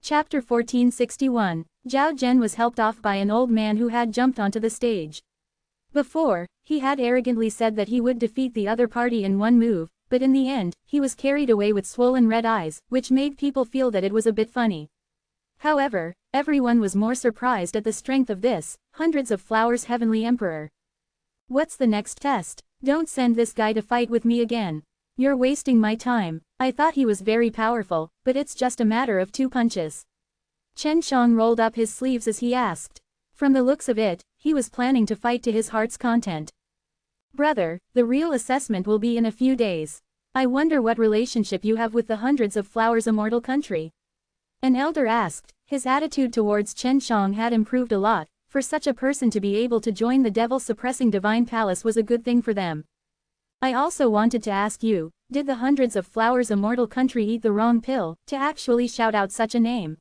Chapter 1461. Zhao Zhen was helped off by an old man who had jumped onto the stage. Before, he had arrogantly said that he would defeat the other party in one move, but in the end, he was carried away with swollen red eyes, which made people feel that it was a bit funny. However, everyone was more surprised at the strength of this, hundreds of flowers heavenly emperor. What's the next test? Don't send this guy to fight with me again. You're wasting my time. I thought he was very powerful, but it's just a matter of 2 punches. Chen Shang rolled up his sleeves as he asked. From the looks of it, he was planning to fight to his heart's content. Brother, the real assessment will be in a few days. I wonder what relationship you have with the hundreds of flowers immortal country. An elder asked. His attitude towards Chen Shang had improved a lot. For such a person to be able to join the devil-suppressing divine palace was a good thing for them. I also wanted to ask you, did the hundreds of flowers immortal country eat the wrong pill, to actually shout out such a name?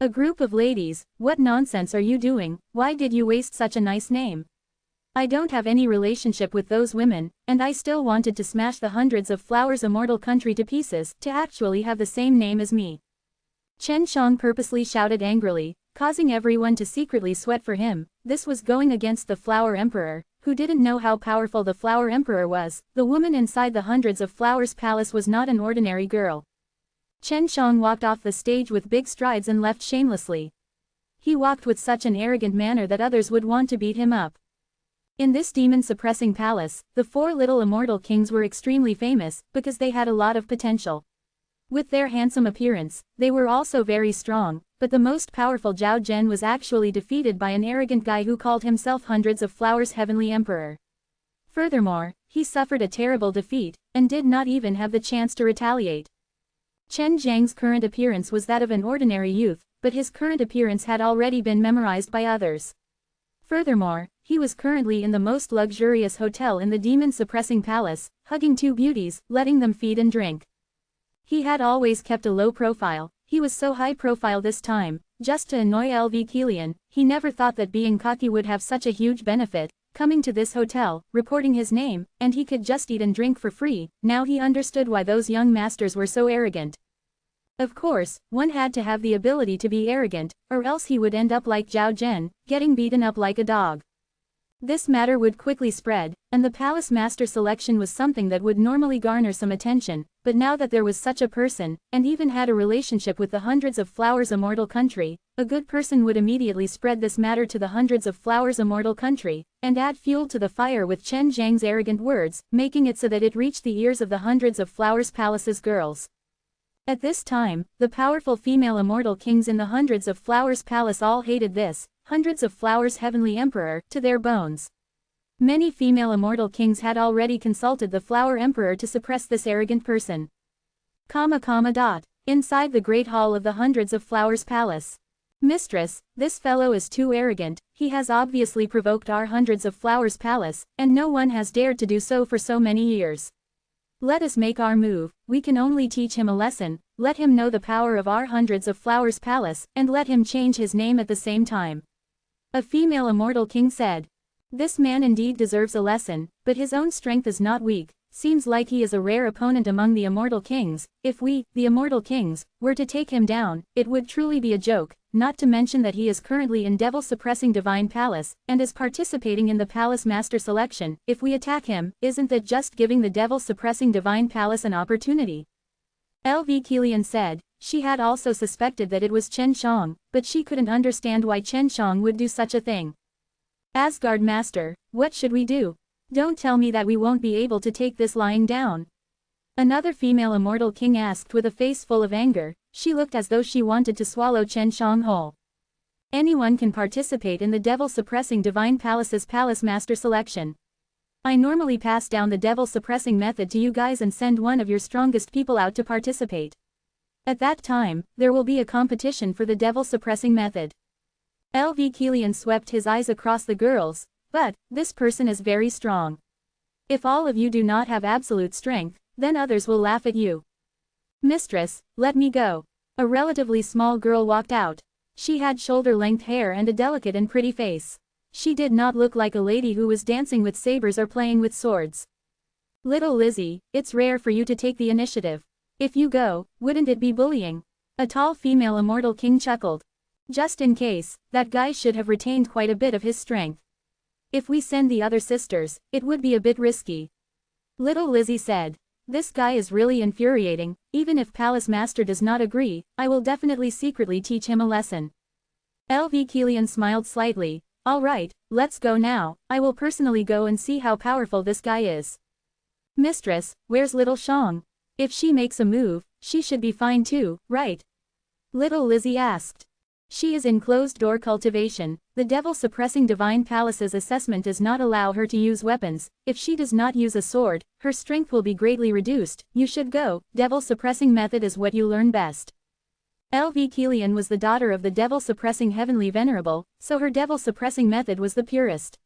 A group of ladies, what nonsense are you doing? Why did you waste such a nice name? I don't have any relationship with those women, and I still wanted to smash the hundreds of flowers immortal country to pieces, to actually have the same name as me. Chen Shang purposely shouted angrily, causing everyone to secretly sweat for him. This was going against the Flower Emperor, who didn't know how powerful the Flower Emperor was. The woman inside the hundreds of flowers palace was not an ordinary girl. Chen Shang walked off the stage with big strides and left shamelessly. He walked with such an arrogant manner that others would want to beat him up. In this demon-suppressing palace, the 4 little immortal kings were extremely famous, because they had a lot of potential. With their handsome appearance, they were also very strong, but the most powerful Zhao Zhen was actually defeated by an arrogant guy who called himself Hundreds of Flowers Heavenly Emperor. Furthermore, he suffered a terrible defeat, and did not even have the chance to retaliate. Chen Zhang's current appearance was that of an ordinary youth, but his current appearance had already been memorized by others. Furthermore, he was currently in the most luxurious hotel in the demon-suppressing palace, hugging 2 beauties, letting them feed and drink. He had always kept a low profile. He was so high profile this time, just to annoy LV Kilian. He never thought that being cocky would have such a huge benefit, coming to this hotel, reporting his name, and he could just eat and drink for free. Now he understood why those young masters were so arrogant. Of course, one had to have the ability to be arrogant, or else he would end up like Zhao Zhen, getting beaten up like a dog. This matter would quickly spread, and the palace master selection was something that would normally garner some attention, but now that there was such a person, and even had a relationship with the hundreds of flowers immortal country, a good person would immediately spread this matter to the hundreds of flowers immortal country, and add fuel to the fire with Chen Zhang's arrogant words, making it so that it reached the ears of the hundreds of flowers palace's girls. At this time, the powerful female immortal kings in the hundreds of flowers palace all hated this, hundreds of flowers heavenly emperor, to their bones. Many female immortal kings had already consulted the flower emperor to suppress this arrogant person. Inside the great hall of the hundreds of flowers palace. Mistress, this fellow is too arrogant. He has obviously provoked our hundreds of flowers palace, and no one has dared to do so for so many years. Let us make our move. We can only teach him a lesson, let him know the power of our hundreds of flowers palace, and let him change his name at the same time. A female immortal king said. This man indeed deserves a lesson, but his own strength is not weak. Seems like he is a rare opponent among the immortal kings. If we, the immortal kings, were to take him down, it would truly be a joke, not to mention that he is currently in devil-suppressing divine palace, and is participating in the palace master selection. If we attack him, isn't that just giving the devil-suppressing divine palace an opportunity? LV Kilian said. She had also suspected that it was Chen Shang, but she couldn't understand why Chen Shang would do such a thing. Asgard Master, what should we do? Don't tell me that we won't be able to take this lying down. Another female immortal king asked with a face full of anger. She looked as though she wanted to swallow Chen Shang whole. Anyone can participate in the devil-suppressing divine palace's palace master selection. I normally pass down the devil-suppressing method to you guys and send one of your strongest people out to participate. At that time, there will be a competition for the devil-suppressing method. LV Kilian swept his eyes across the girls, but, this person is very strong. If all of you do not have absolute strength, then others will laugh at you. Mistress, let me go. A relatively small girl walked out. She had shoulder-length hair and a delicate and pretty face. She did not look like a lady who was dancing with sabers or playing with swords. Little Lizzie, it's rare for you to take the initiative. If you go, wouldn't it be bullying? A tall female immortal king chuckled. Just in case, that guy should have retained quite a bit of his strength. If we send the other sisters, it would be a bit risky. Little Lizzie said. This guy is really infuriating. Even if Palace Master does not agree, I will definitely secretly teach him a lesson. LV Keelian smiled slightly. Alright, let's go now. I will personally go and see how powerful this guy is. Mistress, where's little Shang? If she makes a move, she should be fine too, right? Little Lizzie asked. She is in closed-door cultivation. The devil-suppressing divine palace's assessment does not allow her to use weapons. If she does not use a sword, her strength will be greatly reduced. You should go. Devil-suppressing method is what you learn best. LV Keelian was the daughter of the devil-suppressing heavenly Venerable, so her devil-suppressing method was the purest.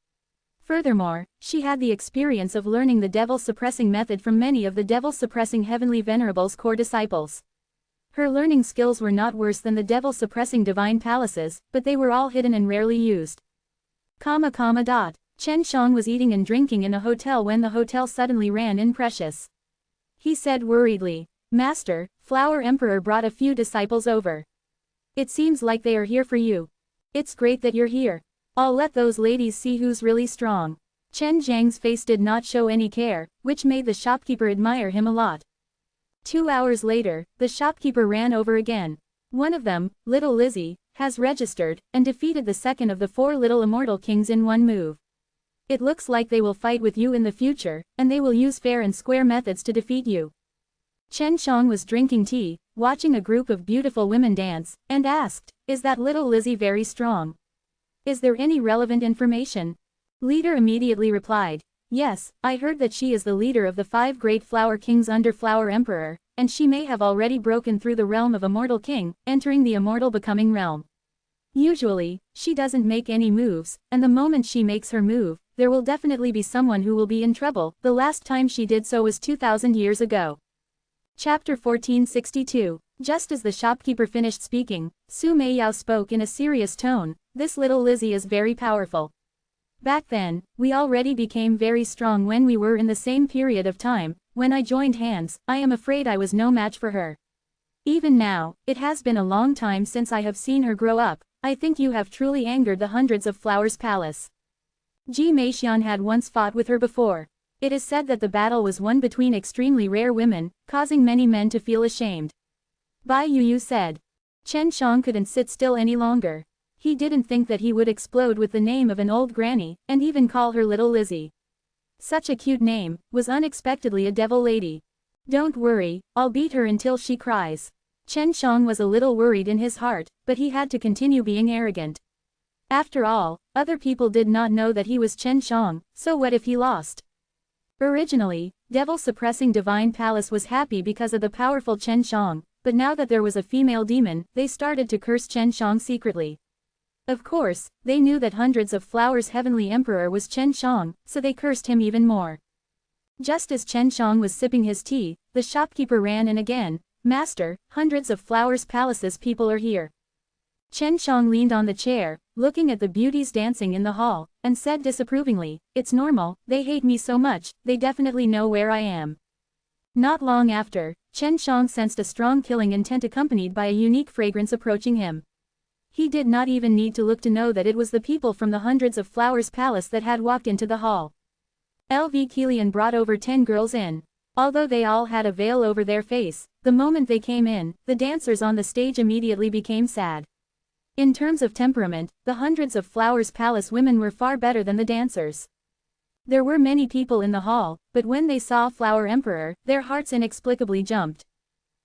Furthermore, she had the experience of learning the devil-suppressing method from many of the devil-suppressing heavenly Venerable's core disciples. Her learning skills were not worse than the devil-suppressing divine palaces, but they were all hidden and rarely used. Chen Shang was eating and drinking in a hotel when the hotel suddenly ran in precious. He said worriedly, Master, Flower Emperor brought a few disciples over. It seems like they are here for you. It's great that you're here. I'll let those ladies see who's really strong. Chen Zhang's face did not show any care, which made the shopkeeper admire him a lot. 2 hours later, the shopkeeper ran over again. One of them, Little Lizzie, has registered, and defeated the second of the 4 little immortal kings in one move. It looks like they will fight with you in the future, and they will use fair and square methods to defeat you. Chen Shang was drinking tea, watching a group of beautiful women dance, and asked, Is that Little Lizzie very strong? Is there any relevant information? Leader immediately replied, Yes, I heard that she is the leader of the 5 great flower kings under Flower Emperor, and she may have already broken through the realm of Immortal King, entering the Immortal Becoming realm. Usually, she doesn't make any moves, and the moment she makes her move, there will definitely be someone who will be in trouble. The last time she did so was 2,000 years ago. Chapter 1462. Just as the shopkeeper finished speaking, Su Meiyao spoke in a serious tone, This little Lizzie is very powerful. Back then, we already became very strong when we were in the same period of time. When I joined hands, I am afraid I was no match for her. Even now, it has been a long time since I have seen her grow up. I think you have truly angered the hundreds of Flowers Palace. Ji Meixian had once fought with her before. It is said that the battle was won between extremely rare women, causing many men to feel ashamed. Bai Yuyu said. Chen Shang couldn't sit still any longer. He didn't think that he would explode with the name of an old granny, and even call her Little Lizzie. Such a cute name, was unexpectedly a devil lady. Don't worry, I'll beat her until she cries. Chen Shang was a little worried in his heart, but he had to continue being arrogant. After all, other people did not know that he was Chen Shang, so what if he lost? Originally, devil-suppressing divine palace was happy because of the powerful Chen Shang, but now that there was a female demon, they started to curse Chen Shang secretly. Of course, they knew that hundreds of flowers heavenly emperor was Chen Shang, so they cursed him even more. Just as Chen Shang was sipping his tea, the shopkeeper ran in again, Master, hundreds of Flowers Palace's people are here. Chen Shang leaned on the chair, looking at the beauties dancing in the hall, and said disapprovingly, It's normal, they hate me so much, they definitely know where I am. Not long after, Chen Shang sensed a strong killing intent accompanied by a unique fragrance approaching him. He did not even need to look to know that it was the people from the hundreds of Flowers Palace that had walked into the hall. LV Keelian brought over 10 girls in. Although they all had a veil over their face, the moment they came in, the dancers on the stage immediately became sad. In terms of temperament, the hundreds of Flowers Palace women were far better than the dancers. There were many people in the hall, but when they saw Flower Emperor, their hearts inexplicably jumped.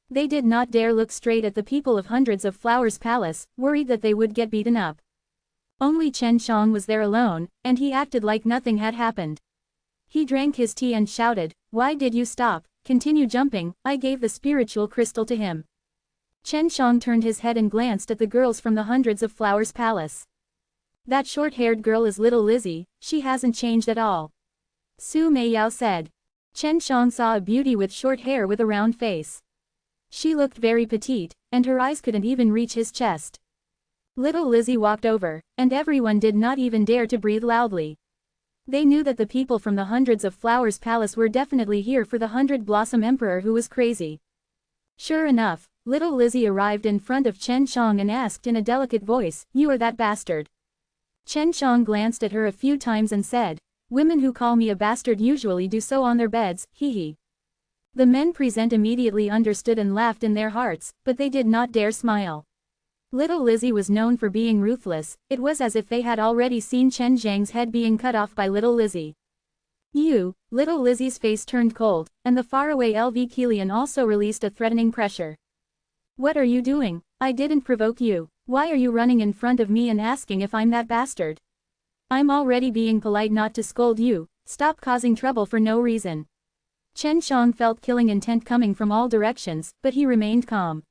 They did not dare look straight at the people of hundreds of Flowers Palace, worried that they would get beaten up. Only Chen Shang was there alone, and he acted like nothing had happened. He drank his tea and shouted, Why did you stop? Continue jumping, I gave the spiritual crystal to him. Chen Shang turned his head and glanced at the girls from the hundreds of Flowers Palace. That short-haired girl is Little Lizzie, she hasn't changed at all. Su Meiyao said. Chen Shang saw a beauty with short hair with a round face. She looked very petite, and her eyes couldn't even reach his chest. Little Lizzie walked over, and everyone did not even dare to breathe loudly. They knew that the people from the hundreds of Flowers Palace were definitely here for the 100 Blossom Emperor who was crazy. Sure enough, Little Lizzie arrived in front of Chen Shang and asked in a delicate voice, "You are that bastard?" Chen Shang glanced at her a few times and said, "Women who call me a bastard usually do so on their beds, hee hee." The men present immediately understood and laughed in their hearts, but they did not dare smile. Little Lizzie was known for being ruthless. It was as if they had already seen Chen Zhang's head being cut off by Little Lizzie. "You," Little Lizzie's face turned cold, and the faraway LV Kilian also released a threatening pressure. "What are you doing? I didn't provoke you. Why are you running in front of me and asking if I'm that bastard? I'm already being polite not to scold you. Stop causing trouble for no reason." Chen Shang felt killing intent coming from all directions, but he remained calm.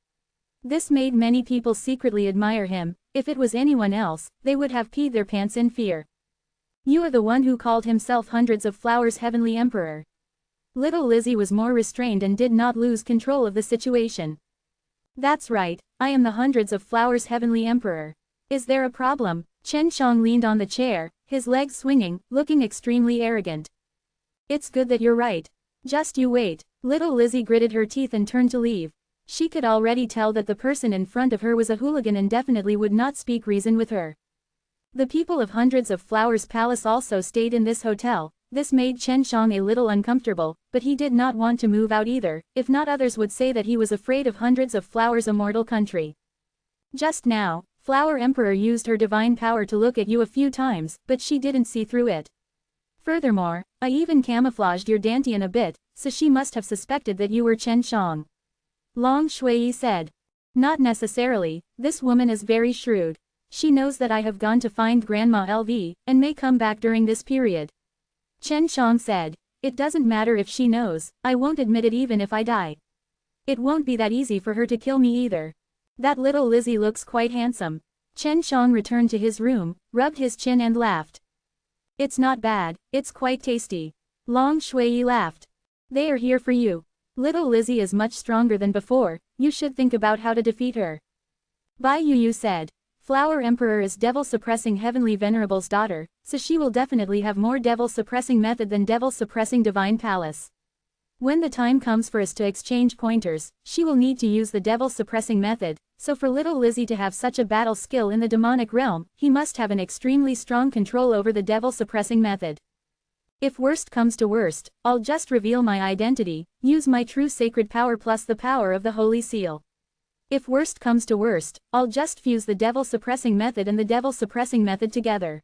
This made many people secretly admire him. If it was anyone else, they would have peed their pants in fear. "You are the one who called himself Hundreds of Flowers Heavenly Emperor." Little Lizzie was more restrained and did not lose control of the situation. "That's right, I am the Hundreds of Flowers Heavenly Emperor. Is there a problem?" Chen Shang leaned on the chair, his legs swinging, looking extremely arrogant. "It's good that you're right. Just you wait." Little Lizzie gritted her teeth and turned to leave. She could already tell that the person in front of her was a hooligan and definitely would not speak reason with her. The people of Hundreds of Flowers Palace also stayed in this hotel. This made Chen Shang a little uncomfortable, but he did not want to move out either, if not others would say that he was afraid of Hundreds of Flowers' immortal country. "Just now, Flower Emperor used her divine power to look at you a few times, but she didn't see through it. Furthermore, I even camouflaged your dantian a bit, so she must have suspected that you were Chen Shang." Long Shui said. "Not necessarily, this woman is very shrewd. She knows that I have gone to find Grandma LV, and may come back during this period." Chen Shang said, "It doesn't matter if she knows, I won't admit it even if I die. It won't be that easy for her to kill me either. That Little Lizzie looks quite handsome." Chen Shang returned to his room, rubbed his chin and laughed. "It's not bad, it's quite tasty." Long Shui laughed. "They are here for you. Little Lizzie is much stronger than before, you should think about how to defeat her." Bai Yu said, "Flower Emperor is devil-suppressing Heavenly Venerable's daughter, so she will definitely have more devil-suppressing method than devil-suppressing Divine Palace. When the time comes for us to exchange pointers, she will need to use the devil-suppressing method, so for Little Lizzie to have such a battle skill in the demonic realm, he must have an extremely strong control over the devil-suppressing method. If worst comes to worst, I'll just reveal my identity, use my true sacred power plus the power of the Holy Seal. If worst comes to worst, I'll just fuse the devil-suppressing method and the devil-suppressing method together."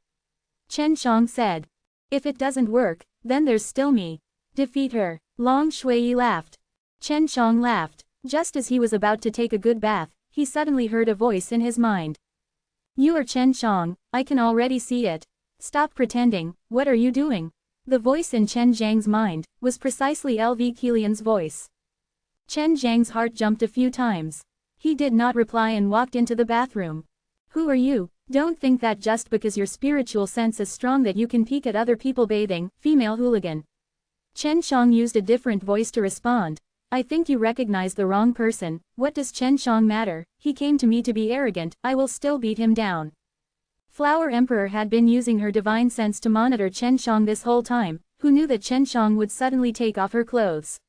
Chen Shang said. "If it doesn't work, then there's still me. Defeat her." Long Shui laughed. Chen Shang laughed. Just as he was about to take a good bath, he suddenly heard a voice in his mind. "You are Chen Shang, I can already see it. Stop pretending, what are you doing?" The voice in Chen Zhang's mind was precisely LV Kilian's voice. Chen Zhang's heart jumped a few times. He did not reply and walked into the bathroom. "Who are you? Don't think that just because your spiritual sense is strong that you can peek at other people bathing, female hooligan." Chen Shang used a different voice to respond. "I think you recognize the wrong person. What does Chen Shang matter? He came to me to be arrogant, I will still beat him down." Flower Emperor had been using her divine sense to monitor Chen Shang this whole time, who knew that Chen Shang would suddenly take off her clothes.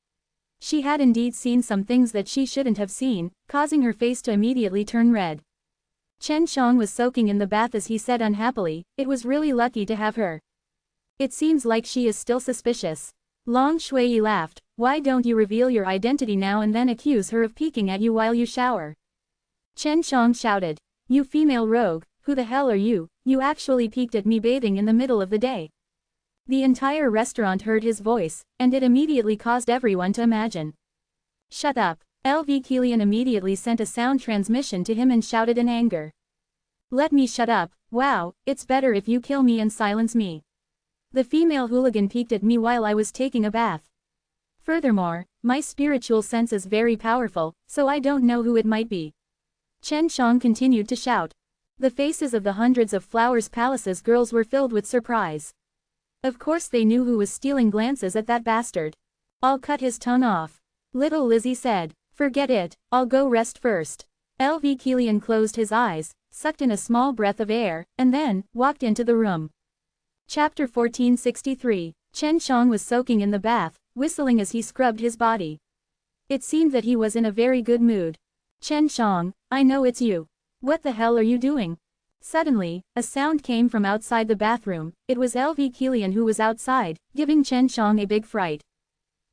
She had indeed seen some things that she shouldn't have seen, causing her face to immediately turn red. Chen Shang was soaking in the bath as he said unhappily, "It was really lucky to have her. It seems like she is still suspicious." Long Shui laughed, "Why don't you reveal your identity now and then accuse her of peeking at you while you shower?" Chen Shang shouted, "You female rogue, who the hell are you? You actually peeked at me bathing in the middle of the day." The entire restaurant heard his voice, and it immediately caused everyone to imagine. "Shut up." LV Kilian immediately sent a sound transmission to him and shouted in anger. "Let me shut up. Wow, it's better if you kill me and silence me. The female hooligan peeked at me while I was taking a bath. Furthermore, my spiritual sense is very powerful, so I don't know who it might be." Chen Shang continued to shout. The faces of the Hundreds of Flowers Palace's girls were filled with surprise. Of course they knew who was stealing glances at that bastard. "I'll cut his tongue off." Little Lizzie said. "Forget it, I'll go rest first." LV Kilian closed his eyes, sucked in a small breath of air, and then walked into the room. Chapter 1463. Chen Shang was soaking in the bath, whistling as he scrubbed his body. It seemed that he was in a very good mood. Chen Shang, I know it's you. What the hell are you doing? Suddenly, a sound came from outside the bathroom. It was LV Kilian who was outside, giving Chen Shang a big fright.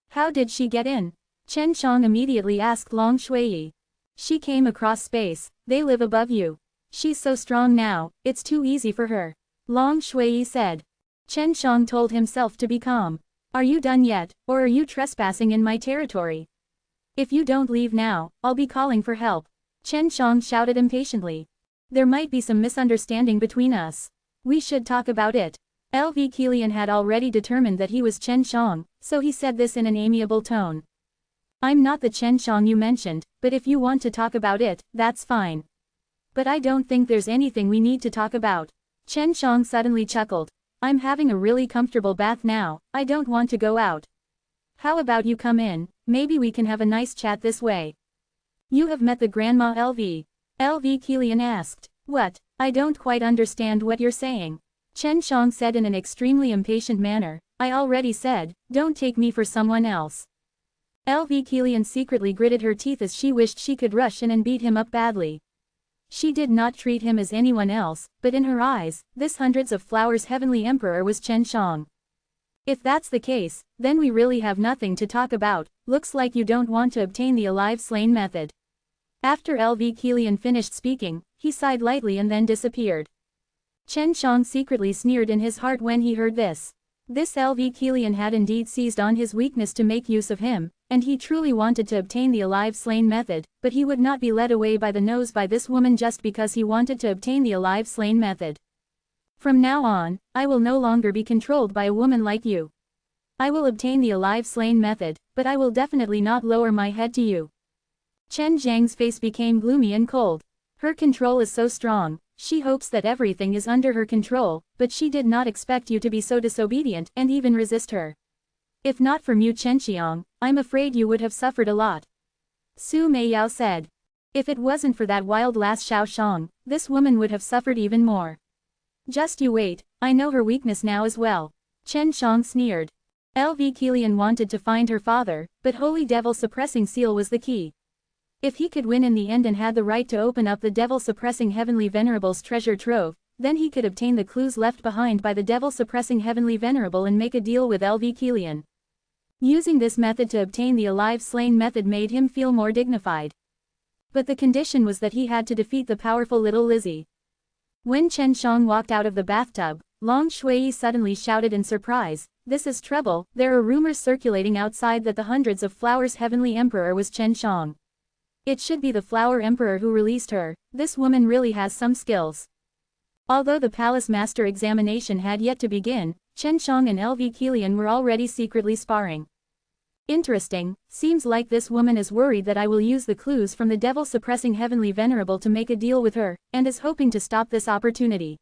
How did she get in? Chen Shang immediately asked Long Shuiyi. She came across space, they live above you. She's so strong now, it's too easy for her. Long Shuiyi said. Chen Shang told himself to be calm. Are you done yet, or are you trespassing in my territory? If you don't leave now, I'll be calling for help. Chen Shang shouted impatiently. There might be some misunderstanding between us. We should talk about it. LV Kilian had already determined that he was Chen Shang, so he said this in an amiable tone. I'm not the Chen Shang you mentioned, but if you want to talk about it, that's fine. But I don't think there's anything we need to talk about. Chen Shang suddenly chuckled. I'm having a really comfortable bath now, I don't want to go out. How about you come in, maybe we can have a nice chat this way. You have met the Grandma LV. LV Kilian asked. What? I don't quite understand what you're saying. Chen Shang said in an extremely impatient manner. I already said, don't take me for someone else. LV Kilian secretly gritted her teeth as she wished she could rush in and beat him up badly. She did not treat him as anyone else, but in her eyes, this hundreds of flowers heavenly emperor was Chen Shang. If that's the case, then we really have nothing to talk about. Looks like you don't want to obtain the alive slain method. After LV Kilian finished speaking, he sighed lightly and then disappeared. Chen Shang secretly sneered in his heart when he heard this. This LV Kilian had indeed seized on his weakness to make use of him, and he truly wanted to obtain the alive slain method, but he would not be led away by the nose by this woman just because he wanted to obtain the alive slain method. From now on, I will no longer be controlled by a woman like you. I will obtain the alive slain method, but I will definitely not lower my head to you. Chen Zhang's face became gloomy and cold. Her control is so strong, she hopes that everything is under her control, but she did not expect you to be so disobedient and even resist her. If not for Mu Chenxiang, I'm afraid you would have suffered a lot. Su Meiyao said. If it wasn't for that wild lass Xiao Shang, this woman would have suffered even more. Just you wait, I know her weakness now as well. Chen Shang sneered. LV Kilian wanted to find her father, but Holy Devil Suppressing Seal was the key. If he could win in the end and had the right to open up the Devil-Suppressing Heavenly Venerable's treasure trove, then he could obtain the clues left behind by the Devil-Suppressing Heavenly Venerable and make a deal with LV Kilian. Using this method to obtain the alive slain method made him feel more dignified. But the condition was that he had to defeat the powerful little Lizzie. When Chen Shang walked out of the bathtub, Long Shuiyi suddenly shouted in surprise, "This is trouble, there are rumors circulating outside that the hundreds of flowers heavenly emperor was Chen Shang. It should be the flower emperor who released her, this woman really has some skills." Although the palace master examination had yet to begin, Chen Shang and LV Kilian were already secretly sparring. Interesting, seems like this woman is worried that I will use the clues from the devil-suppressing heavenly venerable to make a deal with her, and is hoping to stop this opportunity.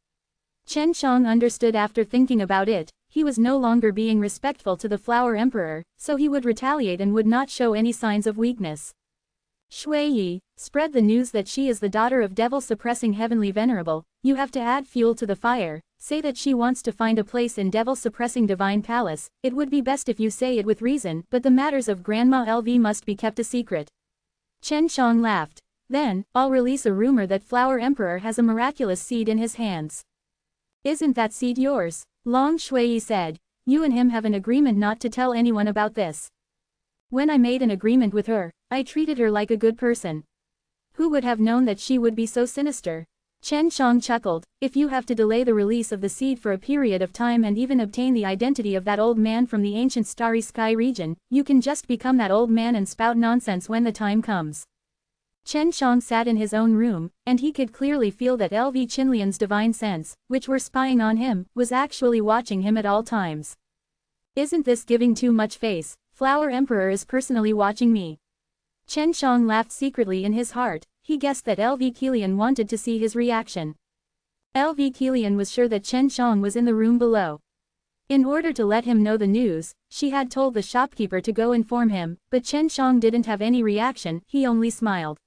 Chen Shang understood after thinking about it, he was no longer being respectful to the flower emperor, so he would retaliate and would not show any signs of weakness. Shuiyi, spread the news that she is the daughter of devil-suppressing heavenly venerable, you have to add fuel to the fire, say that she wants to find a place in devil-suppressing divine palace, it would be best if you say it with reason, but the matters of Grandma LV must be kept a secret. Chen Shang laughed. Then, I'll release a rumor that Flower Emperor has a miraculous seed in his hands. Isn't that seed yours? Long Shuiyi said. You and him have an agreement not to tell anyone about this. When I made an agreement with her, I treated her like a good person. Who would have known that she would be so sinister? Chen Shang chuckled. If you have to delay the release of the seed for a period of time and even obtain the identity of that old man from the ancient starry sky region, you can just become that old man and spout nonsense when the time comes. Chen Shang sat in his own room, and he could clearly feel that LV Qinlian's divine sense, which were spying on him, was actually watching him at all times. Isn't this giving too much face? Flower Emperor is personally watching me. Chen Shang laughed secretly in his heart. He guessed that LV Kilian wanted to see his reaction. LV Kilian was sure that Chen Shang was in the room below. In order to let him know the news, she had told the shopkeeper to go inform him, but Chen Shang didn't have any reaction, he only smiled.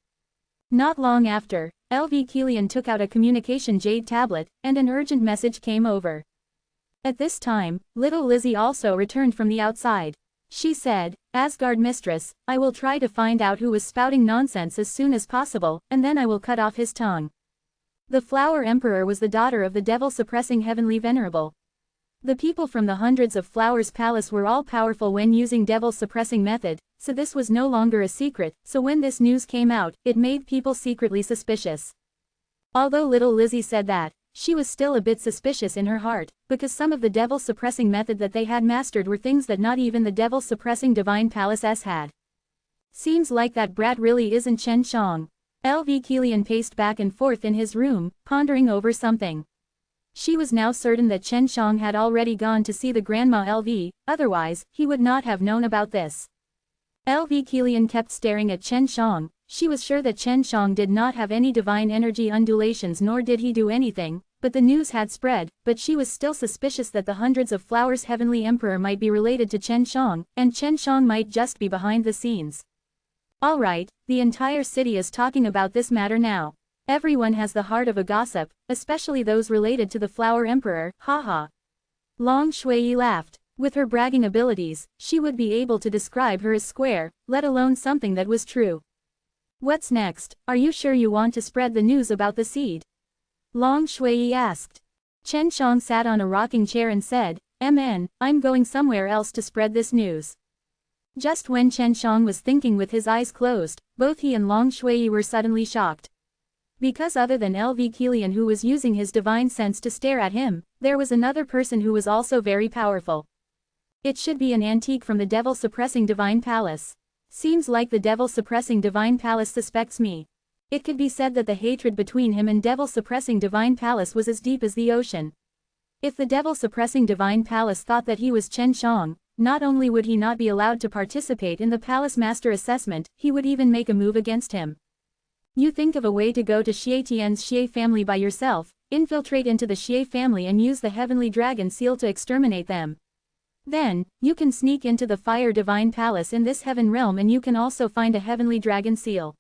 Not long after, LV Kilian took out a communication jade tablet, and an urgent message came over. At this time, little Lizzie also returned from the outside. She said, Asgard mistress, I will try to find out who was spouting nonsense as soon as possible, and then I will cut off his tongue. The Flower Emperor was the daughter of the devil-suppressing heavenly Venerable. The people from the Hundreds of Flowers Palace were all powerful when using devil-suppressing method, so this was no longer a secret, so when this news came out, it made people secretly suspicious. Although little Lizzie said that, she was still a bit suspicious in her heart, because some of the devil-suppressing method that they had mastered were things that not even the devil-suppressing divine palaces had. Seems like that brat really isn't Chen Shang. LV Kilian paced back and forth in his room, pondering over something. She was now certain that Chen Shang had already gone to see the grandma LV, otherwise, he would not have known about this. LV Kilian kept staring at Chen Shang. She was sure that Chen Shang did not have any divine energy undulations nor did he do anything, but the news had spread, but she was still suspicious that the Hundreds of Flowers Heavenly Emperor might be related to Chen Shang, and Chen Shang might just be behind the scenes. Alright, the entire city is talking about this matter now. Everyone has the heart of a gossip, especially those related to the Flower Emperor, haha. Long Shui laughed. With her bragging abilities, she would be able to describe her as square, let alone something that was true. What's next? Are you sure you want to spread the news about the seed? Long Shui asked. Chen Shang sat on a rocking chair and said, I'm going somewhere else to spread this news. Just when Chen Shang was thinking with his eyes closed, both he and Long Shui were suddenly shocked. Because other than LV Kilian who was using his divine sense to stare at him, there was another person who was also very powerful. It should be an antique from the devil-suppressing divine palace. Seems like the devil-suppressing divine palace suspects me. It could be said that the hatred between him and devil-suppressing divine palace was as deep as the ocean. If the devil-suppressing divine palace thought that he was Chen Shang, not only would he not be allowed to participate in the palace master assessment, he would even make a move against him. You think of a way to go to Xie Tian's Xie family by yourself, infiltrate into the Xie family and use the heavenly dragon seal to exterminate them. Then, you can sneak into the Fire Divine Palace in this heaven realm and you can also find a heavenly dragon seal.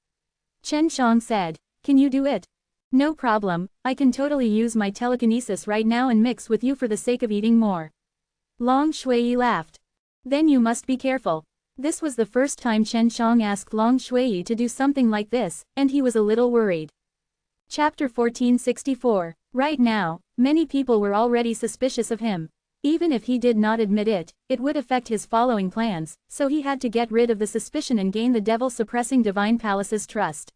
Chen Shang said, can you do it? No problem, I can totally use my telekinesis right now and mix with you for the sake of eating more. Long Shui laughed. Then you must be careful. This was the first time Chen Shang asked Long Shui to do something like this, and he was a little worried. Chapter 1464. Right now, many people were already suspicious of him. Even if he did not admit it, it would affect his following plans, so he had to get rid of the suspicion and gain the devil-suppressing divine palace's trust.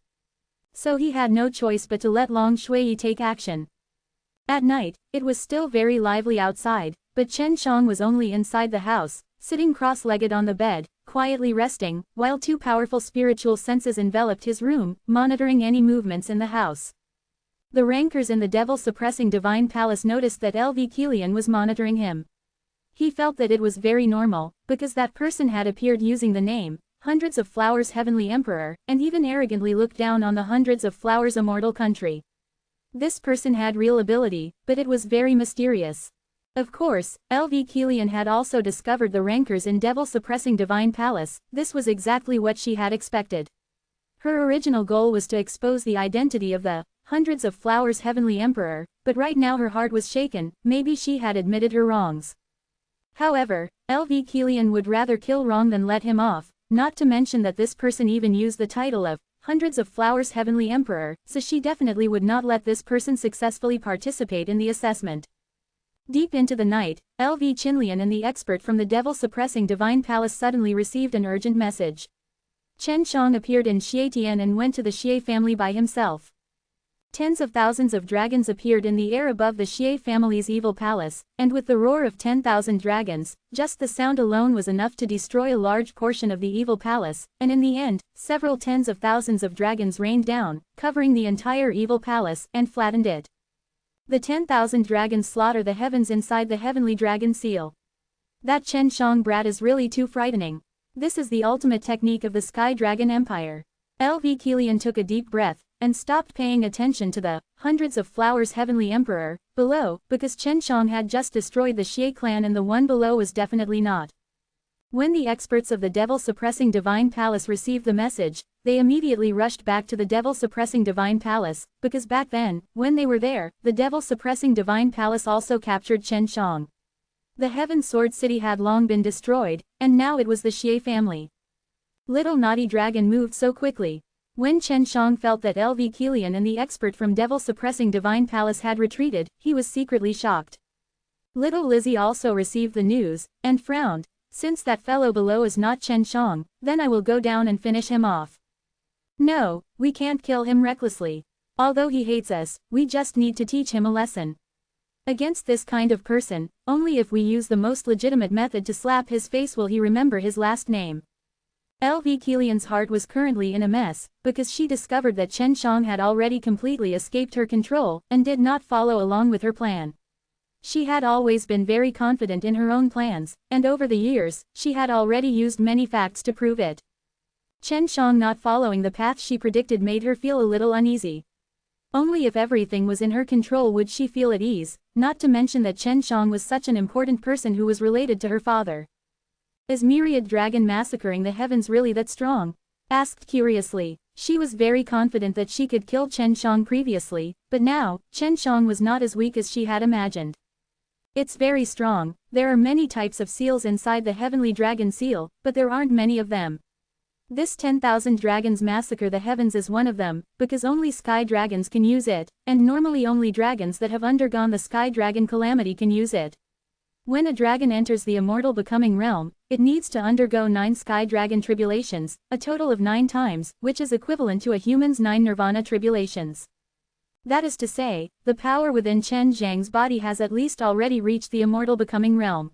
So he had no choice but to let Long Shui take action. At night, it was still very lively outside, but Chen Shang was only inside the house, sitting cross-legged on the bed, quietly resting, while two powerful spiritual senses enveloped his room, monitoring any movements in the house. The rankers in the devil-suppressing divine palace noticed that LV Kilian was monitoring him. He felt that it was very normal, because that person had appeared using the name, Hundreds of Flowers Heavenly Emperor, and even arrogantly looked down on the Hundreds of Flowers Immortal country. This person had real ability, but it was very mysterious. Of course, LV Kilian had also discovered the rankers in devil-suppressing divine palace. This was exactly what she had expected. Her original goal was to expose the identity of the Hundreds of Flowers Heavenly Emperor, but right now her heart was shaken, maybe she had admitted her wrongs. However, LV Kilian would rather kill wrong than let him off, not to mention that this person even used the title of Hundreds of Flowers Heavenly Emperor, so she definitely would not let this person successfully participate in the assessment. Deep into the night, LV Qinlian and the expert from the devil-suppressing divine palace suddenly received an urgent message. Chen Shang appeared in Xie Tian and went to the Xie family by himself. Tens of thousands of dragons appeared in the air above the Xie family's evil palace, and with the roar of 10,000 dragons, just the sound alone was enough to destroy a large portion of the evil palace, and in the end, several tens of thousands of dragons rained down, covering the entire evil palace, and flattened it. The 10,000 dragons slaughter the heavens inside the heavenly dragon seal. That Chen Shang brat is really too frightening. This is the ultimate technique of the Sky Dragon Empire. LV Kilian took a deep breath, and stopped paying attention to the Hundreds of Flowers Heavenly Emperor below, because Chen Shang had just destroyed the Xie clan and the one below was definitely not. When the experts of the devil-suppressing divine palace received the message, they immediately rushed back to the devil-suppressing divine palace, because back then, when they were there, the devil-suppressing divine palace also captured Chen Shang. The Heaven Sword City had long been destroyed, and now it was the Xie family. Little naughty dragon moved so quickly. When Chen Shang felt that LV Kilian and the expert from Devil-Suppressing Divine Palace had retreated, he was secretly shocked. Little Lizzie also received the news, and frowned. Since that fellow below is not Chen Shang, then I will go down and finish him off. No, we can't kill him recklessly. Although he hates us, we just need to teach him a lesson. Against this kind of person, only if we use the most legitimate method to slap his face will he remember his last name. LV Kilian's heart was currently in a mess, because she discovered that Chen Shang had already completely escaped her control, and did not follow along with her plan. She had always been very confident in her own plans, and over the years, she had already used many facts to prove it. Chen Shang not following the path she predicted made her feel a little uneasy. Only if everything was in her control would she feel at ease, not to mention that Chen Shang was such an important person who was related to her father. Is Myriad Dragon massacring the heavens really that strong? Asked curiously. She was very confident that she could kill Chen Shang previously, but now, Chen Shang was not as weak as she had imagined. It's very strong. There are many types of seals inside the Heavenly Dragon Seal, but there aren't many of them. This 10,000 dragons massacre the heavens is one of them, because only sky dragons can use it, and normally only dragons that have undergone the sky dragon calamity can use it. When a dragon enters the immortal becoming realm, it needs to undergo 9 sky dragon tribulations, a total of 9 times, which is equivalent to a human's 9 nirvana tribulations. That is to say, the power within Chen Zhang's body has at least already reached the immortal becoming realm.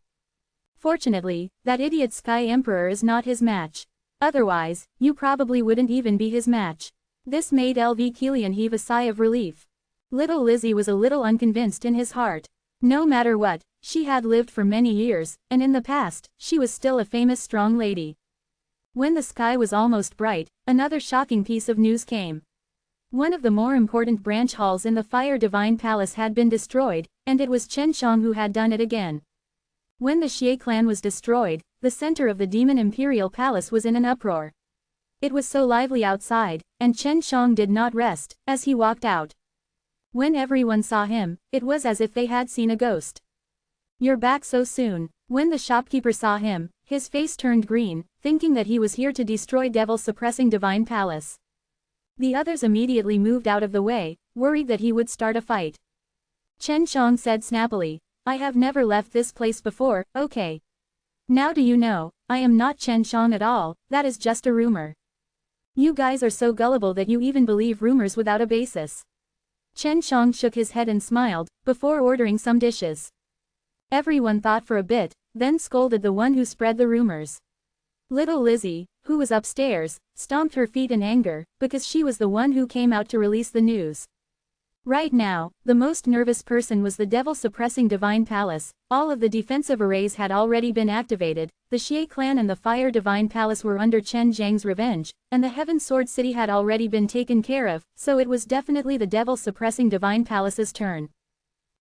Fortunately, that idiot Sky Emperor is not his match. Otherwise, you probably wouldn't even be his match. This made LV Kilian heave a sigh of relief. Little Lizzie was a little unconvinced in his heart. No matter what, she had lived for many years, and in the past, she was still a famous strong lady. When the sky was almost bright, another shocking piece of news came. One of the more important branch halls in the Fire Divine Palace had been destroyed, and it was Chen Shang who had done it again. When the Xie clan was destroyed, the center of the Demon Imperial Palace was in an uproar. It was so lively outside, and Chen Shang did not rest, as he walked out. When everyone saw him, it was as if they had seen a ghost. You're back so soon. When the shopkeeper saw him, his face turned green, thinking that he was here to destroy Devil-Suppressing Divine Palace. The others immediately moved out of the way, worried that he would start a fight. Chen Shang said snappily, I have never left this place before, okay. Now do you know, I am not Chen Shang at all, that is just a rumor. You guys are so gullible that you even believe rumors without a basis. Chen Shang shook his head and smiled, before ordering some dishes. Everyone thought for a bit, then scolded the one who spread the rumors. Little Lizzie, who was upstairs, stomped her feet in anger, because she was the one who came out to release the news. Right now, the most nervous person was the Devil-Suppressing Divine Palace. All of the defensive arrays had already been activated, the Xie clan and the Fire Divine Palace were under Chen Zhang's revenge, and the Heaven Sword City had already been taken care of, so it was definitely the Devil-Suppressing Divine Palace's turn.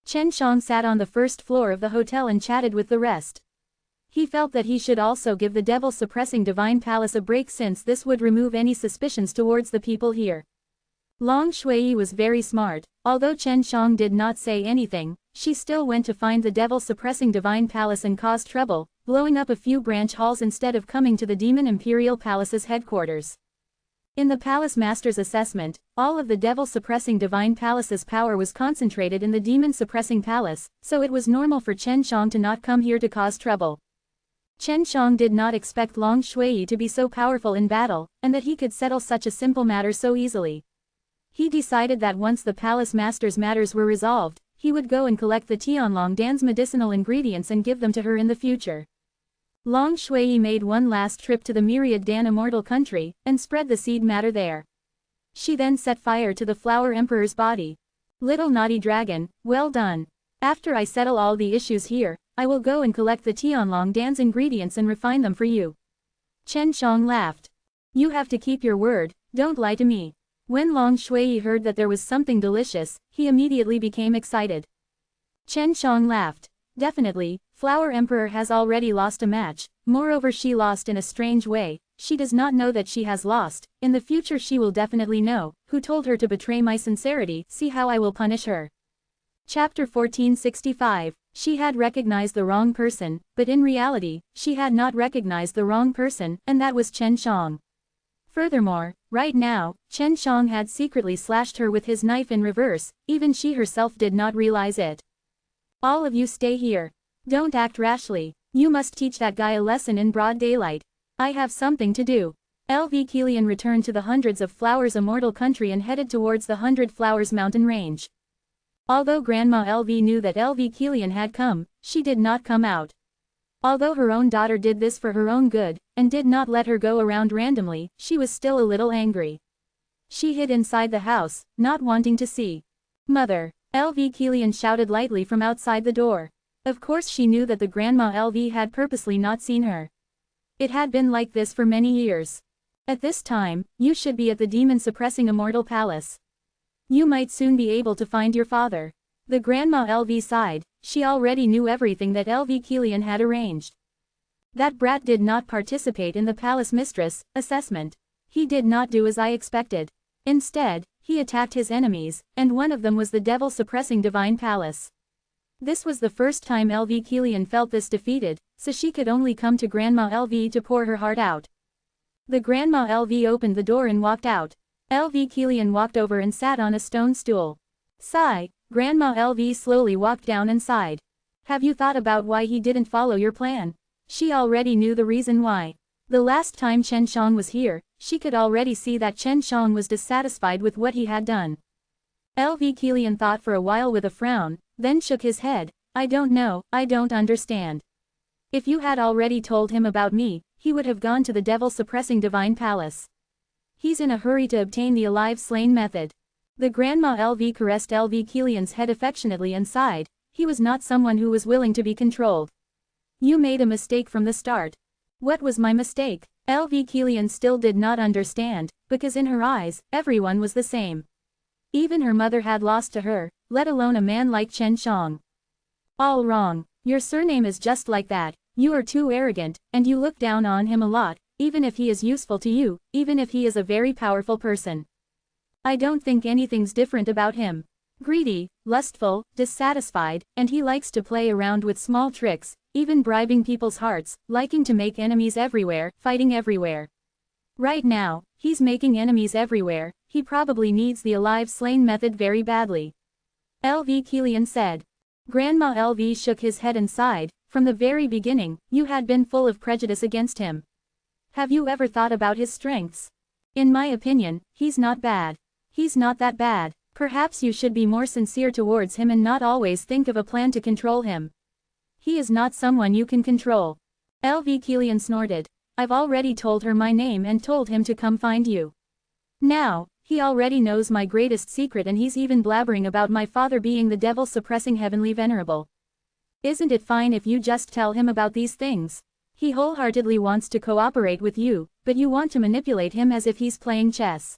Chen Shang sat on the first floor of the hotel and chatted with the rest. He felt that he should also give the Devil-Suppressing Divine Palace a break since this would remove any suspicions towards the people here. Long Shui was very smart. Although Chen Shang did not say anything, she still went to find the Devil-Suppressing Divine Palace and caused trouble, blowing up a few branch halls instead of coming to the Demon Imperial Palace's headquarters. In the Palace Master's assessment, all of the Devil-Suppressing Divine Palace's power was concentrated in the Demon-Suppressing Palace, so it was normal for Chen Shang to not come here to cause trouble. Chen Shang did not expect Long Shui to be so powerful in battle, and that he could settle such a simple matter so easily. He decided that once the Palace Master's matters were resolved, he would go and collect the Tianlong Dan's medicinal ingredients and give them to her in the future. Long Shui made one last trip to the Myriad Dan Immortal country, and spread the seed matter there. She then set fire to the Flower Emperor's body. Little naughty dragon, well done. After I settle all the issues here, I will go and collect the Tianlong Dan's ingredients and refine them for you. Chen Shang laughed. You have to keep your word, don't lie to me. When Long Shui heard that there was something delicious, he immediately became excited. Chen Shang laughed. Definitely, Flower Emperor has already lost a match, moreover she lost in a strange way, she does not know that she has lost, in the future she will definitely know, who told her to betray my sincerity, see how I will punish her. Chapter 1465, She had recognized the wrong person, but in reality, she had not recognized the wrong person, and that was Chen Shang. Furthermore, right now, Chen Shang had secretly slashed her with his knife in reverse, even she herself did not realize it. All of you stay here. Don't act rashly. You must teach that guy a lesson in broad daylight. I have something to do. LV Kilian returned to the Hundreds of Flowers Immortal country and headed towards the 100 Flowers mountain range. Although Grandma LV knew that LV Kilian had come, she did not come out. Although her own daughter did this for her own good, and did not let her go around randomly, she was still a little angry. She hid inside the house, not wanting to see. Mother! LV Kilian shouted lightly from outside the door. Of course she knew that the Grandma LV had purposely not seen her. It had been like this for many years. At this time, you should be at the demon-suppressing Immortal Palace. You might soon be able to find your father. The Grandma LV sighed. She already knew everything that LV Kilian had arranged. That brat did not participate in the Palace Mistress assessment. He did not do as I expected. Instead, he attacked his enemies, and one of them was the devil-suppressing Divine Palace. This was the first time LV Kilian felt this defeated, so she could only come to Grandma LV to pour her heart out. The Grandma LV opened the door and walked out. LV Kilian walked over and sat on a stone stool. Sigh. Grandma LV slowly walked down and sighed. Have you thought about why he didn't follow your plan? She already knew the reason why. The last time Chen Shang was here, she could already see that Chen Shang was dissatisfied with what he had done. LV Kilian thought for a while with a frown, then shook his head. I don't know, I don't understand. If you had already told him about me, he would have gone to the devil-suppressing Divine Palace. He's in a hurry to obtain the alive slain method. The Grandma LV caressed LV Kilian's head affectionately and sighed. He was not someone who was willing to be controlled. You made a mistake from the start. What was my mistake? LV Kilian still did not understand, because in her eyes, everyone was the same. Even her mother had lost to her, let alone a man like Chen Shang. All wrong. Your surname is just like that. You are too arrogant, and you look down on him a lot, even if he is useful to you, even if he is a very powerful person. I don't think anything's different about him. Greedy, lustful, dissatisfied, and he likes to play around with small tricks, even bribing people's hearts, liking to make enemies everywhere, fighting everywhere. Right now, he's making enemies everywhere. He probably needs the alive slain method very badly. LV Kilian said. Grandma LV shook his head and sighed. From the very beginning, you had been full of prejudice against him. Have you ever thought about his strengths? In my opinion, he's not bad. He's not that bad. Perhaps you should be more sincere towards him and not always think of a plan to control him. He is not someone you can control. LV Kilian snorted. I've already told her my name and told him to come find you. Now, he already knows my greatest secret and he's even blabbering about my father being the devil-suppressing heavenly venerable. Isn't it fine if you just tell him about these things? He wholeheartedly wants to cooperate with you, but you want to manipulate him as if he's playing chess.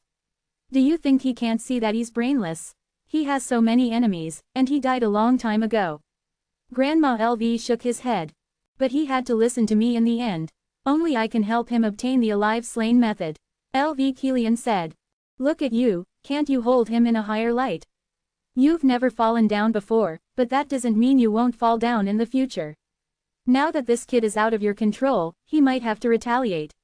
Do you think he can't see that he's brainless? He has so many enemies, and he died a long time ago. Grandma LV shook his head. But he had to listen to me in the end. Only I can help him obtain the alive slain method. LV Kilian said. Look at you, can't you hold him in a higher light? You've never fallen down before, but that doesn't mean you won't fall down in the future. Now that this kid is out of your control, he might have to retaliate.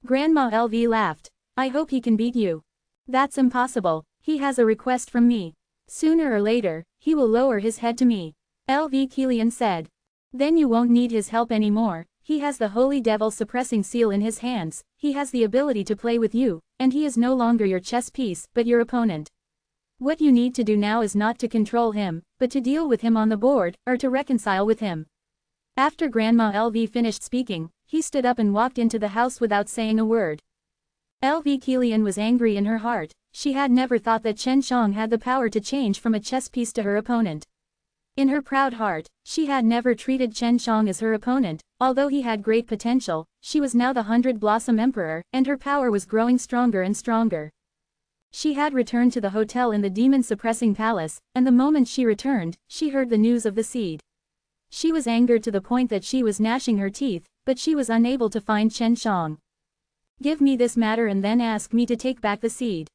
Grandma LV laughed. I hope he can beat you. That's impossible. He has a request from me. Sooner or later, he will lower his head to me. LV Kilian said. Then you won't need his help anymore. He has the holy devil suppressing seal in his hands. He has the ability to play with you, and he is no longer your chess piece, but your opponent. What you need to do now is not to control him, but to deal with him on the board, or to reconcile with him. After Grandma LV finished speaking, he stood up and walked into the house without saying a word. LV Kilian was angry in her heart. She had never thought that Chen Shang had the power to change from a chess piece to her opponent. In her proud heart, she had never treated Chen Shang as her opponent. Although he had great potential, she was now the 100-Blossom Emperor, and her power was growing stronger and stronger. She had returned to the hotel in the demon-suppressing palace, and the moment she returned, she heard the news of the seed. She was angered to the point that she was gnashing her teeth, but she was unable to find Chen Shang. Give me this matter and then ask me to take back the seed.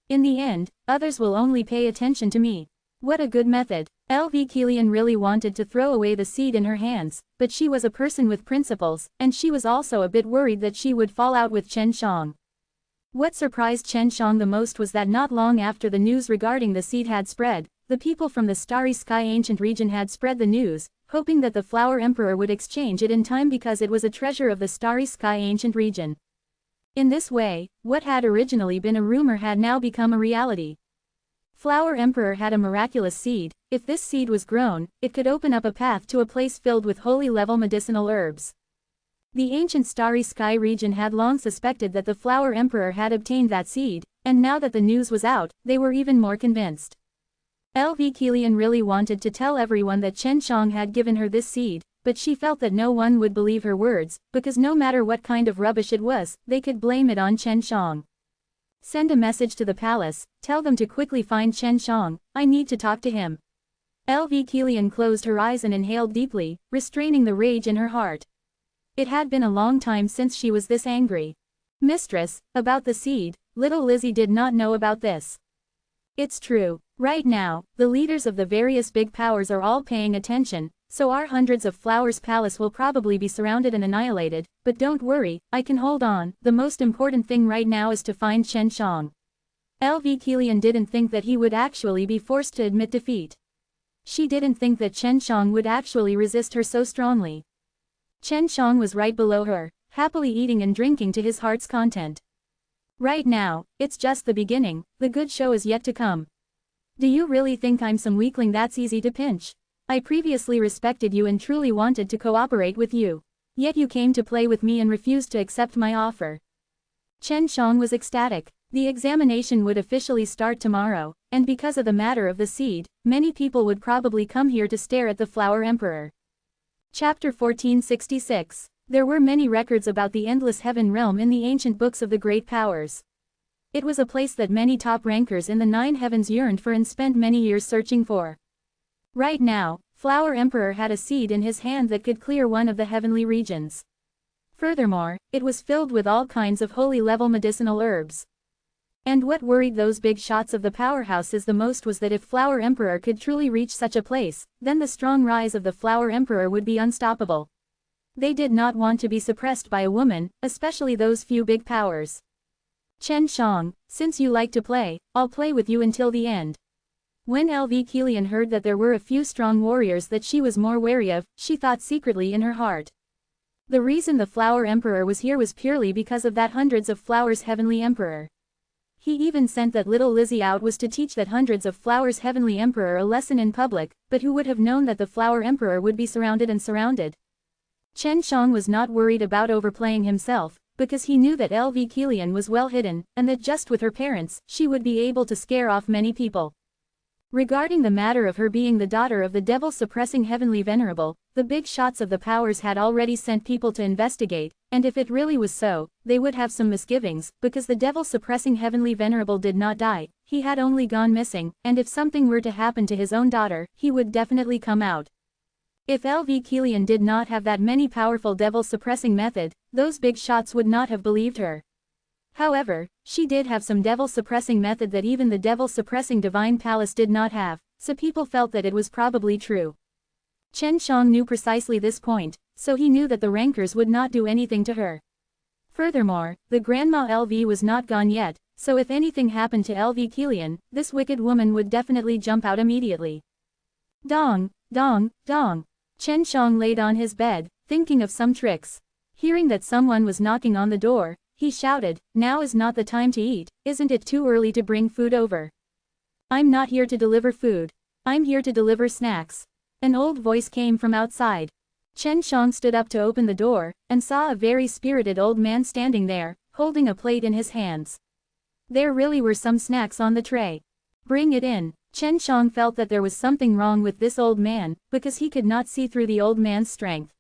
In the end, others will only pay attention to me. What a good method. LV Kilian really wanted to throw away the seed in her hands, but she was a person with principles, and she was also a bit worried that she would fall out with Chen Shang. What surprised Chen Shang the most was that not long after the news regarding the seed had spread, the people from the Starry Sky Ancient region had spread the news, hoping that the Flower Emperor would exchange it in time because it was a treasure of the Starry Sky Ancient region. In this way, what had originally been a rumor had now become a reality. Flower Emperor had a miraculous seed. If this seed was grown, it could open up a path to a place filled with holy level medicinal herbs. The ancient Starry Sky region had long suspected that the Flower Emperor had obtained that seed, and now that the news was out, they were even more convinced. LV Kilian really wanted to tell everyone that Chen Shang had given her this seed, but she felt that no one would believe her words, because no matter what kind of rubbish it was, they could blame it on Chen Shang. Send a message to the palace, tell them to quickly find Chen Shang, I need to talk to him. LV Kilian closed her eyes and inhaled deeply, restraining the rage in her heart. It had been a long time since she was this angry. Mistress, about the seed, little Lizzie did not know about this. It's true. Right now, the leaders of the various big powers are all paying attention, so our hundreds of flowers palace will probably be surrounded and annihilated, but don't worry, I can hold on. The most important thing right now is to find Chen Shang. LV Kilian didn't think that he would actually be forced to admit defeat. She didn't think that Chen Shang would actually resist her so strongly. Chen Shang was right below her, happily eating and drinking to his heart's content. Right now, it's just the beginning, the good show is yet to come. Do you really think I'm some weakling that's easy to pinch? I previously respected you and truly wanted to cooperate with you. Yet you came to play with me and refused to accept my offer. Chen Shang was ecstatic. The examination would officially start tomorrow, and because of the matter of the seed, many people would probably come here to stare at the Flower Emperor. Chapter 1466. There were many records about the endless heaven realm in the ancient books of the great powers. It was a place that many top rankers in the 9 heavens yearned for and spent many years searching for. Right now, Flower Emperor had a seed in his hand that could clear one of the heavenly regions. Furthermore, it was filled with all kinds of holy level medicinal herbs. And what worried those big shots of the powerhouses the most was that if Flower Emperor could truly reach such a place, then the strong rise of the Flower Emperor would be unstoppable. They did not want to be suppressed by a woman, especially those few big powers. Chen Shang, since you like to play, I'll play with you until the end. When LV Kilian heard that there were a few strong warriors that she was more wary of, she thought secretly in her heart. The reason the Flower Emperor was here was purely because of that hundreds of flowers heavenly emperor. He even sent that little Lizzie out was to teach that hundreds of flowers heavenly emperor a lesson in public, but who would have known that the Flower Emperor would be surrounded and surrounded? Chen Shang was not worried about overplaying himself, because he knew that LV Kilian was well hidden, and that just with her parents, she would be able to scare off many people. Regarding the matter of her being the daughter of the devil-suppressing heavenly Venerable, the big shots of the powers had already sent people to investigate, and if it really was so, they would have some misgivings, because the devil-suppressing heavenly Venerable did not die, he had only gone missing, and if something were to happen to his own daughter, he would definitely come out. If LV Kilian did not have that many powerful devil-suppressing method, those big shots would not have believed her. However, she did have some devil-suppressing method that even the devil-suppressing divine palace did not have, so people felt that it was probably true. Chen Shang knew precisely this point, so he knew that the rankers would not do anything to her. Furthermore, the Grandma LV was not gone yet, so if anything happened to LV Kilian, this wicked woman would definitely jump out immediately. Dong, dong, dong. Chen Shang laid on his bed, thinking of some tricks. Hearing that someone was knocking on the door, he shouted, "Now is not the time to eat, isn't it too early to bring food over?" "I'm not here to deliver food. I'm here to deliver snacks." An old voice came from outside. Chen Shang stood up to open the door, and saw a very spirited old man standing there, holding a plate in his hands. There really were some snacks on the tray. "Bring it in." Chen Shang felt that there was something wrong with this old man, because he could not see through the old man's strength.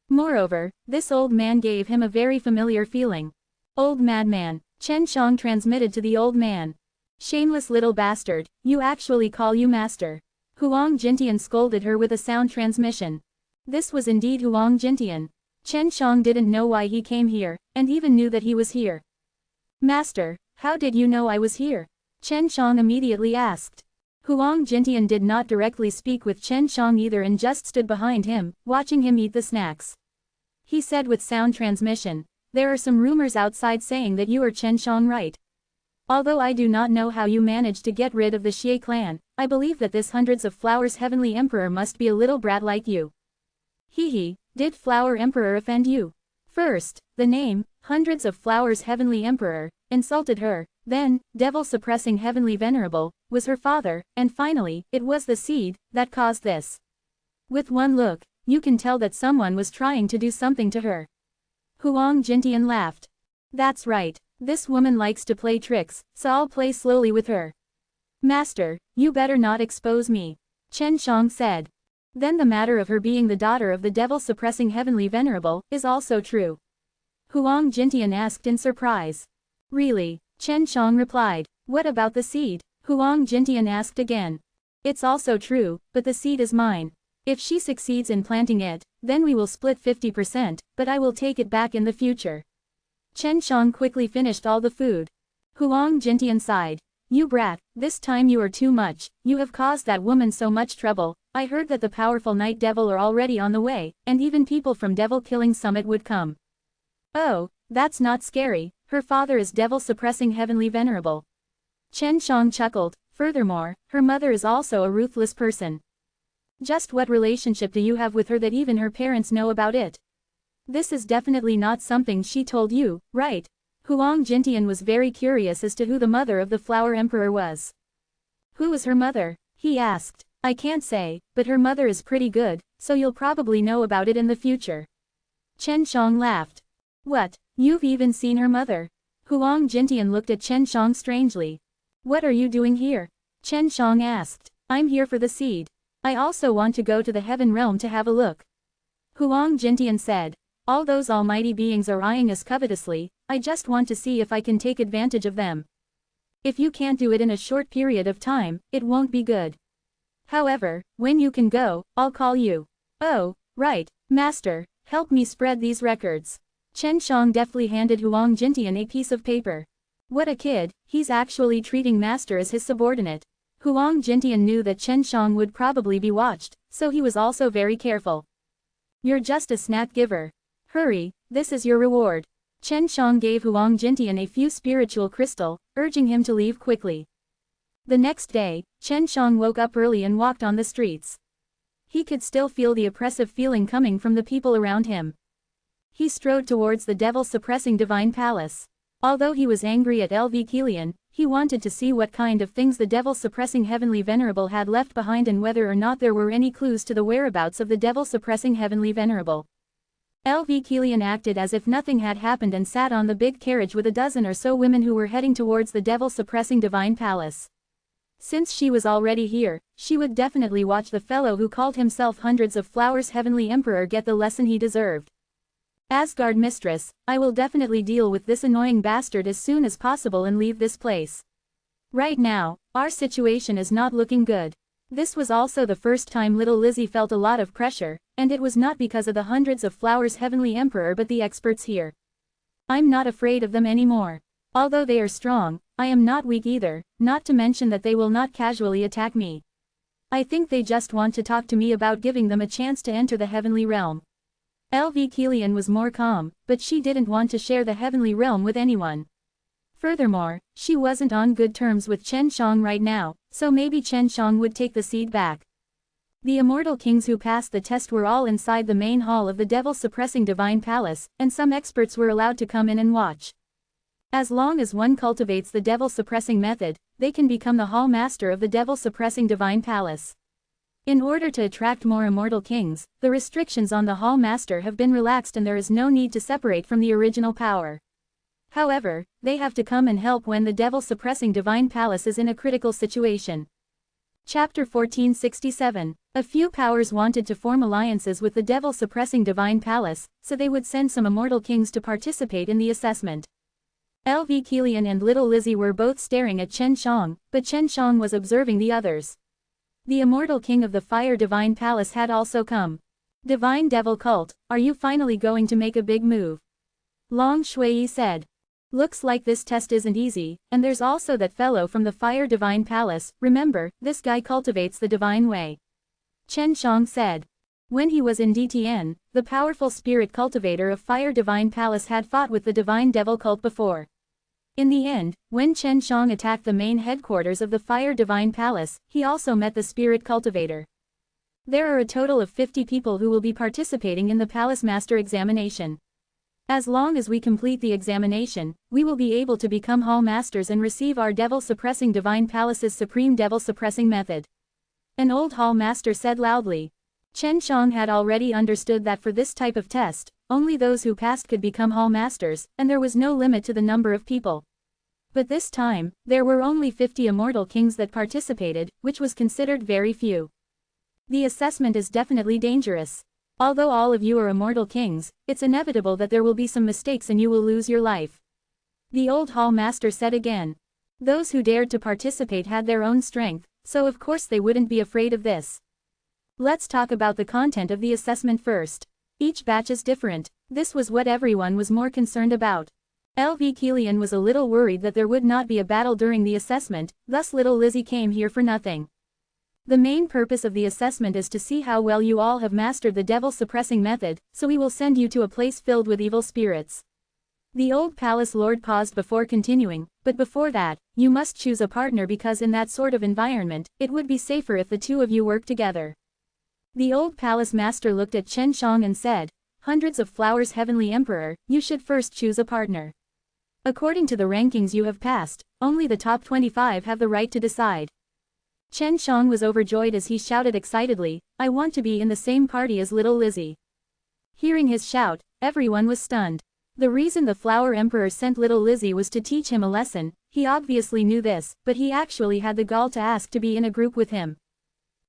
Moreover, this old man gave him a very familiar feeling. "Old madman," Chen Shang transmitted to the old man. "Shameless little bastard, you actually call you master." Huang Jintian scolded her with a sound transmission. This was indeed Huang Jintian. Chen Shang didn't know why he came here, and even knew that he was here. "Master, how did you know I was here?" Chen Shang immediately asked. Huang Jintian did not directly speak with Chen Shang either and just stood behind him, watching him eat the snacks. He said with sound transmission, "There are some rumors outside saying that you are Chen Shang, right? Although I do not know how you managed to get rid of the Xie clan, I believe that this Hundreds of Flowers Heavenly Emperor must be a little brat like you." Hee, did Flower Emperor offend you? First, the name, Hundreds of Flowers Heavenly Emperor, insulted her, then, Devil Suppressing Heavenly Venerable, was her father, and finally, it was the seed that caused this. With one look, you can tell that someone was trying to do something to her. Huang Jintian laughed. That's right, this woman likes to play tricks, so I'll play slowly with her. Master, you better not expose me, Chen Shang said. Then the matter of her being the daughter of the Devil Suppressing Heavenly Venerable is also true. Huang Jintian asked in surprise. Really? Chen Shang replied. What about the seed? Huang Jintian asked again. It's also true, but the seed is mine. If she succeeds in planting it, then we will split 50%, but I will take it back in the future. Chen Shang quickly finished all the food. Huang Jintian sighed. You brat, this time you are too much, you have caused that woman so much trouble. I heard that the powerful Night Devil are already on the way, and even people from Devil Killing Summit would come. Oh, that's not scary, her father is Devil Suppressing Heavenly Venerable. Chen Shang chuckled. Furthermore, her mother is also a ruthless person. Just what relationship do you have with her that even her parents know about it? This is definitely not something she told you, right? Huang Jintian was very curious as to who the mother of the Flower Emperor was. Who is her mother? He asked. I can't say, but her mother is pretty good, so you'll probably know about it in the future. Chen Shang laughed. What, you've even seen her mother? Huang Jintian looked at Chen Shang strangely. What are you doing here? Chen Shang asked. I'm here for the seed. I also want to go to the heaven realm to have a look. Huang Jintian said. All those almighty beings are eyeing us covetously, I just want to see if I can take advantage of them. If you can't do it in a short period of time, it won't be good. However, when you can go, I'll call you. Oh, right, Master, help me spread these records. Chen Shang deftly handed Huang Jintian a piece of paper. What a kid, he's actually treating Master as his subordinate. Huang Jintian knew that Chen Shang would probably be watched, so he was also very careful. You're just a snack giver. Hurry, this is your reward. Chen Shang gave Huang Jintian a few spiritual crystal, urging him to leave quickly. The next day, Chen Shang woke up early and walked on the streets. He could still feel the oppressive feeling coming from the people around him. He strode towards the devil-suppressing divine palace. Although he was angry at LV Kilian, he wanted to see what kind of things the devil-suppressing Heavenly Venerable had left behind and whether or not there were any clues to the whereabouts of the devil-suppressing Heavenly Venerable. LV Kilian acted as if nothing had happened and sat on the big carriage with a dozen or so women who were heading towards the devil-suppressing divine palace. Since she was already here, she would definitely watch the fellow who called himself Hundreds of Flowers Heavenly Emperor get the lesson he deserved. Asgard Mistress, I will definitely deal with this annoying bastard as soon as possible and leave this place. Right now, our situation is not looking good. This was also the first time little Lizzie felt a lot of pressure, and it was not because of the Hundreds of Flowers Heavenly Emperor but the experts here. I'm not afraid of them anymore. Although they are strong, I am not weak either, not to mention that they will not casually attack me. I think they just want to talk to me about giving them a chance to enter the heavenly realm. LV Kilian was more calm, but she didn't want to share the heavenly realm with anyone. Furthermore, she wasn't on good terms with Chen Shang right now, so maybe Chen Shang would take the seed back. The immortal kings who passed the test were all inside the main hall of the devil-suppressing divine palace, and some experts were allowed to come in and watch. As long as one cultivates the devil-suppressing method, they can become the hall master of the devil-suppressing divine palace. In order to attract more immortal kings, the restrictions on the hall master have been relaxed and there is no need to separate from the original power. However, they have to come and help when the devil-suppressing divine palace is in a critical situation. Chapter 1467. A few powers wanted to form alliances with the devil-suppressing divine palace, so they would send some immortal kings to participate in the assessment. LV Kilian and little Lizzie were both staring at Chen Shang, but Chen Shang was observing the others. The immortal king of the Fire Divine Palace had also come. Divine Devil Cult, are you finally going to make a big move? Long Shui said. Looks like this test isn't easy, and there's also that fellow from the Fire Divine Palace, remember, this guy cultivates the divine way. Chen Shang said. When he was in DTN, the powerful spirit cultivator of Fire Divine Palace had fought with the Divine Devil cult before. In the end, when Chen Shang attacked the main headquarters of the Fire Divine Palace, he also met the spirit cultivator. There are a total of 50 people who will be participating in the Palace Master examination. As long as we complete the examination, we will be able to become Hall Masters and receive our Devil-Suppressing Divine Palace's Supreme Devil-Suppressing Method. An old Hall Master said loudly. Chen Shang had already understood that for this type of test, only those who passed could become Hall Masters, and there was no limit to the number of people. But this time, there were only 50 Immortal Kings that participated, which was considered very few. The assessment is definitely dangerous. Although all of you are Immortal Kings, it's inevitable that there will be some mistakes and you will lose your life. The old Hall Master said again. Those who dared to participate had their own strength, so of course they wouldn't be afraid of this. Let's talk about the content of the assessment first. Each batch is different. This was what everyone was more concerned about. LV Keelian was a little worried that there would not be a battle during the assessment, thus little Lizzie came here for nothing. The main purpose of the assessment is to see how well you all have mastered the devil-suppressing method, so we will send you to a place filled with evil spirits. The old palace lord paused before continuing, but before that, you must choose a partner because in that sort of environment, it would be safer if the two of you work together. The old palace master looked at Chen Shang and said, Hundreds of Flowers Heavenly Emperor, you should first choose a partner. According to the rankings you have passed, only the top 25 have the right to decide. Chen Shang was overjoyed as he shouted excitedly, I want to be in the same party as little Lizzie. Hearing his shout, everyone was stunned. The reason the Flower Emperor sent little Lizzie was to teach him a lesson. He obviously knew this, but he actually had the gall to ask to be in a group with him.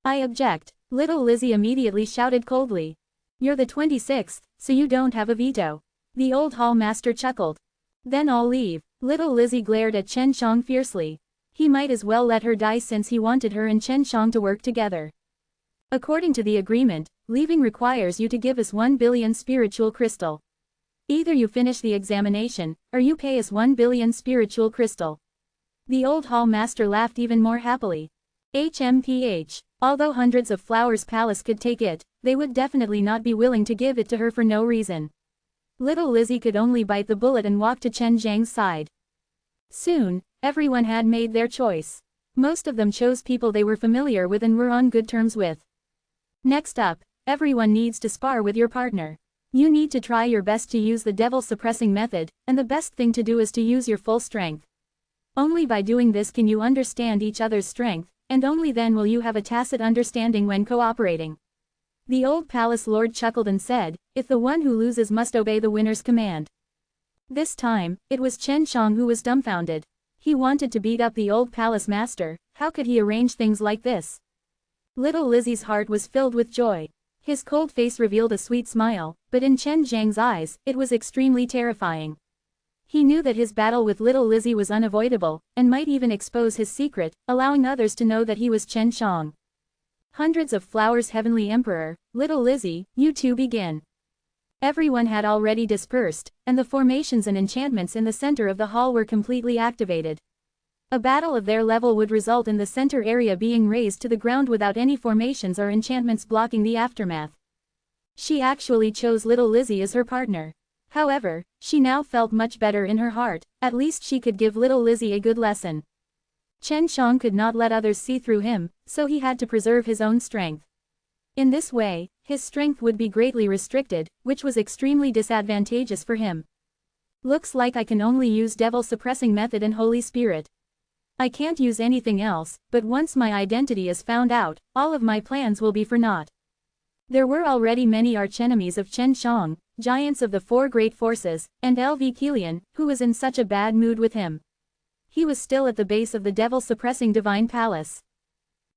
I object. Little Lizzie immediately shouted coldly. You're the 26th, so you don't have a veto. The old hall master chuckled. Then I'll leave. Little Lizzie glared at Chen Shang fiercely. He might as well let her die since he wanted her and Chen Shang to work together. According to the agreement, leaving requires you to give us 1 billion spiritual crystal. Either you finish the examination, or you pay us 1 billion spiritual crystal. The old hall master laughed even more happily. HMPH. Although Hundreds of Flowers Palace could take it, they would definitely not be willing to give it to her for no reason. Little Lizzie could only bite the bullet and walk to Chen Zhang's side. Soon, everyone had made their choice. Most of them chose people they were familiar with and were on good terms with. Next up, everyone needs to spar with your partner. You need to try your best to use the devil-suppressing method, and the best thing to do is to use your full strength. Only by doing this can you understand each other's strength, and only then will you have a tacit understanding when cooperating. The old palace lord chuckled and said, if the one who loses must obey the winner's command. This time, it was Chen Shang who was dumbfounded. He wanted to beat up the old palace master. How could he arrange things like this? Little Lizzie's heart was filled with joy. His cold face revealed a sweet smile, but in Chen Zhang's eyes, it was extremely terrifying. He knew that his battle with little Lizzie was unavoidable, and might even expose his secret, allowing others to know that he was Chen Shang. Hundreds of Flowers Heavenly Emperor, little Lizzie, you two begin. Everyone had already dispersed, and the formations and enchantments in the center of the hall were completely activated. A battle of their level would result in the center area being razed to the ground without any formations or enchantments blocking the aftermath. She actually chose little Lizzie as her partner. However, she now felt much better in her heart, at least she could give little Lizzie a good lesson. Chen Shang could not let others see through him, so he had to preserve his own strength. In this way, his strength would be greatly restricted, which was extremely disadvantageous for him. Looks like I can only use devil-suppressing method and Holy Spirit. I can't use anything else, but once my identity is found out, all of my plans will be for naught. There were already many archenemies of Chen Shang, giants of the four great forces, and LV Keelian, who was in such a bad mood with him. He was still at the base of the devil-suppressing divine palace.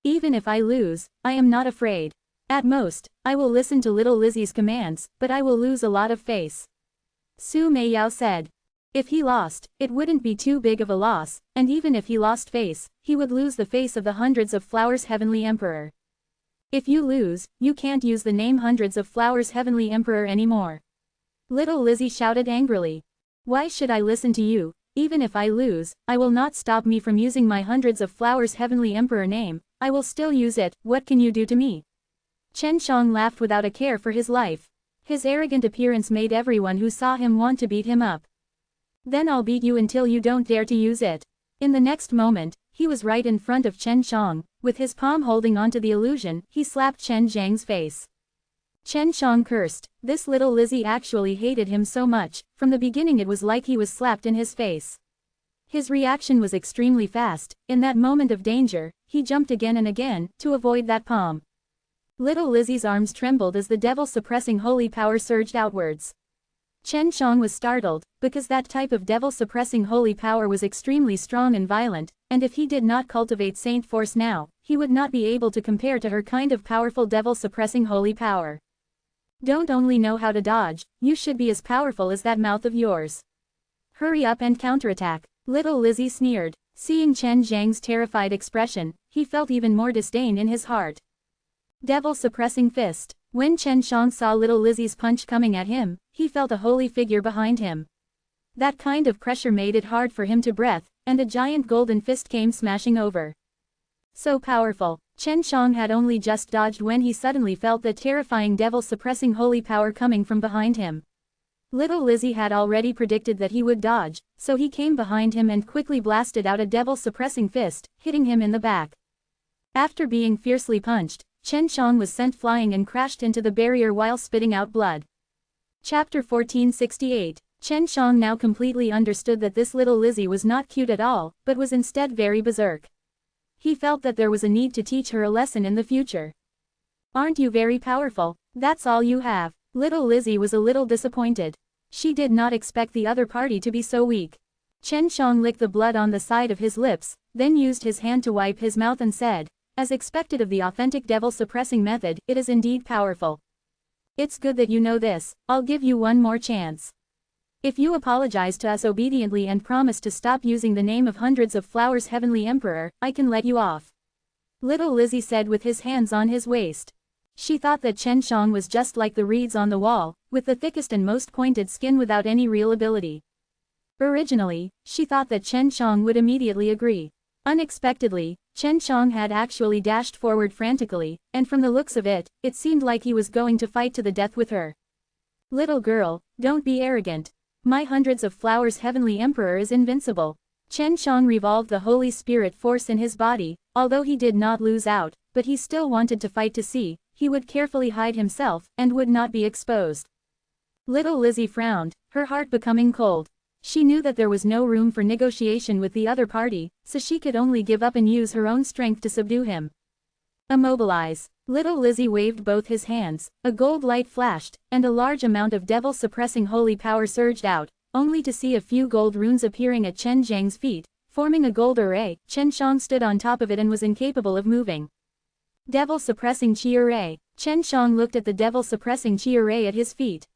Even if I lose, I am not afraid. At most, I will listen to little Lizzie's commands, but I will lose a lot of face. Su Meiyao said. If he lost, it wouldn't be too big of a loss, and even if he lost face, he would lose the face of the Hundreds of Flowers Heavenly Emperor. If you lose, you can't use the name Hundreds of Flowers Heavenly Emperor anymore. Little Lizzie shouted angrily. Why should I listen to you? Even if I lose, I will not stop me from using my hundreds of flowers heavenly emperor name, I will still use it, what can you do to me? Chen Shang laughed without a care for his life. His arrogant appearance made everyone who saw him want to beat him up. Then I'll beat you until you don't dare to use it. In the next moment, he was right in front of Chen Shang, with his palm holding onto the illusion, he slapped Chen Zhang's face. Chen Shang cursed, this little Lizzie actually hated him so much, from the beginning it was like he was slapped in his face. His reaction was extremely fast, in that moment of danger, he jumped again and again, to avoid that palm. Little Lizzie's arms trembled as the devil-suppressing holy power surged outwards. Chen Shang was startled, because that type of devil-suppressing holy power was extremely strong and violent, and if he did not cultivate Saint Force now, he would not be able to compare to her kind of powerful devil-suppressing holy power. Don't only know how to dodge, you should be as powerful as that mouth of yours. Hurry up and counterattack, little Lizzie sneered. Seeing Chen Zhang's terrified expression, he felt even more disdain in his heart. Devil-suppressing fist. When Chen Shang saw little Lizzie's punch coming at him, he felt a holy figure behind him. That kind of pressure made it hard for him to breathe, and a giant golden fist came smashing over. So powerful, Chen Shang had only just dodged when he suddenly felt the terrifying devil-suppressing holy power coming from behind him. Little Lizzie had already predicted that he would dodge, so he came behind him and quickly blasted out a devil-suppressing fist, hitting him in the back. After being fiercely punched, Chen Shang was sent flying and crashed into the barrier while spitting out blood. Chapter 1468. Chen Shang now completely understood that this little Lizzie was not cute at all, but was instead very berserk. He felt that there was a need to teach her a lesson in the future. Aren't you very powerful? That's all you have. Little Lizzie was a little disappointed. She did not expect the other party to be so weak. Chen Shang licked the blood on the side of his lips, then used his hand to wipe his mouth and said, as expected of the authentic devil-suppressing method, it is indeed powerful. It's good that you know this, I'll give you one more chance. If you apologize to us obediently and promise to stop using the name of hundreds of flowers heavenly emperor, I can let you off. Little Lizzie said with his hands on his waist. She thought that Chen Shang was just like the reeds on the wall, with the thickest and most pointed skin without any real ability. Originally, she thought that Chen Shang would immediately agree. Unexpectedly, Chen Shang had actually dashed forward frantically, and from the looks of it, it seemed like he was going to fight to the death with her. Little girl, don't be arrogant. My hundreds of flowers heavenly emperor is invincible. Chen Shang revolved the Holy Spirit force in his body, although he did not lose out, but he still wanted to fight to see, he would carefully hide himself, and would not be exposed. Little Lizzie frowned, her heart becoming cold. She knew that there was no room for negotiation with the other party, so she could only give up and use her own strength to subdue him. Immobilize. Little Lizzie waved both his hands, a gold light flashed, and a large amount of devil-suppressing holy power surged out, only to see a few gold runes appearing at Chen Zhang's feet, forming a gold array. Chen Shang stood on top of it and was incapable of moving. Devil-suppressing chi array. Chen Shang looked at the devil-suppressing chi array at his feet.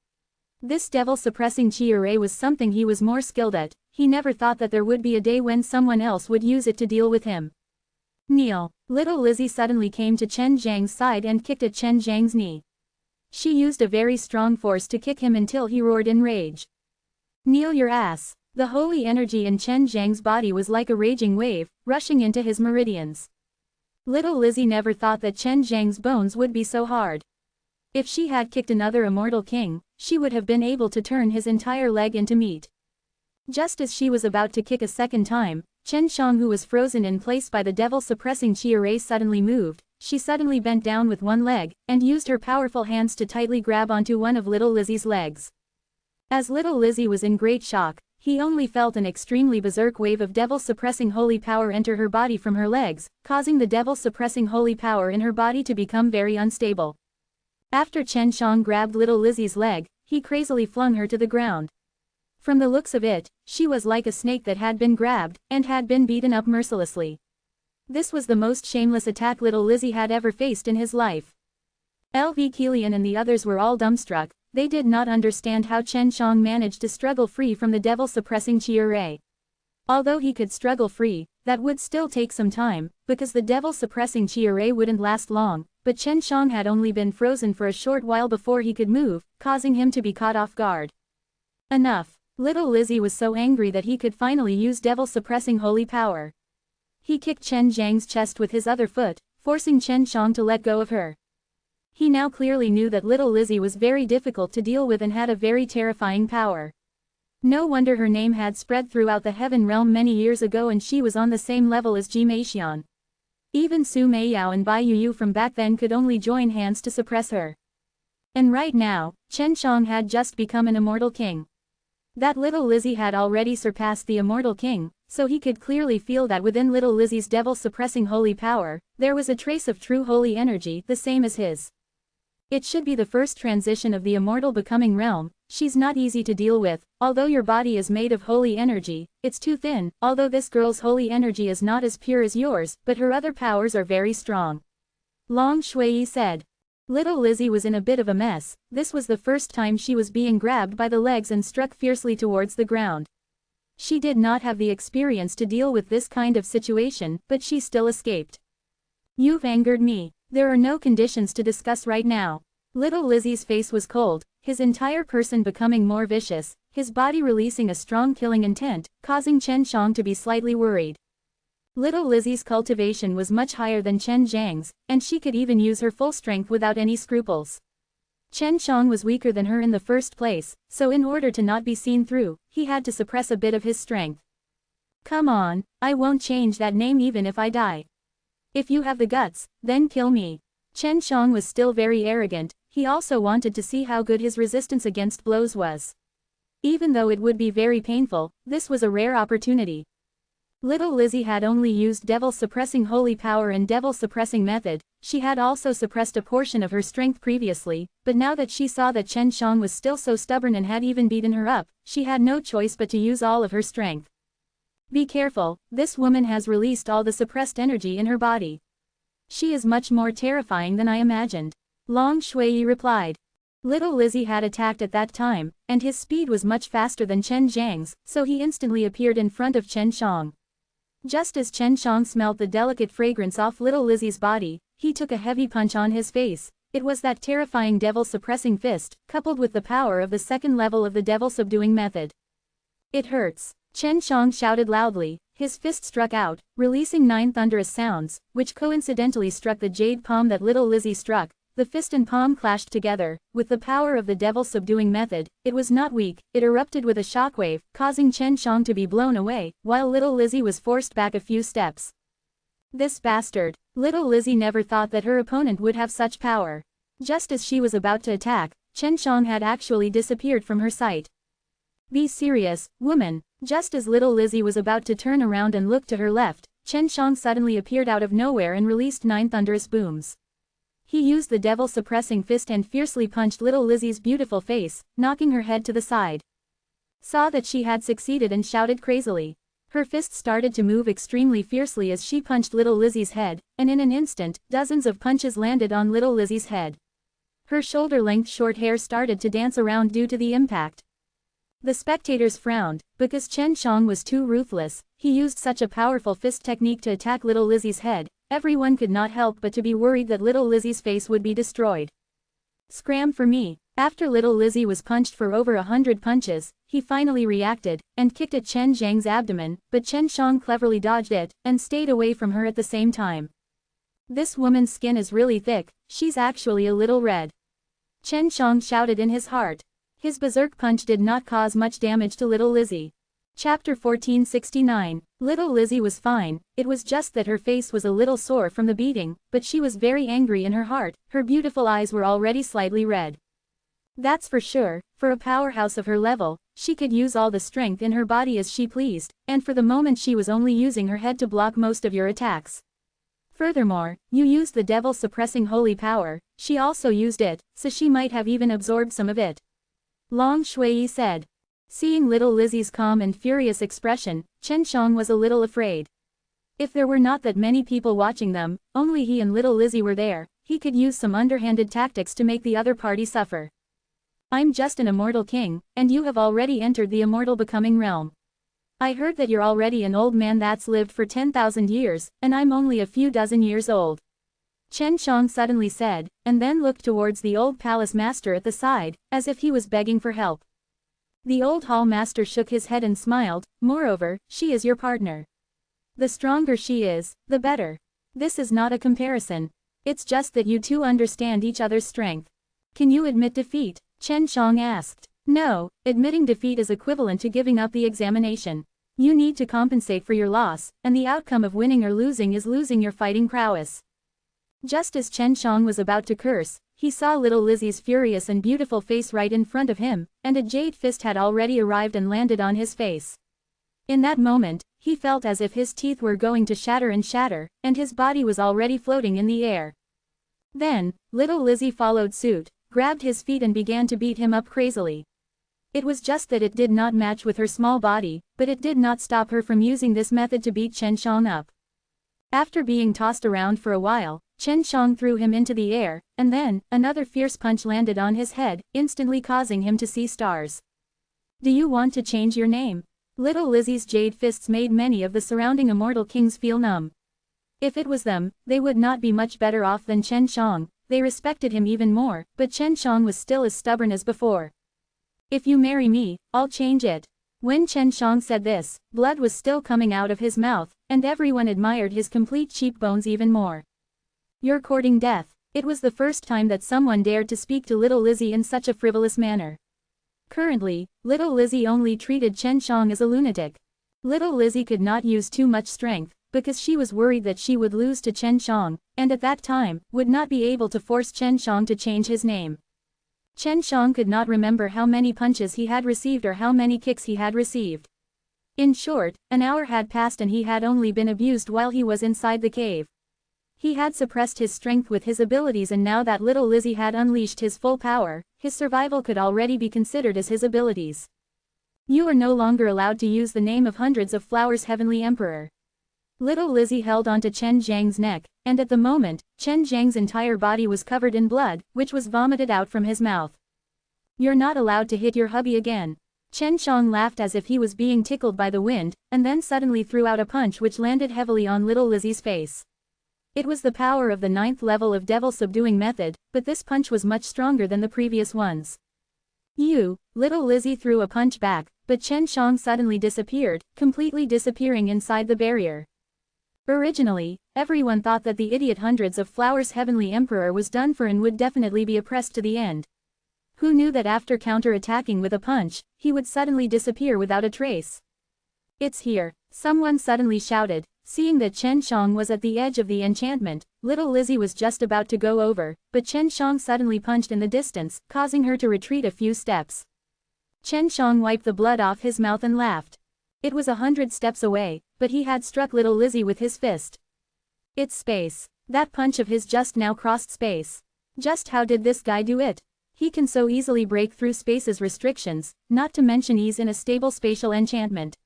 This devil-suppressing chi array was something he was more skilled at. He never thought that there would be a day when someone else would use it to deal with him. Kneel. Little Lizzie suddenly came to Chen Zhang's side and kicked at Chen Zhang's knee. She used a very strong force to kick him until he roared in rage. Kneel your ass. The holy energy in Chen Zhang's body was like a raging wave, rushing into his meridians. Little Lizzie never thought that Chen Zhang's bones would be so hard. If she had kicked another immortal king, she would have been able to turn his entire leg into meat. Just as she was about to kick a second time, Chen Shang, who was frozen in place by the devil-suppressing chi array, suddenly moved. She suddenly bent down with one leg, and used her powerful hands to tightly grab onto one of little Lizzie's legs. As little Lizzie was in great shock, he only felt an extremely berserk wave of devil-suppressing holy power enter her body from her legs, causing the devil-suppressing holy power in her body to become very unstable. After Chen Shang grabbed little Lizzie's leg, he crazily flung her to the ground. From the looks of it, she was like a snake that had been grabbed, and had been beaten up mercilessly. This was the most shameless attack little Lizzie had ever faced in his life. LV Kilian and the others were all dumbstruck. They did not understand how Chen Shang managed to struggle free from the devil-suppressing chi array. Although he could struggle free, that would still take some time, because the devil-suppressing chi array wouldn't last long, but Chen Shang had only been frozen for a short while before he could move, causing him to be caught off guard. Enough. Little Lizzie was so angry that he could finally use devil-suppressing holy power. He kicked Chen Zhang's chest with his other foot, forcing Chen Shang to let go of her. He now clearly knew that little Lizzie was very difficult to deal with and had a very terrifying power. No wonder her name had spread throughout the heaven realm many years ago, and she was on the same level as Ji Meixian. Even Su Meiyao and Bai Yuyu from back then could only join hands to suppress her. And right now, Chen Shang had just become an immortal king. That little Lizzie had already surpassed the immortal king, so he could clearly feel that within little Lizzie's devil-suppressing holy power, there was a trace of true holy energy, the same as his. It should be the first transition of the immortal becoming realm. She's not easy to deal with, although your body is made of holy energy, it's too thin, although this girl's holy energy is not as pure as yours, but her other powers are very strong. Long Shui said. Little Lizzie was in a bit of a mess. This was the first time she was being grabbed by the legs and struck fiercely towards the ground. She did not have the experience to deal with this kind of situation, but she still escaped. You've angered me. There are no conditions to discuss right now. Little Lizzie's face was cold, his entire person becoming more vicious, his body releasing a strong killing intent, causing Chen Shang to be slightly worried. Little Lizzie's cultivation was much higher than Chen Zhang's, and she could even use her full strength without any scruples. Chen Shang was weaker than her in the first place, so in order to not be seen through, he had to suppress a bit of his strength. Come on, I won't change that name even if I die. If you have the guts, then kill me. Chen Shang was still very arrogant. He also wanted to see how good his resistance against blows was. Even though it would be very painful, this was a rare opportunity. Little Lizzie had only used devil-suppressing holy power and devil-suppressing method. She had also suppressed a portion of her strength previously, but now that she saw that Chen Shang was still so stubborn and had even beaten her up, she had no choice but to use all of her strength. Be careful, this woman has released all the suppressed energy in her body. She is much more terrifying than I imagined. Long Shui replied. Little Lizzie had attacked at that time, and his speed was much faster than Chen Zhang's, so he instantly appeared in front of Chen Shang. Just as Chen Shang smelled the delicate fragrance off little Lizzie's body, he took a heavy punch on his face. It was that terrifying devil-suppressing fist, coupled with the power of the second level of the devil-subduing method. It hurts. Chen Shang shouted loudly. His fist struck out, releasing 9 thunderous sounds, which coincidentally struck the jade palm that little Lizzie struck. The fist and palm clashed together. With the power of the devil-subduing method, it was not weak, it erupted with a shockwave, causing Chen Shang to be blown away, while little Lizzie was forced back a few steps. This bastard. Little Lizzie never thought that her opponent would have such power. Just as she was about to attack, Chen Shang had actually disappeared from her sight. Be serious, woman. Just as little Lizzie was about to turn around and look to her left, Chen Shang suddenly appeared out of nowhere and released 9 thunderous booms. He used the devil-suppressing fist and fiercely punched little Lizzie's beautiful face, knocking her head to the side. Saw that she had succeeded and shouted crazily. Her fist started to move extremely fiercely as she punched little Lizzie's head, and in an instant, dozens of punches landed on little Lizzie's head. Her shoulder-length short hair started to dance around due to the impact. The spectators frowned, because Chen Shang was too ruthless. He used such a powerful fist technique to attack little Lizzie's head. Everyone could not help but to be worried that little Lizzie's face would be destroyed. Scram for me. After little Lizzie was punched for over 100 punches, he finally reacted, and kicked at Chen Zhang's abdomen, but Chen Shang cleverly dodged it, and stayed away from her at the same time. This woman's skin is really thick, she's actually a little red. Chen Shang shouted in his heart. His berserk punch did not cause much damage to little Lizzie. Chapter 1469. Little Lizzie was fine, it was just that her face was a little sore from the beating, but she was very angry in her heart. Her beautiful eyes were already slightly red. That's for sure. For a powerhouse of her level, she could use all the strength in her body as she pleased, and for the moment she was only using her head to block most of your attacks. Furthermore, you used the devil-suppressing holy power, she also used it, so she might have even absorbed some of it. Long Shui said. Seeing little Lizzie's calm and furious expression, Chen Shang was a little afraid. If there were not that many people watching them, only he and little Lizzie were there, he could use some underhanded tactics to make the other party suffer. I'm just an immortal king, and you have already entered the immortal becoming realm. I heard that you're already an old man that's lived for 10,000 years, and I'm only a few dozen years old. Chen Shang suddenly said, and then looked towards the old palace master at the side, as if he was begging for help. The old hall master shook his head and smiled, moreover, she is your partner. The stronger she is, the better. This is not a comparison. It's just that you two understand each other's strength. Can you admit defeat? Chen Shang asked. No, admitting defeat is equivalent to giving up the examination. You need to compensate for your loss, and the outcome of winning or losing is losing your fighting prowess. Just as Chen Shang was about to curse, he saw little Lizzie's furious and beautiful face right in front of him, and a jade fist had already arrived and landed on his face. In that moment, he felt as if his teeth were going to shatter, and his body was already floating in the air. Then, little Lizzie followed suit, grabbed his feet and began to beat him up crazily. It was just that it did not match with her small body, but it did not stop her from using this method to beat Chen Shang up. After being tossed around for a while, Chen Shang threw him into the air, and then, another fierce punch landed on his head, instantly causing him to see stars. Do you want to change your name? Little Lizzie's jade fists made many of the surrounding immortal kings feel numb. If it was them, they would not be much better off than Chen Shang. They respected him even more, but Chen Shang was still as stubborn as before. If you marry me, I'll change it. When Chen Shang said this, blood was still coming out of his mouth, and everyone admired his complete cheekbones even more. You're courting death. It was the first time that someone dared to speak to little Lizzie in such a frivolous manner. Currently, little Lizzie only treated Chen Shang as a lunatic. Little Lizzie could not use too much strength, because she was worried that she would lose to Chen Shang, and at that time, would not be able to force Chen Shang to change his name. Chen Shang could not remember how many punches he had received or how many kicks he had received. In short, an hour had passed and he had only been abused while he was inside the cave. He had suppressed his strength with his abilities, and now that little Lizzie had unleashed his full power, his survival could already be considered as his abilities. You are no longer allowed to use the name of Hundreds of Flowers Heavenly Emperor. Little Lizzie held onto Chen Zhang's neck, and at the moment, Chen Zhang's entire body was covered in blood, which was vomited out from his mouth. You're not allowed to hit your hubby again. Chen Shang laughed as if he was being tickled by the wind, and then suddenly threw out a punch which landed heavily on little Lizzie's face. It was the power of the 9th level of devil subduing method, but this punch was much stronger than the previous ones. Little Lizzie threw a punch back, but Chen Shang suddenly disappeared, completely disappearing inside the barrier. Originally, everyone thought that the idiot Hundreds of Flowers Heavenly Emperor was done for and would definitely be oppressed to the end. Who knew that after counter-attacking with a punch, he would suddenly disappear without a trace? It's here, someone suddenly shouted. Seeing that Chen Shang was at the edge of the enchantment, little Lizzie was just about to go over, but Chen Shang suddenly punched in the distance, causing her to retreat a few steps. Chen Shang wiped the blood off his mouth and laughed. It was 100 steps away, but he had struck little Lizzie with his fist. It's space. That punch of his just now crossed space. Just how did this guy do it? He can so easily break through space's restrictions, not to mention ease in a stable spatial enchantment.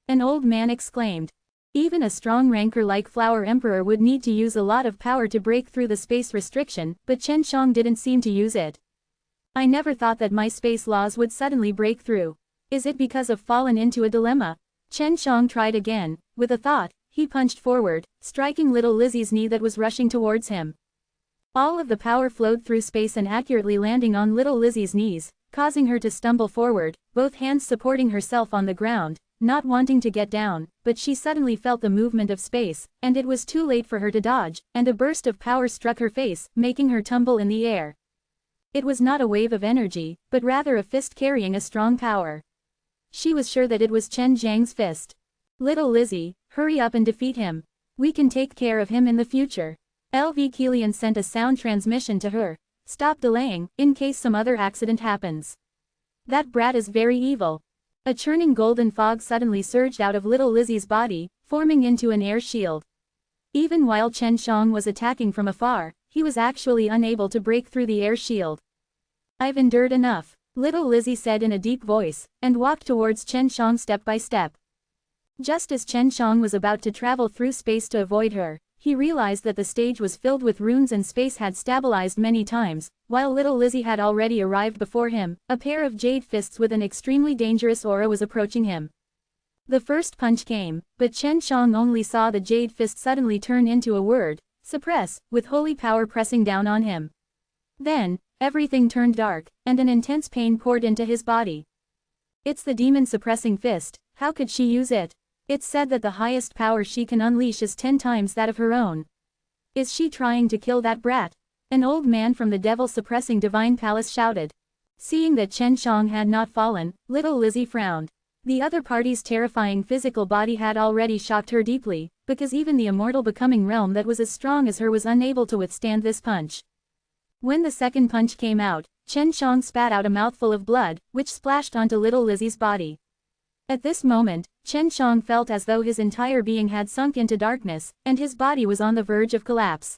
An old man exclaimed. Even a strong ranker like Flower Emperor would need to use a lot of power to break through the space restriction, but Chen Shang didn't seem to use it. I never thought that my space laws would suddenly break through. Is it because I've fallen into a dilemma? Chen Shang tried again. With a thought, he punched forward, striking little Lizzie's knee that was rushing towards him. All of the power flowed through space and accurately landing on little Lizzie's knees, causing her to stumble forward, both hands supporting herself on the ground, not wanting to get down, but she suddenly felt the movement of space, and it was too late for her to dodge, and a burst of power struck her face, making her tumble in the air. It was not a wave of energy, but rather a fist carrying a strong power. She was sure that it was Chen Zhang's fist. Little Lizzie, hurry up and defeat him. We can take care of him in the future. LV Kilian sent a sound transmission to her. Stop delaying, in case some other accident happens. That brat is very evil. A churning golden fog suddenly surged out of little Lizzie's body, forming into an air shield. Even while Chen Shang was attacking from afar, he was actually unable to break through the air shield. I've endured enough, little Lizzie said in a deep voice, and walked towards Chen Shang step by step. Just as Chen Shang was about to travel through space to avoid her, he realized that the stage was filled with runes and space had stabilized many times, while little Lizzie had already arrived before him. A pair of jade fists with an extremely dangerous aura was approaching him. The first punch came, but Chen Shang only saw the jade fist suddenly turn into a word, suppress, with holy power pressing down on him. Then, everything turned dark, and an intense pain poured into his body. It's the demon-suppressing fist, how could she use it? It's said that the highest power she can unleash is 10 times that of her own. Is she trying to kill that brat? An old man from the devil-suppressing divine palace shouted. Seeing that Chen Shang had not fallen, little Lizzie frowned. The other party's terrifying physical body had already shocked her deeply, because even the immortal becoming realm that was as strong as her was unable to withstand this punch. When the second punch came out, Chen Shang spat out a mouthful of blood, which splashed onto little Lizzie's body. At this moment, Chen Shang felt as though his entire being had sunk into darkness, and his body was on the verge of collapse.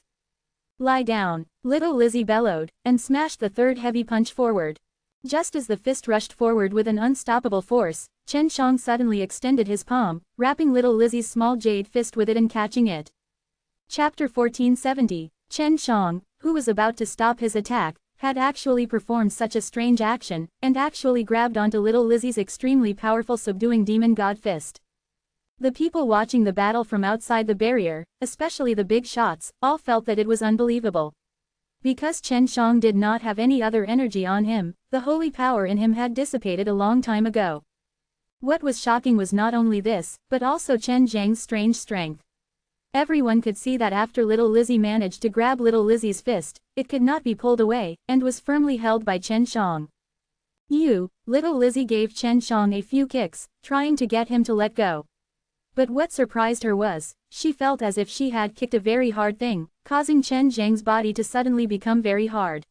Lie down, little Lizzie bellowed, and smashed the third heavy punch forward. Just as the fist rushed forward with an unstoppable force, Chen Shang suddenly extended his palm, wrapping little Lizzie's small jade fist with it and catching it. Chapter 1470. Chen Shang, who was about to stop his attack, had actually performed such a strange action, and actually grabbed onto little Lizzie's extremely powerful subduing demon god fist. The people watching the battle from outside the barrier, especially the big shots, all felt that it was unbelievable. Because Chen Shang did not have any other energy on him, the holy power in him had dissipated a long time ago. What was shocking was not only this, but also Chen Zhang's strange strength. Everyone could see that after little Lizzie managed to grab little Lizzie's fist, it could not be pulled away, and was firmly held by Chen Shang. Little Lizzie gave Chen Shang a few kicks, trying to get him to let go. But what surprised her was, she felt as if she had kicked a very hard thing, causing Chen Zhang's body to suddenly become very hard.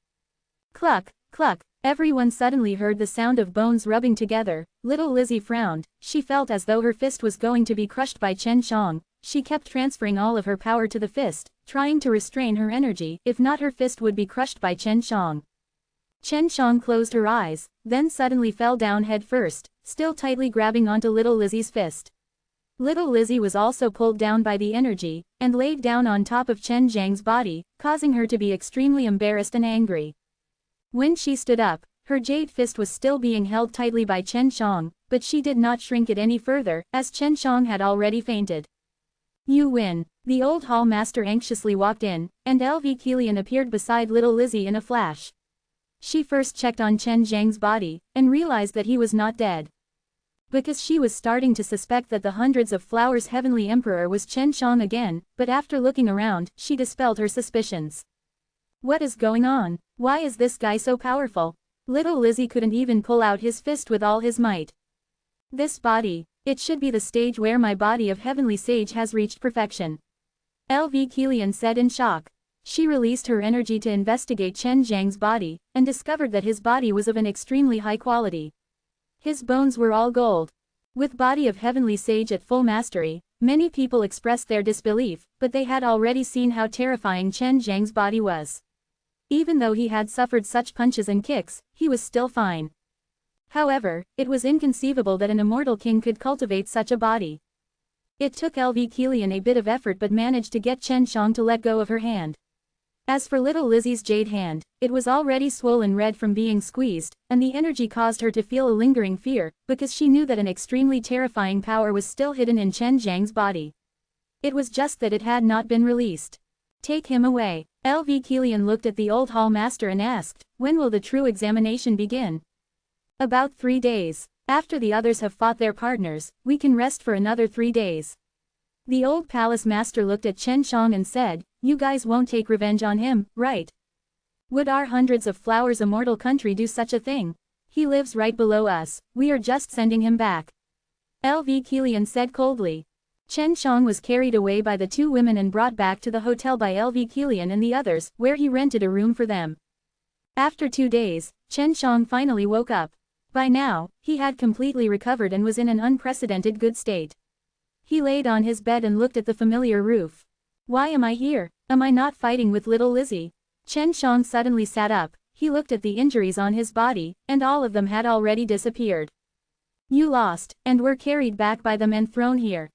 Cluck, cluck, everyone suddenly heard the sound of bones rubbing together. Little Lizzie frowned, she felt as though her fist was going to be crushed by Chen Shang. She kept transferring all of her power to the fist, trying to restrain her energy, if not her fist would be crushed by Chen Shang. Chen Shang closed her eyes, then suddenly fell down head first, still tightly grabbing onto little Lizzie's fist. Little Lizzie was also pulled down by the energy, and laid down on top of Chen Zhang's body, causing her to be extremely embarrassed and angry. When she stood up, her jade fist was still being held tightly by Chen Shang, but she did not shrink it any further, as Chen Shang had already fainted. You win. The old hall master anxiously walked in, and LV Kilian appeared beside little Lizzie in a flash. She first checked on Chen Zhang's body, and realized that he was not dead. Because she was starting to suspect that the hundreds of flowers heavenly emperor was Chen Shang again, but after looking around, she dispelled her suspicions. What is going on? Why is this guy so powerful? Little Lizzie couldn't even pull out his fist with all his might. This body, it should be the stage where my body of heavenly sage has reached perfection. LV Kilian said in shock. She released her energy to investigate Chen Zhang's body, and discovered that his body was of an extremely high quality. His bones were all gold. With body of heavenly sage at full mastery, many people expressed their disbelief, but they had already seen how terrifying Chen Zhang's body was. Even though he had suffered such punches and kicks, he was still fine. However, it was inconceivable that an immortal king could cultivate such a body. It took LV Kilian a bit of effort but managed to get Chen Shang to let go of her hand. As for little Lizzie's jade hand, it was already swollen red from being squeezed, and the energy caused her to feel a lingering fear, because she knew that an extremely terrifying power was still hidden in Chen Zhang's body. It was just that it had not been released. Take him away. LV Kilian looked at the old hall master and asked, when will the true examination begin? About 3 days. After the others have fought their partners, we can rest for another 3 days. The old palace master looked at Chen Shang and said, you guys won't take revenge on him, right? Would our hundreds of flowers immortal country do such a thing? He lives right below us, we are just sending him back. LV Kilian said coldly. Chen Shang was carried away by the 2 women and brought back to the hotel by LV Kilian and the others, where he rented a room for them. After 2 days, Chen Shang finally woke up. By now, he had completely recovered and was in an unprecedented good state. He laid on his bed and looked at the familiar roof. Why am I here? Am I not fighting with little Lizzie? Chen Shang suddenly sat up, he looked at the injuries on his body, and all of them had already disappeared. You lost, and were carried back by them and thrown here.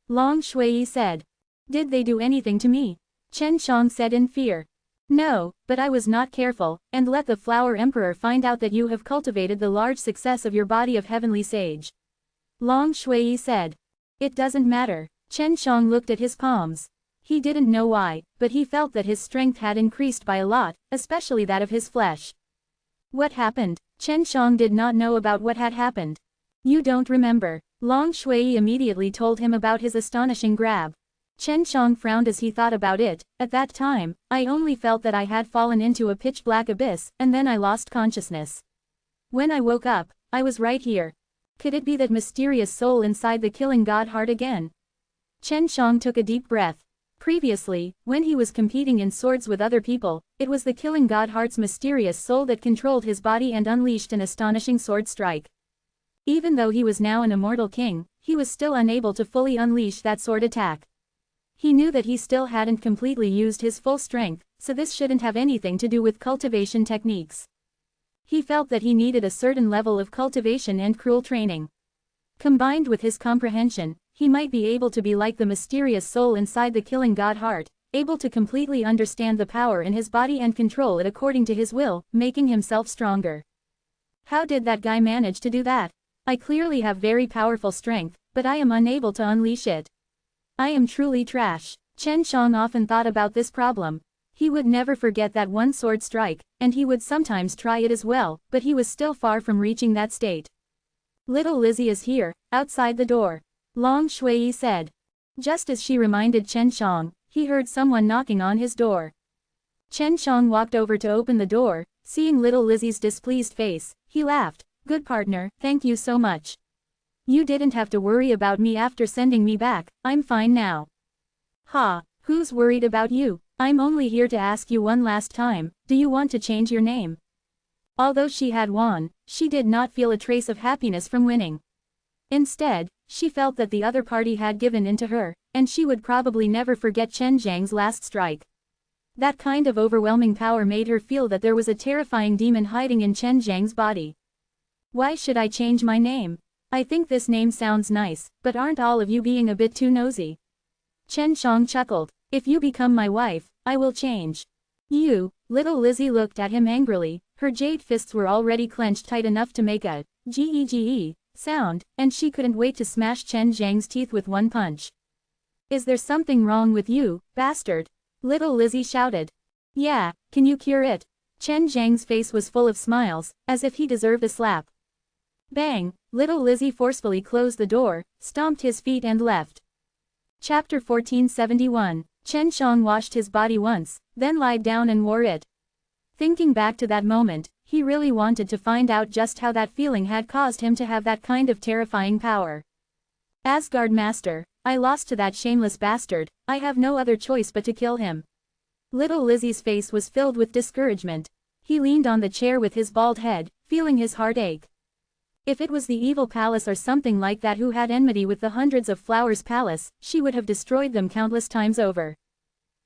Long Shui said. Did they do anything to me? Chen Shang said in fear. No, but I was not careful, and let the Flower Emperor find out that you have cultivated the large success of your body of heavenly sage. Long Shui said. It doesn't matter. Chen Shang looked at his palms. He didn't know why, but he felt that his strength had increased by a lot, especially that of his flesh. What happened? Chen Shang did not know about what had happened. You don't remember. Long Shui immediately told him about his astonishing grab. Chen Xiang frowned as he thought about it. At that time, I only felt that I had fallen into a pitch-black abyss, and then I lost consciousness. When I woke up, I was right here. Could it be that mysterious soul inside the killing god heart again? Chen Xiang took a deep breath. Previously, when he was competing in swords with other people, it was the killing god heart's mysterious soul that controlled his body and unleashed an astonishing sword strike. Even though he was now an immortal king, he was still unable to fully unleash that sword attack. He knew that he still hadn't completely used his full strength, so this shouldn't have anything to do with cultivation techniques. He felt that he needed a certain level of cultivation and cruel training. Combined with his comprehension, he might be able to be like the mysterious soul inside the killing god heart, able to completely understand the power in his body and control it according to his will, making himself stronger. How did that guy manage to do that? I clearly have very powerful strength, but I am unable to unleash it. I am truly trash. Chen Xiang often thought about this problem. He would never forget that one sword strike, and he would sometimes try it as well, but he was still far from reaching that state. Little Lizzie is here, outside the door. Long Shui said. Just as she reminded Chen Xiang, he heard someone knocking on his door. Chen Xiang walked over to open the door. Seeing little Lizzie's displeased face, he laughed. Good partner, thank you so much. You didn't have to worry about me after sending me back, I'm fine now. Ha, who's worried about you? I'm only here to ask you one last time, do you want to change your name? Although she had won, she did not feel a trace of happiness from winning. Instead, she felt that the other party had given in to her, and she would probably never forget Chen Zhang's last strike. That kind of overwhelming power made her feel that there was a terrifying demon hiding in Chen Zhang's body. Why should I change my name? I think this name sounds nice, but aren't all of you being a bit too nosy? Chen Xiang chuckled. If you become my wife, I will change. You, little Lizzie looked at him angrily, her jade fists were already clenched tight enough to make a "gege" sound, and she couldn't wait to smash Chen Zhang's teeth with one punch. Is there something wrong with you, bastard? Little Lizzie shouted. Yeah, can you cure it? Chen Zhang's face was full of smiles, as if he deserved a slap. Bang! Little Lizzie forcefully closed the door, stomped his feet and left. Chapter 1471. Chen Xiang washed his body once, then lied down and wore it. Thinking back to that moment, he really wanted to find out just how that feeling had caused him to have that kind of terrifying power. Asgard Master, I lost to that shameless bastard, I have no other choice but to kill him. Little Lizzie's face was filled with discouragement. He leaned on the chair with his bald head, feeling his heart ache. If it was the evil palace or something like that who had enmity with the Hundreds of Flowers Palace, she would have destroyed them countless times over.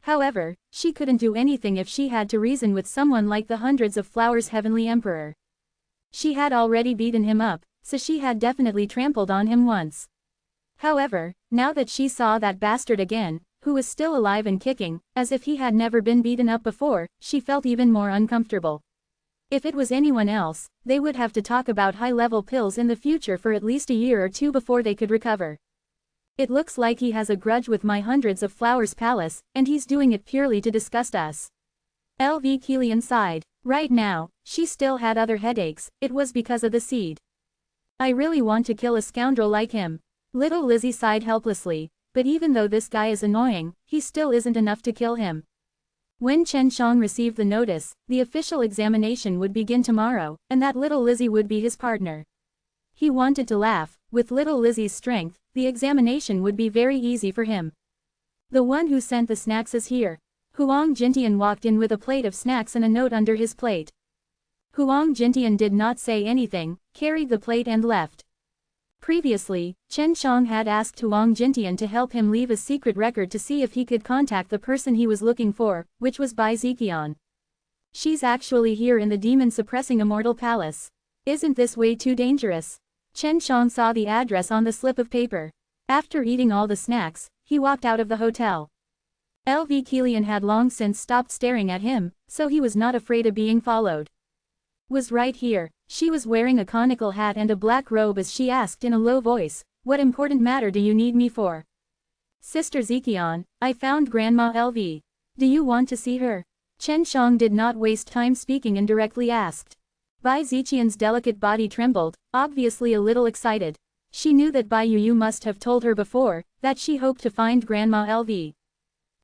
However, she couldn't do anything if she had to reason with someone like the Hundreds of Flowers Heavenly Emperor. She had already beaten him up, so she had definitely trampled on him once. However, now that she saw that bastard again, who was still alive and kicking, as if he had never been beaten up before, she felt even more uncomfortable. If it was anyone else, they would have to talk about high-level pills in the future for at least a year or two before they could recover. It looks like he has a grudge with my Hundreds of Flowers Palace, and he's doing it purely to disgust us. LV Keelian sighed. Right now, she still had other headaches, it was because of the seed. I really want to kill a scoundrel like him. Little Lizzie sighed helplessly, but even though this guy is annoying, he still isn't enough to kill him. When Chen Xiang received the notice, the official examination would begin tomorrow, and that little Lizzie would be his partner. He wanted to laugh. With little Lizzie's strength, the examination would be very easy for him. The one who sent the snacks is here. Huang Jintian walked in with a plate of snacks and a note under his plate. Huang Jintian did not say anything, carried the plate and left. Previously, Chen Xiang had asked Huang Jintian to help him leave a secret record to see if he could contact the person he was looking for, which was Bai Ziqian. She's actually here in the demon-suppressing Immortal Palace. Isn't this way too dangerous? Chen Xiang saw the address on the slip of paper. After eating all the snacks, he walked out of the hotel. LV Keelian had long since stopped staring at him, so he was not afraid of being followed. Was right here. She was wearing a conical hat and a black robe as she asked in a low voice, what important matter do you need me for? Sister Ziqian, I found Grandma LV. Do you want to see her? Chen Xiang did not waste time speaking and directly asked. Bai Ziqian's delicate body trembled, obviously a little excited. She knew that Bai Yuyu must have told her before, that she hoped to find Grandma LV.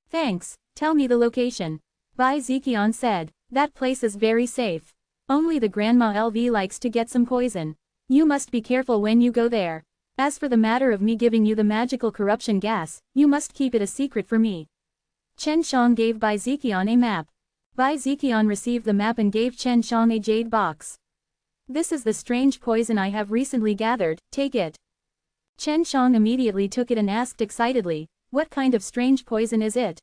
Thanks, tell me the location. Bai Ziqian said, that place is very safe. Only the Grandma LV likes to get some poison. You must be careful when you go there. As for the matter of me giving you the magical corruption gas, you must keep it a secret for me. Chen Shang gave Bai Ziqian a map. Bai Ziqian received the map and gave Chen Shang a jade box. This is the strange poison I have recently gathered, take it. Chen Shang immediately took it and asked excitedly, what kind of strange poison is it?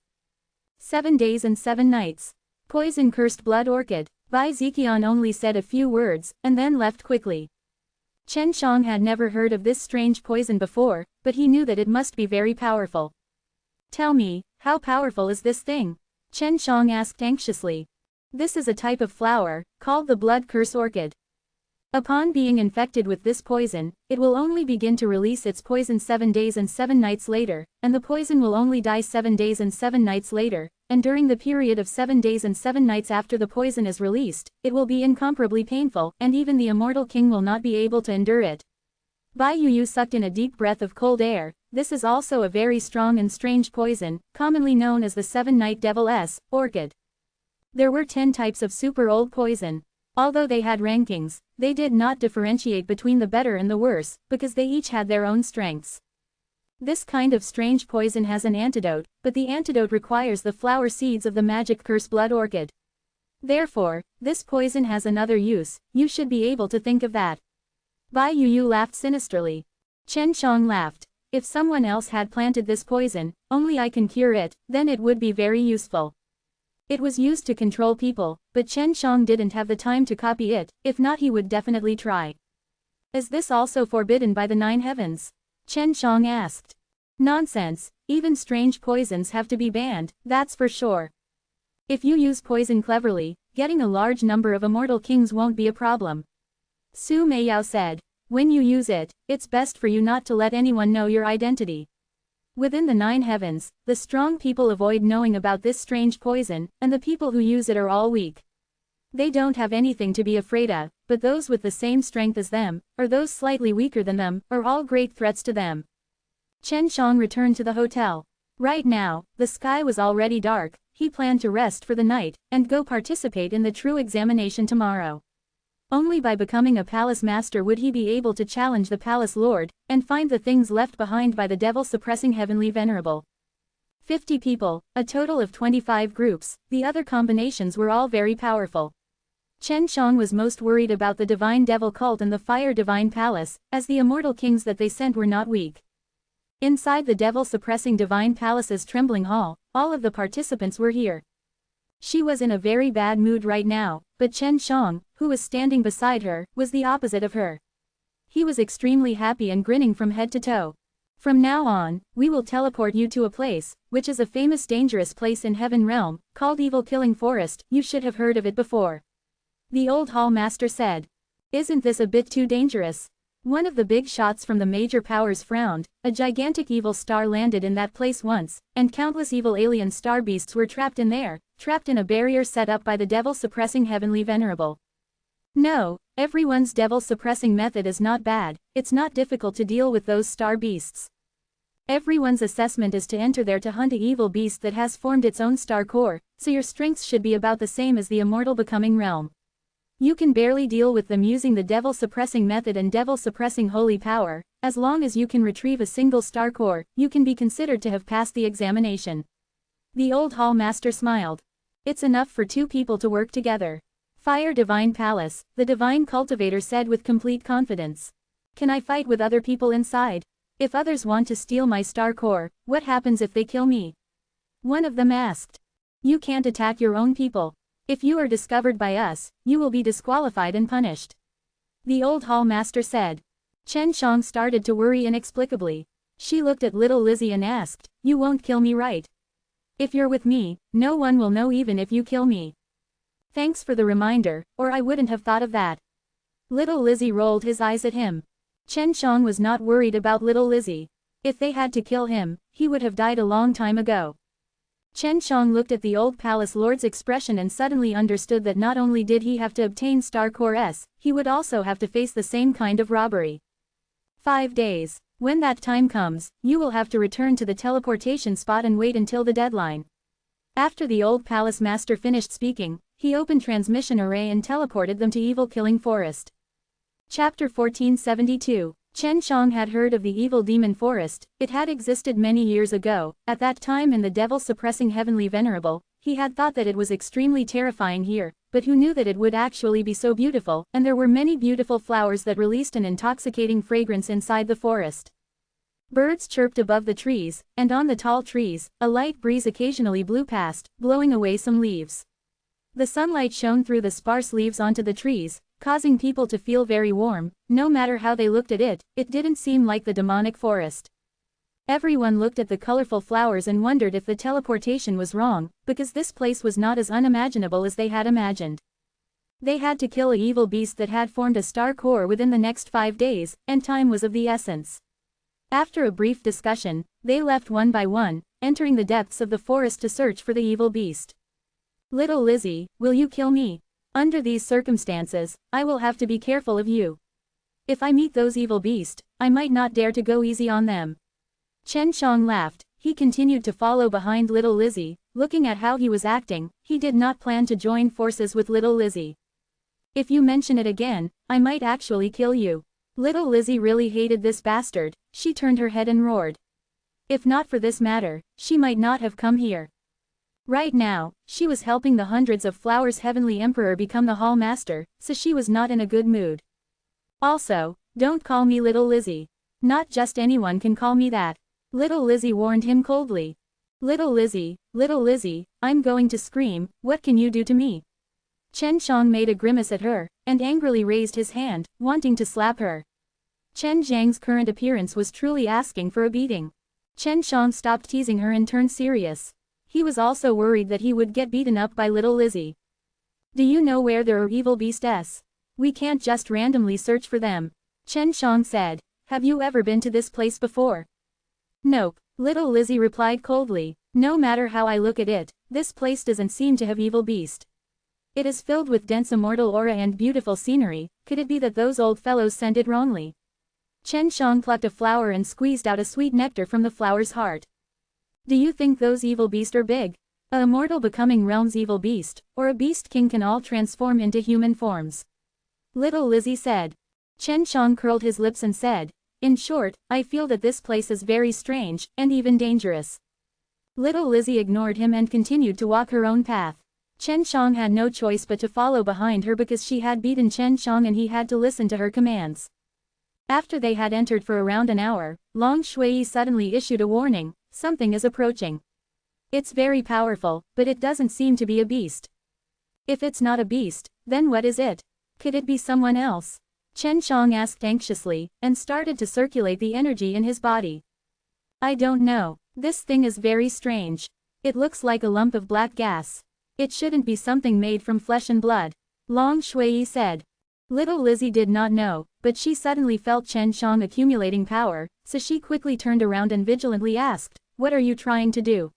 7 days and 7 nights. Poison cursed blood orchid. Bai Ziqian only said a few words, and then left quickly. Chen Shang had never heard of this strange poison before, but he knew that it must be very powerful. Tell me, how powerful is this thing? Chen Shang asked anxiously. This is a type of flower, called the blood curse orchid. Upon being infected with this poison, it will only begin to release its poison 7 days and 7 nights later, and the poison will only die 7 days and 7 nights later, and during the period of 7 days and 7 nights after the poison is released, it will be incomparably painful, and even the Immortal King will not be able to endure it. Bai Yuyu sucked in a deep breath of cold air. This is also a very strong and strange poison, commonly known as the 7-Night Devil's orchid. There were 10 types of super old poison. Although they had rankings, they did not differentiate between the better and the worse, because they each had their own strengths. This kind of strange poison has an antidote, but the antidote requires the flower seeds of the magic curse blood orchid. Therefore, this poison has another use, you should be able to think of that. Bai Yuyu laughed sinisterly. Chen Shang laughed. If someone else had planted this poison, only I can cure it, then it would be very useful. It was used to control people, but Chen Shang didn't have the time to copy it, if not he would definitely try. Is this also forbidden by the 9 heavens? Chen Shang asked. Nonsense, even strange poisons have to be banned, that's for sure. If you use poison cleverly, getting a large number of immortal kings won't be a problem. Su Meiyao said. When you use it, it's best for you not to let anyone know your identity. Within the 9 heavens, the strong people avoid knowing about this strange poison, and the people who use it are all weak. They don't have anything to be afraid of, but those with the same strength as them, or those slightly weaker than them, are all great threats to them. Chen Shang returned to the hotel. Right now, the sky was already dark, he planned to rest for the night, and go participate in the true examination tomorrow. Only by becoming a palace master would he be able to challenge the palace lord, and find the things left behind by the devil-suppressing heavenly venerable. 50 people, a total of 25 groups, the other combinations were all very powerful. Chen Shang was most worried about the divine devil cult and the fire divine palace, as the immortal kings that they sent were not weak. Inside the devil-suppressing divine palace's trembling hall, all of the participants were here. She was in a very bad mood right now, but Chen Shang, who was standing beside her, was the opposite of her. He was extremely happy and grinning from head to toe. From now on, we will teleport you to a place, which is a famous dangerous place in Heaven Realm, called Evil Killing Forest, you should have heard of it before. The old hall master said. Isn't this a bit too dangerous? One of the big shots from the major powers frowned. A gigantic evil star landed in that place once, and countless evil alien star beasts were trapped in there, trapped in a barrier set up by the devil-suppressing heavenly venerable. No, everyone's devil-suppressing method is not bad, it's not difficult to deal with those star beasts. Everyone's assessment is to enter there to hunt a evil beast that has formed its own star core, so your strengths should be about the same as the immortal becoming realm. You can barely deal with them using the devil-suppressing method and devil-suppressing holy power. As long as you can retrieve a single star core, you can be considered to have passed the examination. The old hall master smiled. It's enough for 2 people to work together. Fire Divine Palace, the divine cultivator said with complete confidence. Can I fight with other people inside? If others want to steal my star core, what happens if they kill me? One of them asked. You can't attack your own people. If you are discovered by us, you will be disqualified and punished. The old hall master said. Chen Shang started to worry inexplicably. She looked at little Lizzie and asked, you won't kill me, right? If you're with me, no one will know even if you kill me. Thanks for the reminder, or I wouldn't have thought of that. Little Lizzie rolled his eyes at him. Chen Shang was not worried about little Lizzie. If they had to kill him, he would have died a long time ago. Chen Shang looked at the old palace lord's expression and suddenly understood that not only did he have to obtain Star Core S, he would also have to face the same kind of robbery. 5 days. When that time comes, you will have to return to the teleportation spot and wait until the deadline. After the old palace master finished speaking, he opened transmission array and teleported them to Evil Killing Forest. Chapter 1472. Chen Shang had heard of the evil demon forest. It had existed many years ago. At that time in the devil-suppressing heavenly Venerable, he had thought that it was extremely terrifying here, but who knew that it would actually be so beautiful, and there were many beautiful flowers that released an intoxicating fragrance inside the forest. Birds chirped above the trees, and on the tall trees, a light breeze occasionally blew past, blowing away some leaves. The sunlight shone through the sparse leaves onto the trees, causing people to feel very warm. No matter how they looked at it, it didn't seem like the demonic forest. Everyone looked at the colorful flowers and wondered if the teleportation was wrong, because this place was not as unimaginable as they had imagined. They had to kill an evil beast that had formed a star core within the next 5 days, and time was of the essence. After a brief discussion, they left one by one, entering the depths of the forest to search for the evil beast. "Little Lizzie, will you kill me? Under these circumstances, I will have to be careful of you. If I meet those evil beasts, I might not dare to go easy on them." Chen Shang laughed. He continued to follow behind little Lizzie. Looking at how he was acting, he did not plan to join forces with little Lizzie. "If you mention it again, I might actually kill you." Little Lizzie really hated this bastard. She turned her head and roared. If not for this matter, she might not have come here. Right now, she was helping the hundreds of flowers heavenly emperor become the hall master, so she was not in a good mood. "Also, don't call me Little Lizzie. Not just anyone can call me that." Little Lizzie warned him coldly. Little Lizzie, I'm going to scream, what can you do to me?" Chen Shang made a grimace at her, and angrily raised his hand, wanting to slap her. Chen Zhang's current appearance was truly asking for a beating. Chen Shang stopped teasing her and turned serious. He was also worried that he would get beaten up by little Lizzie. "Do you know where there are evil beasts? We can't just randomly search for them," Chen Shang said. "Have you ever been to this place before?" "Nope," little Lizzie replied coldly. "No matter how I look at it, this place doesn't seem to have evil beast. It is filled with dense immortal aura and beautiful scenery. Could it be that those old fellows sent it wrongly?" Chen Shang plucked a flower and squeezed out a sweet nectar from the flower's heart. "Do you think those evil beasts are big? A immortal becoming realm's evil beast, or a beast king can all transform into human forms?" Little Lizzie said. Chen Shang curled his lips and said, "In short, I feel that this place is very strange, and even dangerous." Little Lizzie ignored him and continued to walk her own path. Chen Shang had no choice but to follow behind her because she had beaten Chen Shang and he had to listen to her commands. After they had entered for around an hour, Long Shui suddenly issued a warning. "Something is approaching. It's very powerful, but it doesn't seem to be a beast." "If it's not a beast, then what is it? Could it be someone else?" Chen Shang asked anxiously, and started to circulate the energy in his body. "I don't know. This thing is very strange. It looks like a lump of black gas. It shouldn't be something made from flesh and blood," Long Shui said. Little Lizzie did not know, but she suddenly felt Chen Shang accumulating power, so she quickly turned around and vigilantly asked, "What are you trying to do?"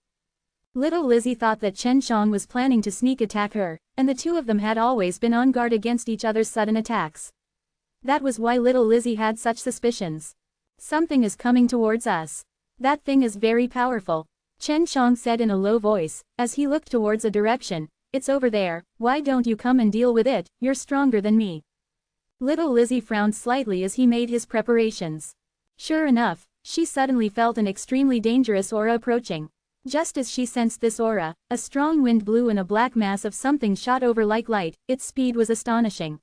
Little Lizzie thought that Chen Shang was planning to sneak attack her, and the two of them had always been on guard against each other's sudden attacks. That was why little Lizzie had such suspicions. "Something is coming towards us. That thing is very powerful," Chen Shang said in a low voice, as he looked towards a direction. "It's over there, why don't you come and deal with it, you're stronger than me." Little Lizzie frowned slightly as he made his preparations. Sure enough, she suddenly felt an extremely dangerous aura approaching. Just as she sensed this aura, a strong wind blew and a black mass of something shot over like light. Its speed was astonishing.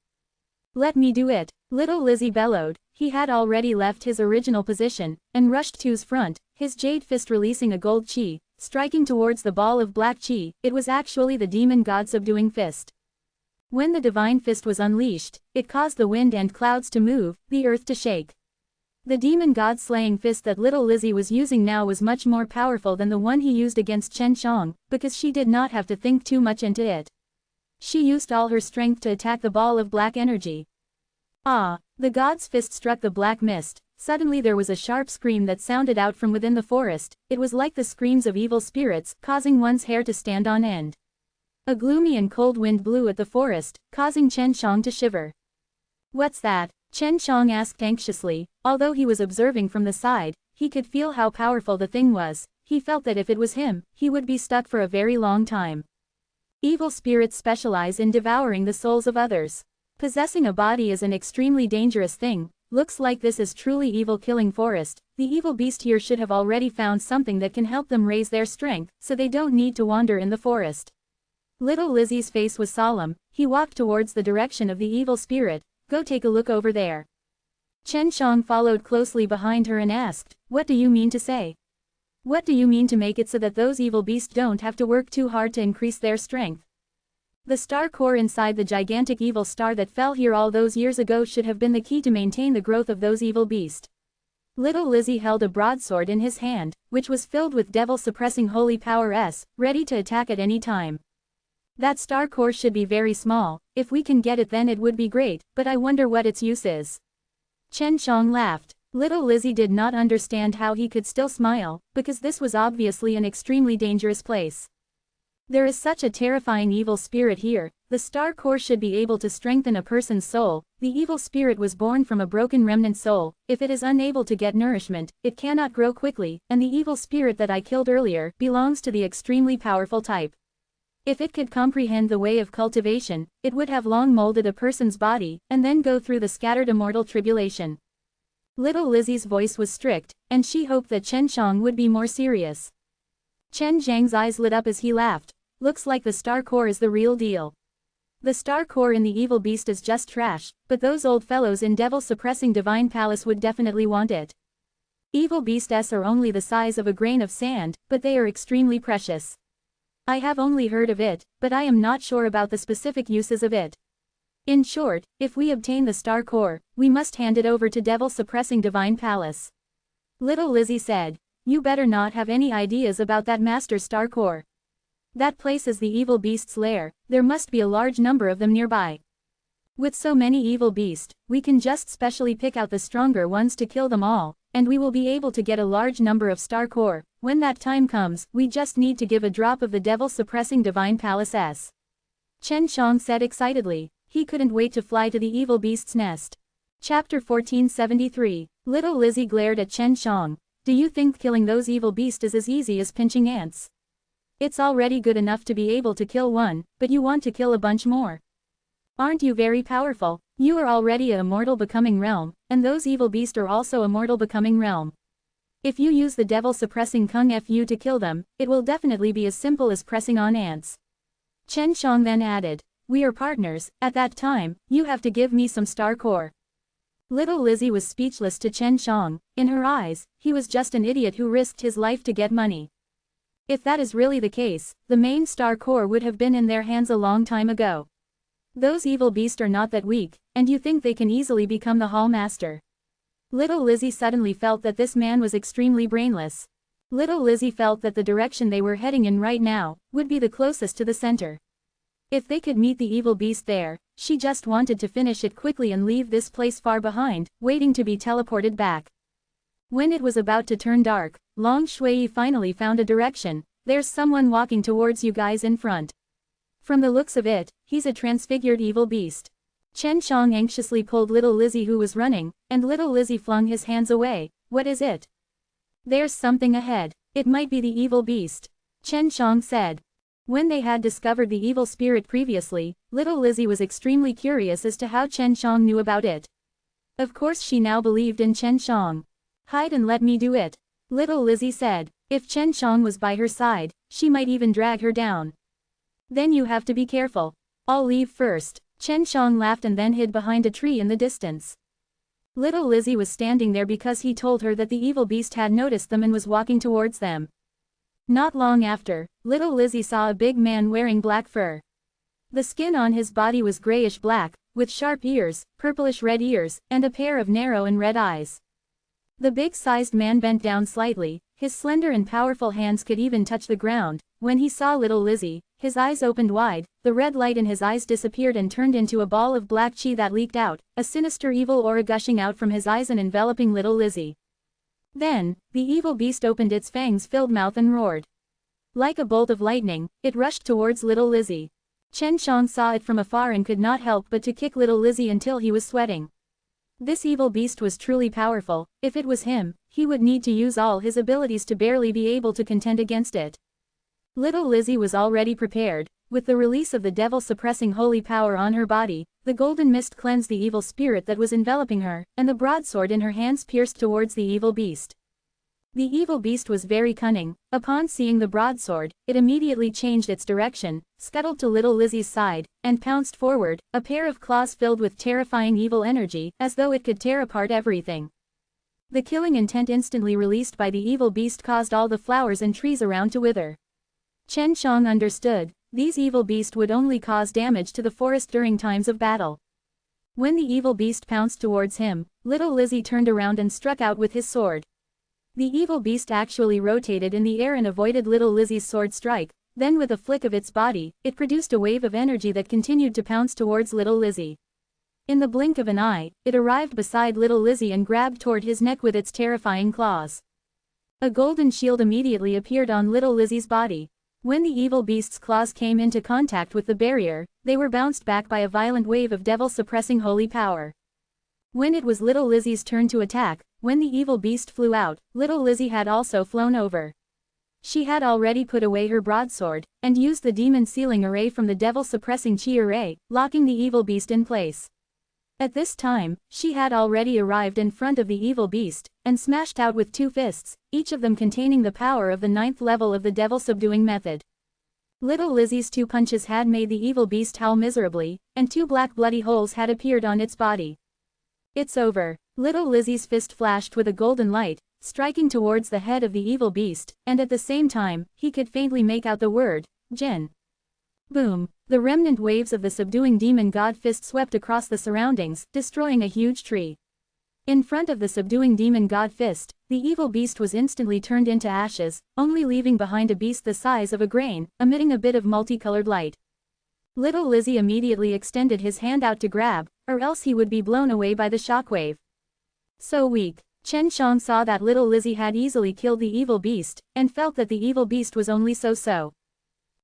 "Let me do it," little Lizzie bellowed. He had already left his original position, and rushed to his front, his jade fist releasing a gold chi, striking towards the ball of black chi. It was actually the demon god subduing fist. When the divine fist was unleashed, it caused the wind and clouds to move, the earth to shake. The demon god slaying fist that little Lizzie was using now was much more powerful than the one he used against Chen Shang, because she did not have to think too much into it. She used all her strength to attack the ball of black energy. Ah! The god's fist struck the black mist, Suddenly there was a sharp scream that sounded out from within the forest. It was like the screams of evil spirits, causing one's hair to stand on end. A gloomy and cold wind blew at the forest, causing Chen Shang to shiver. "What's that?" Chen Shang asked anxiously. Although he was observing from the side, he could feel how powerful the thing was. He felt that if it was him, he would be stuck for a very long time. Evil spirits specialize in devouring the souls of others. Possessing a body is an extremely dangerous thing. Looks like this is truly evil killing forest. The evil beast here should have already found something that can help them raise their strength, so they don't need to wander in the forest. Little Lizzie's face was solemn. He walked towards the direction of the evil spirit. "Go take a look over there." Chen Shang followed closely behind her and asked, "What do you mean to say? What do you mean to make it so that those evil beasts don't have to work too hard to increase their strength?" The star core inside the gigantic evil star that fell here all those years ago should have been the key to maintain the growth of those evil beasts. Little Lizzie held a broadsword in his hand, which was filled with devil-suppressing holy power ready to attack at any time. "That star core should be very small. If we can get it then it would be great, but I wonder what its use is." Chen Shang laughed. Little Lizzie did not understand how he could still smile, because this was obviously an extremely dangerous place. There is such a terrifying evil spirit here. The star core should be able to strengthen a person's soul. The evil spirit was born from a broken remnant soul. If it is unable to get nourishment, it cannot grow quickly, and the evil spirit that I killed earlier belongs to the extremely powerful type. If it could comprehend the way of cultivation, it would have long molded a person's body, and then go through the scattered immortal tribulation. Little Lizzie's voice was strict, and she hoped that Chen Shang would be more serious. Chen Zhang's eyes lit up as he laughed. "Looks like the star core is the real deal. The star core in the evil beast is just trash, but those old fellows in devil-suppressing divine palace would definitely want it. Evil beasts are only the size of a grain of sand, but they are extremely precious. I have only heard of it, but I am not sure about the specific uses of it. In short, if we obtain the star core, we must hand it over to devil-suppressing divine palace." Little Lizzie said, "You better not have any ideas about that master star core. That place is the evil beast's lair. There must be a large number of them nearby. With so many evil beasts, we can just specially pick out the stronger ones to kill them all, and we will be able to get a large number of star core. When that time comes, we just need to give a drop of the devil-suppressing divine palace." Chen Shang said excitedly. He couldn't wait to fly to the evil beast's nest. Chapter 1473. Little Lizzie glared at Chen Shang. "Do you think killing those evil beasts is as easy as pinching ants? It's already good enough to be able to kill one, but you want to kill a bunch more. Aren't you very powerful? You are already a immortal becoming realm, and those evil beasts are also immortal becoming realm. If you use the devil-suppressing Kung Fu to kill them, it will definitely be as simple as pressing on ants." Chen Shang then added, "We are partners. At that time, you have to give me some star core." Little Lizzie was speechless to Chen Shang. In her eyes, he was just an idiot who risked his life to get money. If that is really the case, the main star core would have been in their hands a long time ago. Those evil beasts are not that weak, and you think they can easily become the hall master. Little Lizzie suddenly felt that this man was extremely brainless. Little Lizzie felt that the direction they were heading in right now would be the closest to the center. If they could meet the evil beast there, she just wanted to finish it quickly and leave this place far behind, waiting to be teleported back. When it was about to turn dark, Long Shui finally found a direction. "There's someone walking towards you guys in front. From the looks of it, he's a transfigured evil beast." Chen Shang anxiously pulled Little Lizzie who was running, and Little Lizzie flung his hands away. "What is it?" "There's something ahead. It might be the evil beast," Chen Shang said. When they had discovered the evil spirit previously, Little Lizzie was extremely curious as to how Chen Shang knew about it. Of course she now believed in Chen Shang. "Hide and let me do it," Little Lizzie said. If Chen Shang was by her side, she might even drag her down. "Then you have to be careful. I'll leave first." Chen Shang laughed and then hid behind a tree in the distance. Little Lizzie was standing there because he told her that the evil beast had noticed them and was walking towards them. Not long after, Little Lizzie saw a big man wearing black fur. The skin on his body was grayish-black, with sharp ears, purplish-red ears, and a pair of narrow and red eyes. The big-sized man bent down slightly, his slender and powerful hands could even touch the ground. When he saw little Lizzie, his eyes opened wide, the red light in his eyes disappeared and turned into a ball of black chi that leaked out, a sinister evil aura gushing out from his eyes and enveloping little Lizzie. Then, the evil beast opened its fangs-filled mouth and roared. Like a bolt of lightning, it rushed towards little Lizzie. Chen Shang saw it from afar and could not help but to kick little Lizzie until he was sweating. This evil beast was truly powerful. If it was him, he would need to use all his abilities to barely be able to contend against it. Little Lizzie was already prepared. With the release of the devil-suppressing holy power on her body, the golden mist cleansed the evil spirit that was enveloping her, and the broadsword in her hands pierced towards the evil beast. The evil beast was very cunning. Upon seeing the broadsword, it immediately changed its direction, scuttled to little Lizzie's side, and pounced forward, a pair of claws filled with terrifying evil energy, as though it could tear apart everything. The killing intent instantly released by the evil beast caused all the flowers and trees around to wither. Chen Shang understood. These evil beasts would only cause damage to the forest during times of battle. When the evil beast pounced towards him, little Lizzie turned around and struck out with his sword. The evil beast actually rotated in the air and avoided little Lizzie's sword strike, then with a flick of its body, it produced a wave of energy that continued to pounce towards little Lizzie. In the blink of an eye, it arrived beside little Lizzie and grabbed toward his neck with its terrifying claws. A golden shield immediately appeared on little Lizzie's body. When the evil beast's claws came into contact with the barrier, they were bounced back by a violent wave of devil-suppressing holy power. When it was little Lizzie's turn to attack, when the evil beast flew out, little Lizzie had also flown over. She had already put away her broadsword, and used the demon sealing array from the devil-suppressing chi array, locking the evil beast in place. At this time, she had already arrived in front of the evil beast, and smashed out with 2 fists, each of them containing the power of the 9th level of the devil-subduing method. Little Lizzie's 2 punches had made the evil beast howl miserably, and 2 black bloody holes had appeared on its body. It's over. Little Lizzie's fist flashed with a golden light, striking towards the head of the evil beast, and at the same time, he could faintly make out the word, Jin. Boom! The remnant waves of the subduing demon god fist swept across the surroundings, destroying a huge tree. In front of the subduing demon god fist, the evil beast was instantly turned into ashes, only leaving behind a beast the size of a grain, emitting a bit of multicolored light. Little Lizzie immediately extended his hand out to grab, or else he would be blown away by the shockwave. So weak. Chen Shang saw that little Lizzie had easily killed the evil beast, and felt that the evil beast was only so-so.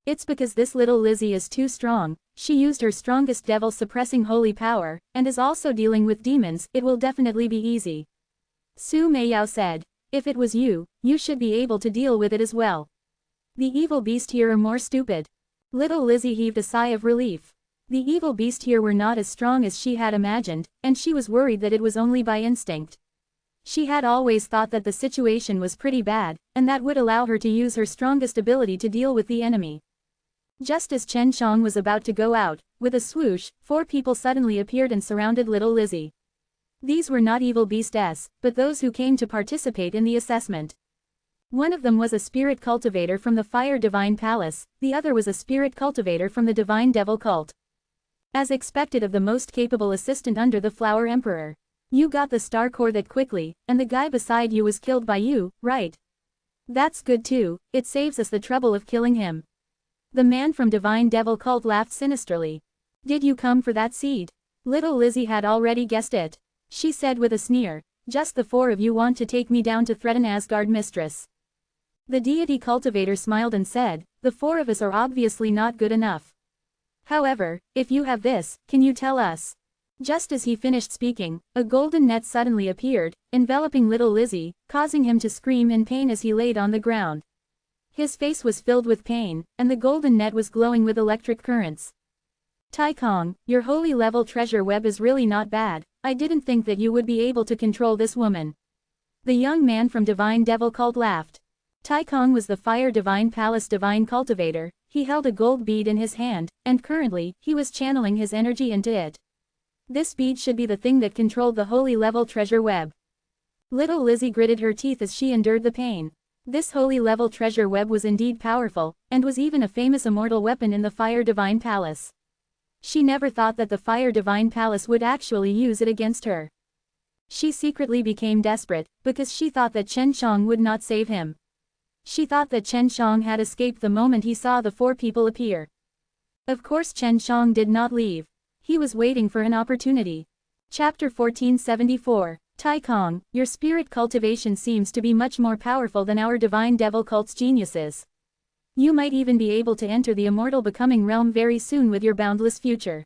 It's because this little Lizzie is too strong. She used her strongest devil-suppressing holy power, and is also dealing with demons. It will definitely be easy. Su Meiyao said. If it was you, you should be able to deal with it as well. The evil beast here are more stupid. Little Lizzie heaved a sigh of relief. The evil beast here were not as strong as she had imagined, and she was worried that it was only by instinct. She had always thought that the situation was pretty bad, and that would allow her to use her strongest ability to deal with the enemy. Just as Chen Shang was about to go out, with a swoosh, 4 people suddenly appeared and surrounded little Lizzie. These were not evil beasts, but those who came to participate in the assessment. One of them was a spirit cultivator from the Fire Divine Palace, the other was a spirit cultivator from the Divine Devil Cult. As expected of the most capable assistant under the Flower Emperor. You got the star core that quickly, and the guy beside you was killed by you, right? That's good too, it saves us the trouble of killing him. The man from Divine Devil Cult laughed sinisterly. Did you come for that seed? Little Lizzie had already guessed it. She said with a sneer, just the 4 of you want to take me down to threaten Asgard Mistress. The deity cultivator smiled and said, the 4 of us are obviously not good enough. However, if you have this, can you tell us? Just as he finished speaking, a golden net suddenly appeared, enveloping little Lizzie, causing him to scream in pain as he laid on the ground. His face was filled with pain, and the golden net was glowing with electric currents. Tai Kong, your holy level treasure web is really not bad. I didn't think that you would be able to control this woman. The young man from Divine Devil Cult laughed. Tai Kong was the Fire Divine Palace Divine Cultivator. He held a gold bead in his hand, and currently, he was channeling his energy into it. This bead should be the thing that controlled the holy level treasure web. Little Lizzie gritted her teeth as she endured the pain. This holy level treasure web was indeed powerful, and was even a famous immortal weapon in the Fire Divine Palace. She never thought that the Fire Divine Palace would actually use it against her. She secretly became desperate, because she thought that Chen Shang would not save him. She thought that Chen Shang had escaped the moment he saw the 4 people appear. Of course Chen Shang did not leave. He was waiting for an opportunity. Chapter 1474. Tai Kong, your spirit cultivation seems to be much more powerful than our divine devil cult's geniuses. You might even be able to enter the immortal becoming realm very soon with your boundless future.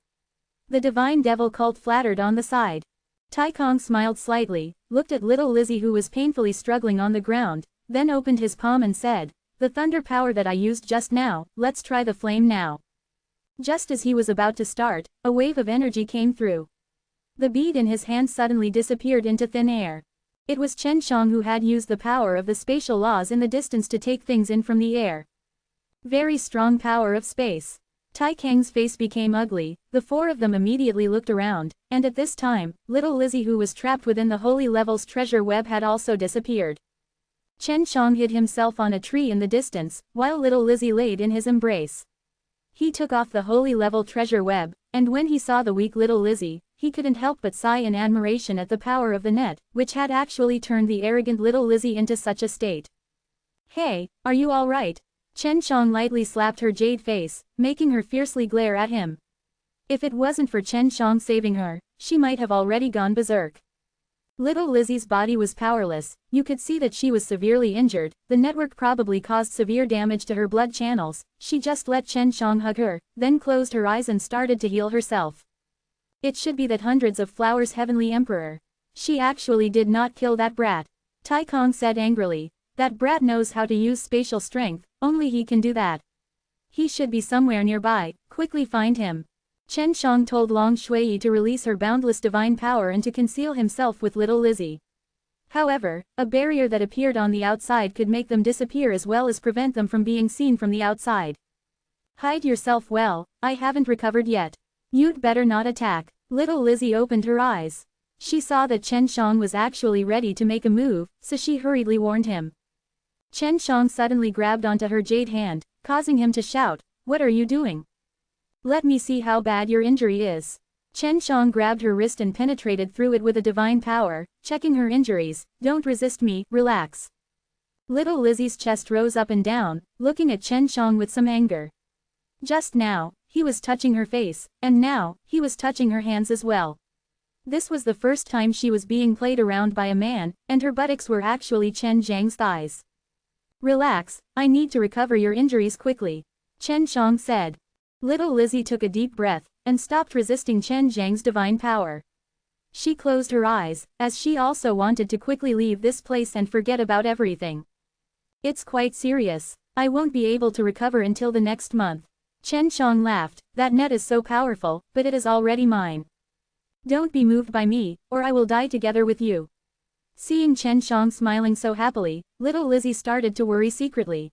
The divine devil cult flattered on the side. Tai Kong smiled slightly, looked at little Lizzie who was painfully struggling on the ground, then opened his palm and said, "The thunder power that I used just now, let's try the flame now." Just as he was about to start, a wave of energy came through. The bead in his hand suddenly disappeared into thin air. It was Chen Shang who had used the power of the spatial laws in the distance to take things in from the air. Very strong power of space. Tai Kang's face became ugly, the 4 of them immediately looked around, and at this time, little Lizzie who was trapped within the holy level's treasure web had also disappeared. Chen Shang hid himself on a tree in the distance, while little Lizzie laid in his embrace. He took off the holy level treasure web, and when he saw the weak little Lizzie, he couldn't help but sigh in admiration at the power of the net, which had actually turned the arrogant little Lizzie into such a state. "Hey, are you all right?" Chen Shang lightly slapped her jade face, making her fiercely glare at him. If it wasn't for Chen Shang saving her, she might have already gone berserk. Little Lizzie's body was powerless, you could see that she was severely injured, the network probably caused severe damage to her blood channels. She just let Chen Shang hug her, then closed her eyes and started to heal herself. It should be that hundreds of flowers heavenly emperor. She actually did not kill that brat. Tai Kong said angrily. That brat knows how to use spatial strength, only he can do that. He should be somewhere nearby, quickly find him. Chen Shang told Long Shui to release her boundless divine power and to conceal himself with little Lizzie. However, a barrier that appeared on the outside could make them disappear as well as prevent them from being seen from the outside. Hide yourself well, I haven't recovered yet. You'd better not attack. Little Lizzie opened her eyes. She saw that Chen Shang was actually ready to make a move, so she hurriedly warned him. Chen Shang suddenly grabbed onto her jade hand, causing him to shout, "What are you doing? Let me see how bad your injury is." Chen Shang grabbed her wrist and penetrated through it with a divine power, checking her injuries. "Don't resist me, relax." Little Lizzie's chest rose up and down, looking at Chen Shang with some anger. Just now, he was touching her face, and now, he was touching her hands as well. This was the first time she was being played around by a man, and her buttocks were actually Chen Zhang's thighs. "Relax, I need to recover your injuries quickly," Chen Shang said. Little Lizzie took a deep breath, and stopped resisting Chen Zhang's divine power. She closed her eyes, as she also wanted to quickly leave this place and forget about everything. "It's quite serious. I won't be able to recover until the next month." Chen Shang laughed. "That net is so powerful, but it is already mine. Don't be moved by me, or I will die together with you." Seeing Chen Shang smiling so happily, little Lizzie started to worry secretly.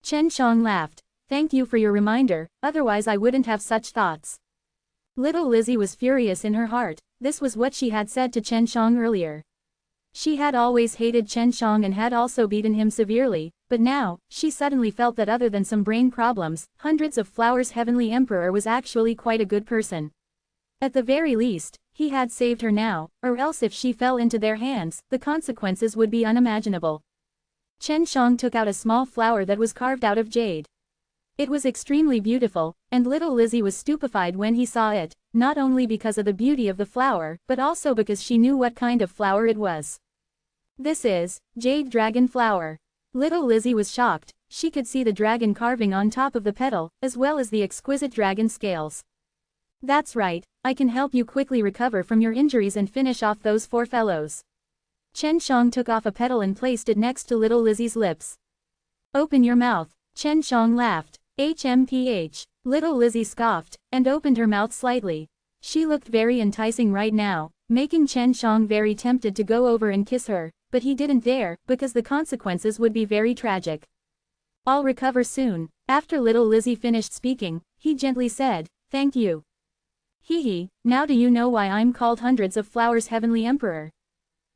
Chen Shang laughed. "Thank you for your reminder, otherwise I wouldn't have such thoughts." Little Lizzie was furious in her heart. This was what she had said to Chen Shang earlier. She had always hated Chen Shang and had also beaten him severely, but now, she suddenly felt that other than some brain problems, hundreds of flowers heavenly emperor was actually quite a good person. At the very least, he had saved her now, or else if she fell into their hands, the consequences would be unimaginable. Chen Shang took out a small flower that was carved out of jade. It was extremely beautiful, and little Lizzie was stupefied when he saw it, not only because of the beauty of the flower, but also because she knew what kind of flower it was. "This is jade dragon flower." Little Lizzie was shocked. She could see the dragon carving on top of the petal, as well as the exquisite dragon scales. "That's right, I can help you quickly recover from your injuries and finish off those 4 fellows." Chen Shang took off a petal and placed it next to little Lizzie's lips. "Open your mouth." Chen Shang laughed. "HMPH. Little Lizzie scoffed, and opened her mouth slightly. She looked very enticing right now, making Chen Shang very tempted to go over and kiss her, but he didn't dare, because the consequences would be very tragic. "I'll recover soon." After little Lizzie finished speaking, he gently said, "Thank you. Hee, now do you know why I'm called hundreds of flowers heavenly emperor?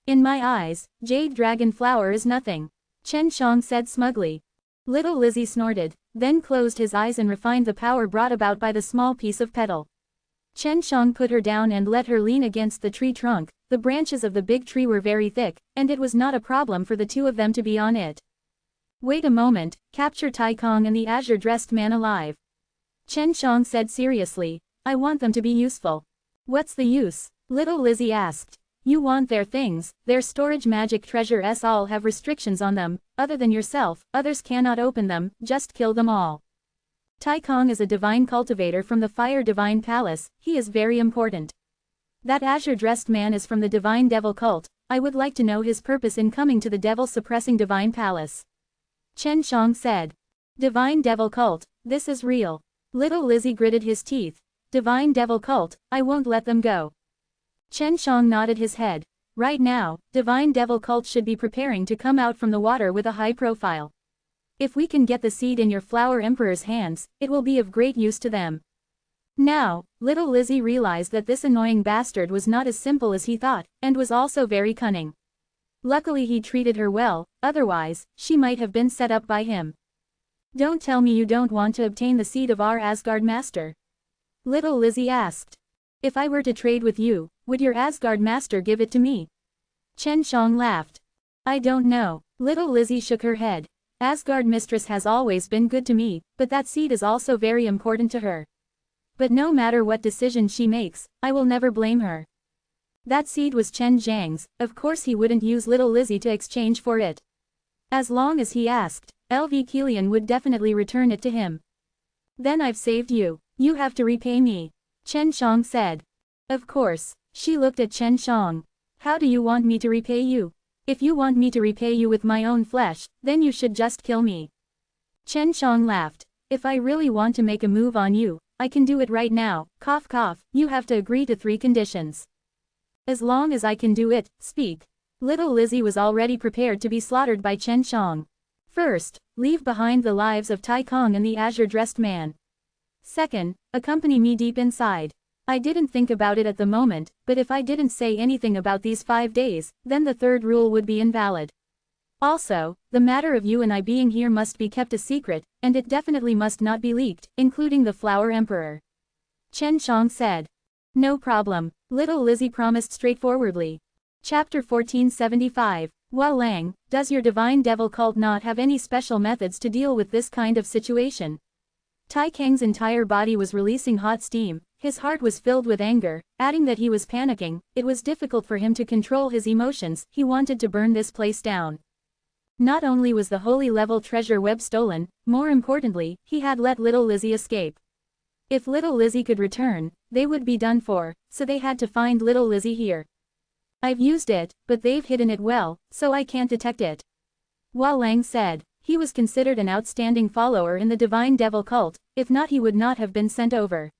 In my eyes, jade dragon flower is nothing," Chen Shang said smugly. Little Lizzie snorted, then closed his eyes and refined the power brought about by the small piece of petal. Chen Shang put her down and let her lean against the tree trunk. The branches of the big tree were very thick, and it was not a problem for the 2 of them to be on it. Wait a moment, capture Tai Kong and the azure-dressed man alive. Chen Shang said seriously, I want them to be useful. What's the use? Little Lizzie asked. You want their things, their storage magic treasures all have restrictions on them, other than yourself, others cannot open them, just kill them all. Tai Kong is a divine cultivator from the Fire Divine Palace, he is very important. That azure-dressed man is from the Divine Devil cult, I would like to know his purpose in coming to the devil-suppressing Divine Palace. Chen Shang said. Divine Devil cult, this is real. Little Lizzie gritted his teeth. Divine Devil cult, I won't let them go. Chen Shang nodded his head. Right now, Divine Devil cult should be preparing to come out from the water with a high profile. If we can get the seed in your Flower Emperor's hands, it will be of great use to them. Now, little Lizzie realized that this annoying bastard was not as simple as he thought, and was also very cunning. Luckily he treated her well, otherwise, she might have been set up by him. Don't tell me you don't want to obtain the seed of our Asgard master. Little Lizzie asked. If I were to trade with you, would your Asgard master give it to me? Chen Shang laughed. I don't know. Little Lizzie shook her head. Asgard mistress has always been good to me, but that seed is also very important to her. But no matter what decision she makes, I will never blame her. That seed was Chen Zhang's, of course he wouldn't use little Lizzie to exchange for it. As long as he asked, LV Kilian would definitely return it to him. Then I've saved you. You have to repay me. Chen Shang said. Of course. She looked at Chen Shang. How do you want me to repay you? If you want me to repay you with my own flesh, then you should just kill me. Chen Shang laughed. If I really want to make a move on you, I can do it right now, cough cough, you have to agree to 3 conditions. As long as I can do it, speak. Little Lizzie was already prepared to be slaughtered by Chen Shang. First, leave behind the lives of Tai Kong and the azure-dressed man. Second, accompany me deep inside. I didn't think about it at the moment, but if I didn't say anything about these 5 days, then the third rule would be invalid. Also, the matter of you and I being here must be kept a secret, and it definitely must not be leaked, including the Flower Emperor. Chen Shang said. No problem, little Lizzie promised straightforwardly. Chapter 1475, Hua Lang, does your Divine Devil cult not have any special methods to deal with this kind of situation? Tai Kang's entire body was releasing hot steam, his heart was filled with anger, adding that he was panicking, it was difficult for him to control his emotions, he wanted to burn this place down. Not only was the holy level treasure web stolen, more importantly, he had let little Lizzie escape. If little Lizzie could return, they would be done for, so they had to find little Lizzie here. I've used it, but they've hidden it well, so I can't detect it. Hua Lang said. He was considered an outstanding follower in the Divine Devil cult, if not he would not have been sent over.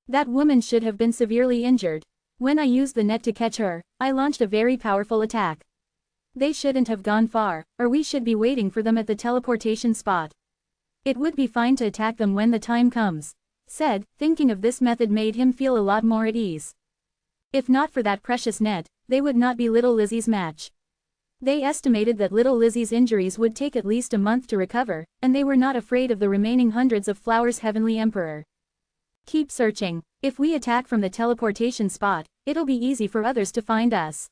That woman should have been severely injured. When I used the net to catch her, I launched a very powerful attack. They shouldn't have gone far, or we should be waiting for them at the teleportation spot. It would be fine to attack them when the time comes. Said, thinking of this method made him feel a lot more at ease. If not for that precious net, they would not be little Lizzie's match. They estimated that little Lizzie's injuries would take at least a month to recover, and they were not afraid of the remaining hundreds of Flower's Heavenly Emperor. Keep searching. If we attack from the teleportation spot, it'll be easy for others to find us.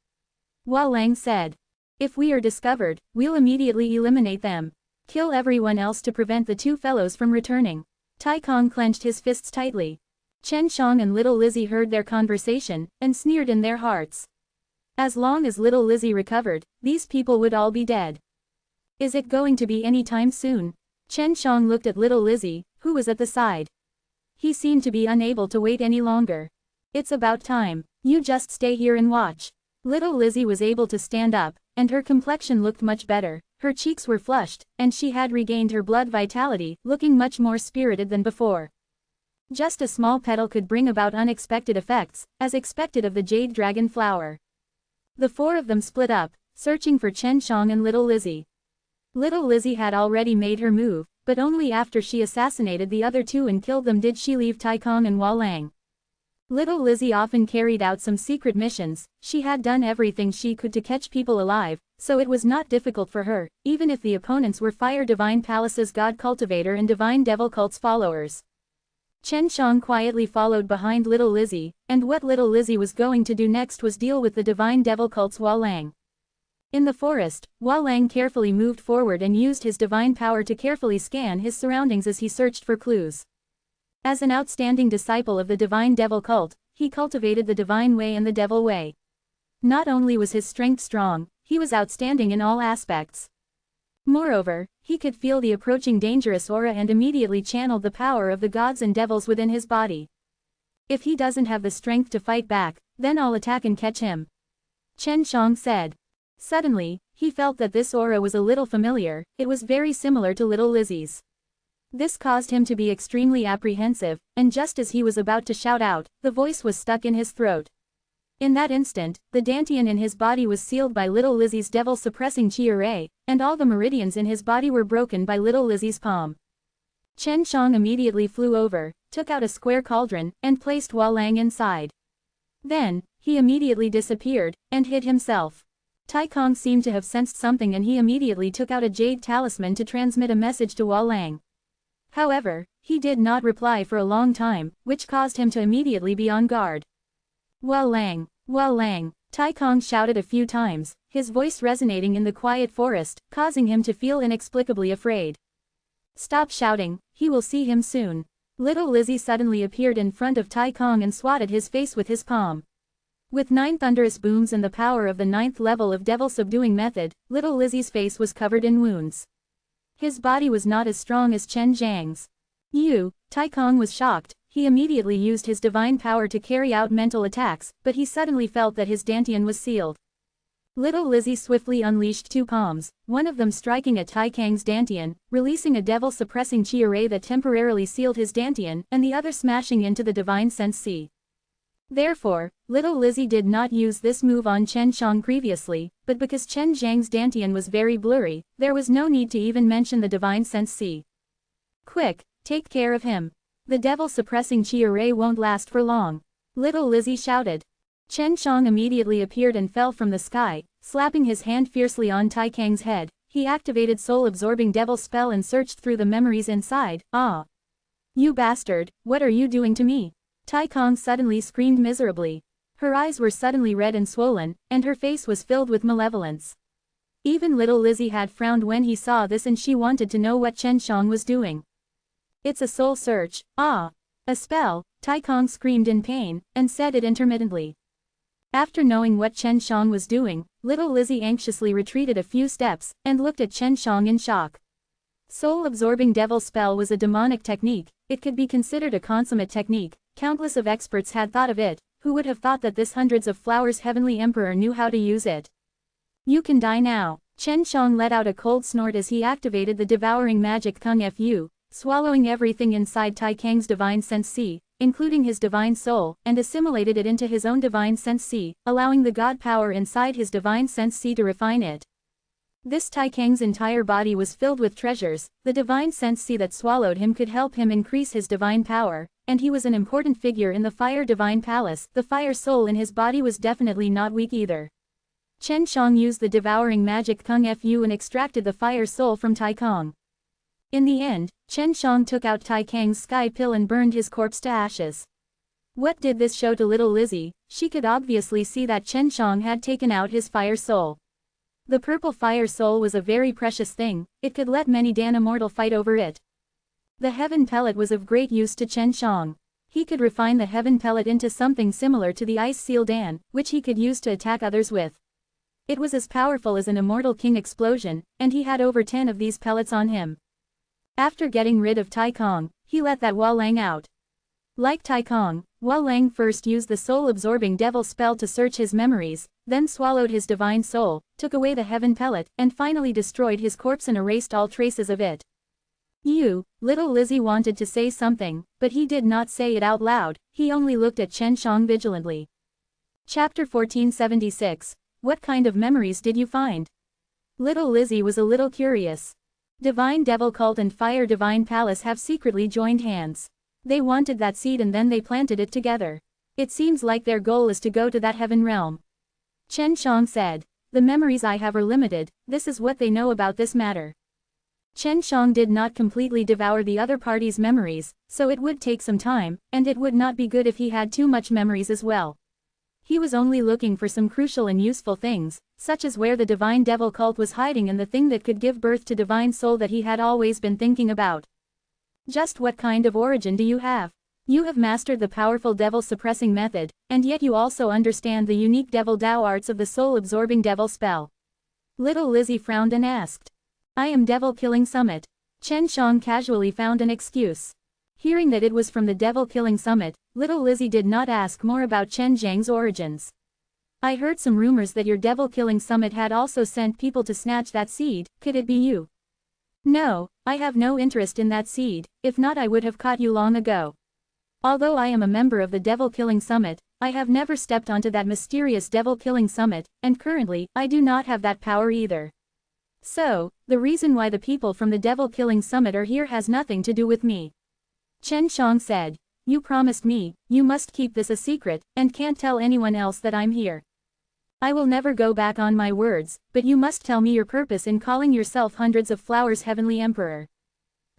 Hua Lang said. If we are discovered, we'll immediately eliminate them. Kill everyone else to prevent the 2 fellows from returning. Tai Kong clenched his fists tightly. Chen Shang and little Lizzie heard their conversation, and sneered in their hearts. As long as little Lizzie recovered, these people would all be dead. Is it going to be any time soon? Chen Shang looked at little Lizzie, who was at the side. He seemed to be unable to wait any longer. It's about time. You just stay here and watch. Little Lizzie was able to stand up, and her complexion looked much better, her cheeks were flushed, and she had regained her blood vitality, looking much more spirited than before. Just a small petal could bring about unexpected effects, as expected of the Jade Dragon Flower. The 4 of them split up, searching for Chen Shang and little Lizzie. Little Lizzie had already made her move, but only after she assassinated the other 2 and killed them did she leave Tai Kong and Hua Lang. Little Lizzie often carried out some secret missions, she had done everything she could to catch people alive, so it was not difficult for her, even if the opponents were Fire Divine Palace's God Cultivator and Divine Devil Cult's followers. Chen Shang quietly followed behind little Lizzie, and what little Lizzie was going to do next was deal with the Divine Devil Cult's Hua Lang. In the forest, Hua Lang carefully moved forward and used his divine power to carefully scan his surroundings as he searched for clues. As an outstanding disciple of the divine devil cult, he cultivated the divine way and the devil way. Not only was his strength strong, he was outstanding in all aspects. Moreover, he could feel the approaching dangerous aura and immediately channeled the power of the gods and devils within his body. If he doesn't have the strength to fight back, then I'll attack and catch him, Chen Shang said. Suddenly, he felt that this aura was a little familiar. It was very similar to little Lizzie's. This caused him to be extremely apprehensive, and just as he was about to shout out, the voice was stuck in his throat. In that instant, the dantian in his body was sealed by little Lizzie's devil-suppressing chi array, and all the meridians in his body were broken by little Lizzie's palm. Chen Shang immediately flew over, took out a square cauldron, and placed Hua Lang inside. Then, he immediately disappeared, and hid himself. Tai Kong seemed to have sensed something and he immediately took out a jade talisman to transmit a message to Hua Lang. However, he did not reply for a long time, which caused him to immediately be on guard. Hua Lang, Hua Lang, Tai Kong shouted a few times, his voice resonating in the quiet forest, causing him to feel inexplicably afraid. Stop shouting, he will see him soon. Little Lizzie suddenly appeared in front of Tai Kong and swatted his face with his palm. With 9 thunderous booms and the power of the 9th level of devil subduing method, little Lizzie's face was covered in wounds. His body was not as strong as Chen Zhang's. Tai Kong was shocked. He immediately used his divine power to carry out mental attacks, but he suddenly felt that his dantian was sealed. Little Lizzie swiftly unleashed 2 palms, one of them striking at Tai Kang's dantian, releasing a devil-suppressing chi array that temporarily sealed his dantian, and the other smashing into the divine sense C. Therefore, little Lizzie did not use this move on Chen Shang previously, but because Chen Zhang's dantian was very blurry, there was no need to even mention the divine sense C. Quick, take care of him. The devil-suppressing chi array won't last for long. Little Lizzie shouted. Chen Shang immediately appeared and fell from the sky, slapping his hand fiercely on Tai Kang's head. He activated soul-absorbing devil spell and searched through the memories inside. Ah! You bastard, what are you doing to me? Tai Kong suddenly screamed miserably. Her eyes were suddenly red and swollen, and her face was filled with malevolence. Even little Lizzie had frowned when he saw this and she wanted to know what Chen Shang was doing. It's a soul search, ah! A spell, Tai Kong screamed in pain, and said it intermittently. After knowing what Chen Shang was doing, little Lizzie anxiously retreated a few steps, and looked at Chen Shang in shock. Soul-absorbing devil spell was a demonic technique. It could be considered a consummate technique. Countless of experts had thought of it. Who would have thought that this hundreds of flowers heavenly emperor knew how to use it? You can die now. Chen Shang let out a cold snort as he activated the devouring magic Kung Fu, swallowing everything inside Tai Kang's divine sense C, including his divine soul, and assimilated it into his own divine sense C, allowing the god power inside his divine sense C to refine it. This Tai Kang's entire body was filled with treasures. The divine sense C that swallowed him could help him increase his divine power, and he was an important figure in the Fire Divine Palace. The fire soul in his body was definitely not weak either. Chen Shang used the devouring magic Kung Fu and extracted the fire soul from Tai Kang. In the end, Chen Shang took out Tai Kang's sky pill and burned his corpse to ashes. What did this show to little Lizzie? She could obviously see that Chen Shang had taken out his fire soul. The purple fire soul was a very precious thing. It could let many Dan Immortal fight over it. The heaven pellet was of great use to Chen Shang. He could refine the heaven pellet into something similar to the ice seal Dan, which he could use to attack others with. It was as powerful as an Immortal King explosion, and he had over 10 of these pellets on him. After getting rid of Tai Kong, he let that Hua Lang out. Like Tai Kong, Hua Lang first used the soul-absorbing devil spell to search his memories, then swallowed his divine soul, took away the heaven pellet, and finally destroyed his corpse and erased all traces of it. Little Lizzie wanted to say something, but he did not say it out loud. He only looked at Chen Shang vigilantly. Chapter 1476. What kind of memories did you find? Little Lizzie was a little curious. Divine Devil Cult and Fire Divine Palace have secretly joined hands. They wanted that seed and then they planted it together. It seems like their goal is to go to that heaven realm. Chen Shang said. The memories I have are limited. This is what they know about this matter. Chen Shang did not completely devour the other party's memories, so it would take some time, and it would not be good if he had too much memories as well. He was only looking for some crucial and useful things, such as where the divine devil cult was hiding and the thing that could give birth to divine soul that he had always been thinking about. Just what kind of origin do you have? You have mastered the powerful devil-suppressing method, and yet you also understand the unique devil Dao arts of the soul-absorbing devil spell. Little Lizzie frowned and asked. I am devil-killing summit. Chen Shang casually found an excuse. Hearing that it was from the devil-killing summit, little Lizzie did not ask more about Chen Zhang's origins. I heard some rumors that your devil-killing summit had also sent people to snatch that seed. Could it be you? No, I have no interest in that seed, if not I would have caught you long ago. Although I am a member of the devil-killing summit, I have never stepped onto that mysterious devil-killing summit, and currently, I do not have that power either. So, the reason why the people from the devil-killing summit are here has nothing to do with me. Chen Shang said, you promised me, you must keep this a secret, and can't tell anyone else that I'm here. I will never go back on my words, but you must tell me your purpose in calling yourself Hundreds of Flowers Heavenly Emperor.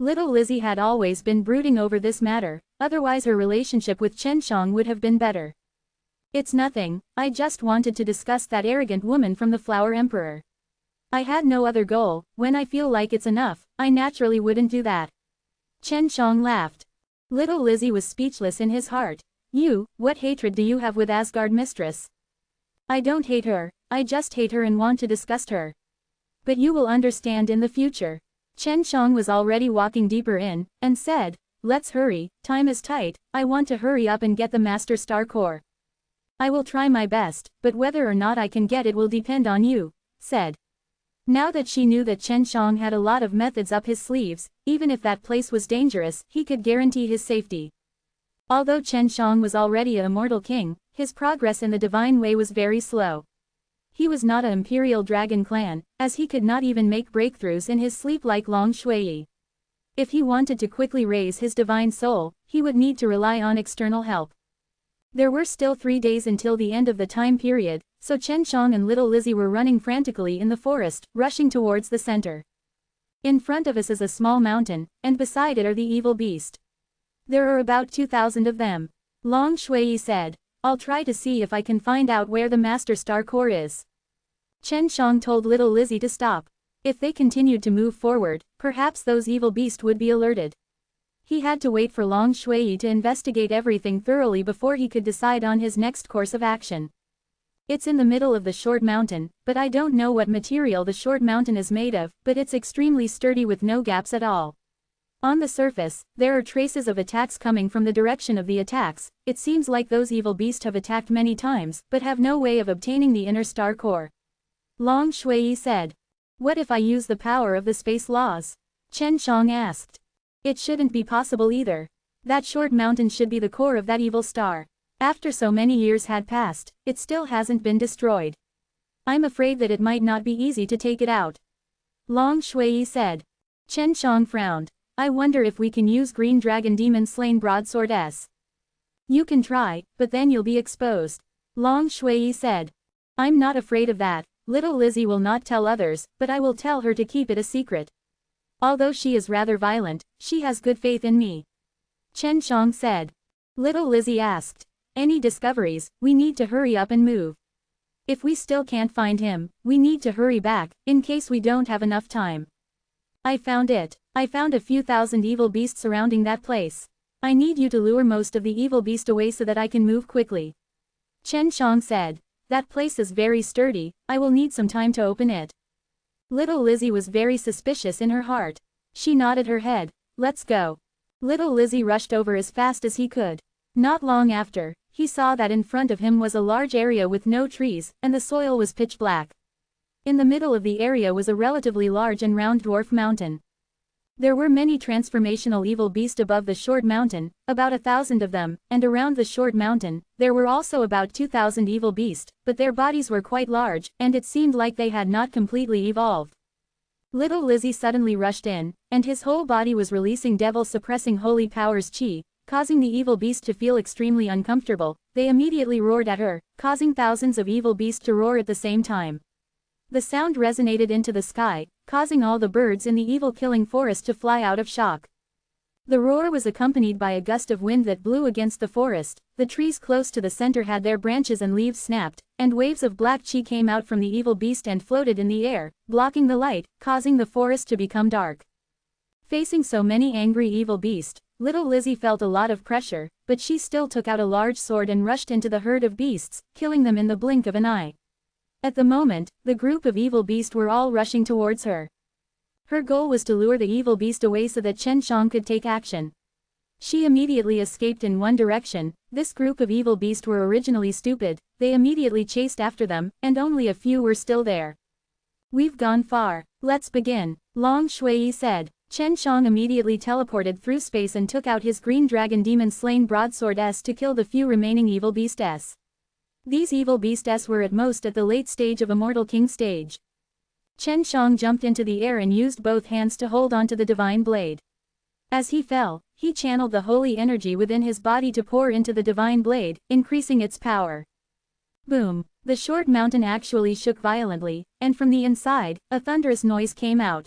Little Lizzie had always been brooding over this matter, otherwise her relationship with Chen Shang would have been better. It's nothing, I just wanted to discuss that arrogant woman from the Flower Emperor. I had no other goal, when I feel like it's enough, I naturally wouldn't do that. Chen Shang laughed. Little Lizzie was speechless in his heart. What hatred do you have with Asgard Mistress? I don't hate her, I just hate her and want to disgust her. But you will understand in the future. Chen Shang was already walking deeper in, and said, let's hurry, time is tight, I want to hurry up and get the Master Star Core. I will try my best, but whether or not I can get it will depend on you, said. Now that she knew that Chen Shang had a lot of methods up his sleeves, even if that place was dangerous, he could guarantee his safety. Although Chen Shang was already an immortal king, his progress in the divine way was very slow. He was not an imperial dragon clan, as he could not even make breakthroughs in his sleep like Long Shui. If he wanted to quickly raise his divine soul, he would need to rely on external help. There were still 3 days until the end of the time period, so Chen Shang and little Lizzie were running frantically in the forest, rushing towards the center. In front of us is a small mountain, and beside it are the evil beast. There are about 2,000 of them. Long Shui said, I'll try to see if I can find out where the Master Star Core is. Chen Shang told little Lizzie to stop. If they continued to move forward, perhaps those evil beasts would be alerted. He had to wait for Long Shui to investigate everything thoroughly before he could decide on his next course of action. It's in the middle of the short mountain, but I don't know what material the short mountain is made of, but it's extremely sturdy with no gaps at all. On the surface, there are traces of attacks coming from the direction of the attacks. It seems like those evil beasts have attacked many times, but have no way of obtaining the inner star core. Long Shui said. What if I use the power of the space laws? Chen Shang asked. It shouldn't be possible either. That short mountain should be the core of that evil star. After so many years had passed, it still hasn't been destroyed. I'm afraid that it might not be easy to take it out. Long Shui said. Chen Shang frowned. I wonder if we can use Green Dragon Demon Slain Broadsword S. You can try, but then you'll be exposed. Long Shui said. I'm not afraid of that. Little Lizzie will not tell others, but I will tell her to keep it a secret. Although she is rather violent, she has good faith in me. Chen Shang said. Little Lizzie asked. Any discoveries? We need to hurry up and move. If we still can't find him, we need to hurry back, in case we don't have enough time. I found it. I found a few thousand evil beasts surrounding that place. I need you to lure most of the evil beast away so that I can move quickly. Chen Shang said. That place is very sturdy, I will need some time to open it. Little Lizzie was very suspicious in her heart. She nodded her head. Let's go. Little Lizzie rushed over as fast as he could. Not long after, he saw that in front of him was a large area with no trees, and the soil was pitch black. In the middle of the area was a relatively large and round dwarf mountain. There were many transformational evil beasts above the short mountain, about 1,000 of them, and around the short mountain, there were also about 2,000 evil beasts, but their bodies were quite large, and it seemed like they had not completely evolved. Little Lizzie suddenly rushed in, and his whole body was releasing devil-suppressing holy powers chi, causing the evil beast to feel extremely uncomfortable. They immediately roared at her, causing thousands of evil beasts to roar at the same time. The sound resonated into the sky, causing all the birds in the evil-killing forest to fly out of shock. The roar was accompanied by a gust of wind that blew against the forest, the trees close to the center had their branches and leaves snapped, and waves of black chi came out from the evil beast and floated in the air, blocking the light, causing the forest to become dark. Facing so many angry evil beasts, little Lizzie felt a lot of pressure, but she still took out a large sword and rushed into the herd of beasts, killing them in the blink of an eye. At the moment, the group of evil beasts were all rushing towards her. Her goal was to lure the evil beast away so that Chen Shang could take action. She immediately escaped in one direction. This group of evil beasts were originally stupid, they immediately chased after them, and only a few were still there. "We've gone far. Let's begin," Long Shui said. Chen Shang immediately teleported through space and took out his green dragon demon slain broadsword S to kill the few remaining evil beasts. These evil beasts were at most at the late stage of Immortal King stage. Chen Shang jumped into the air and used both hands to hold onto the divine blade. As he fell, he channeled the holy energy within his body to pour into the divine blade, increasing its power. Boom! The short mountain actually shook violently, and from the inside, a thunderous noise came out.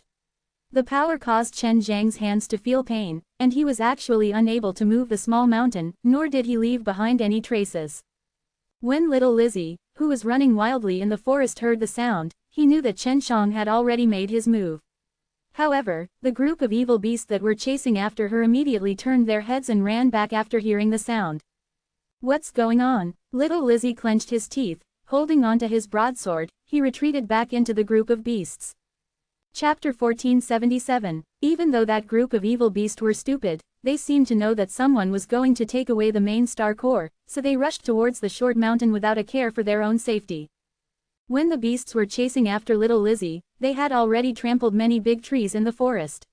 The power caused Chen Zhang's hands to feel pain, and he was actually unable to move the small mountain, nor did he leave behind any traces. When little Lizzie, who was running wildly in the forest, heard the sound, he knew that Chen Shang had already made his move. However, the group of evil beasts that were chasing after her immediately turned their heads and ran back after hearing the sound. "What's going on?" Little Lizzie clenched his teeth, holding onto his broadsword, he retreated back into the group of beasts. Chapter 1477. Even though that group of evil beasts were stupid, they seemed to know that someone was going to take away the main star core, so they rushed towards the short mountain without a care for their own safety. When the beasts were chasing after little Lizzie, they had already trampled many big trees in the forest.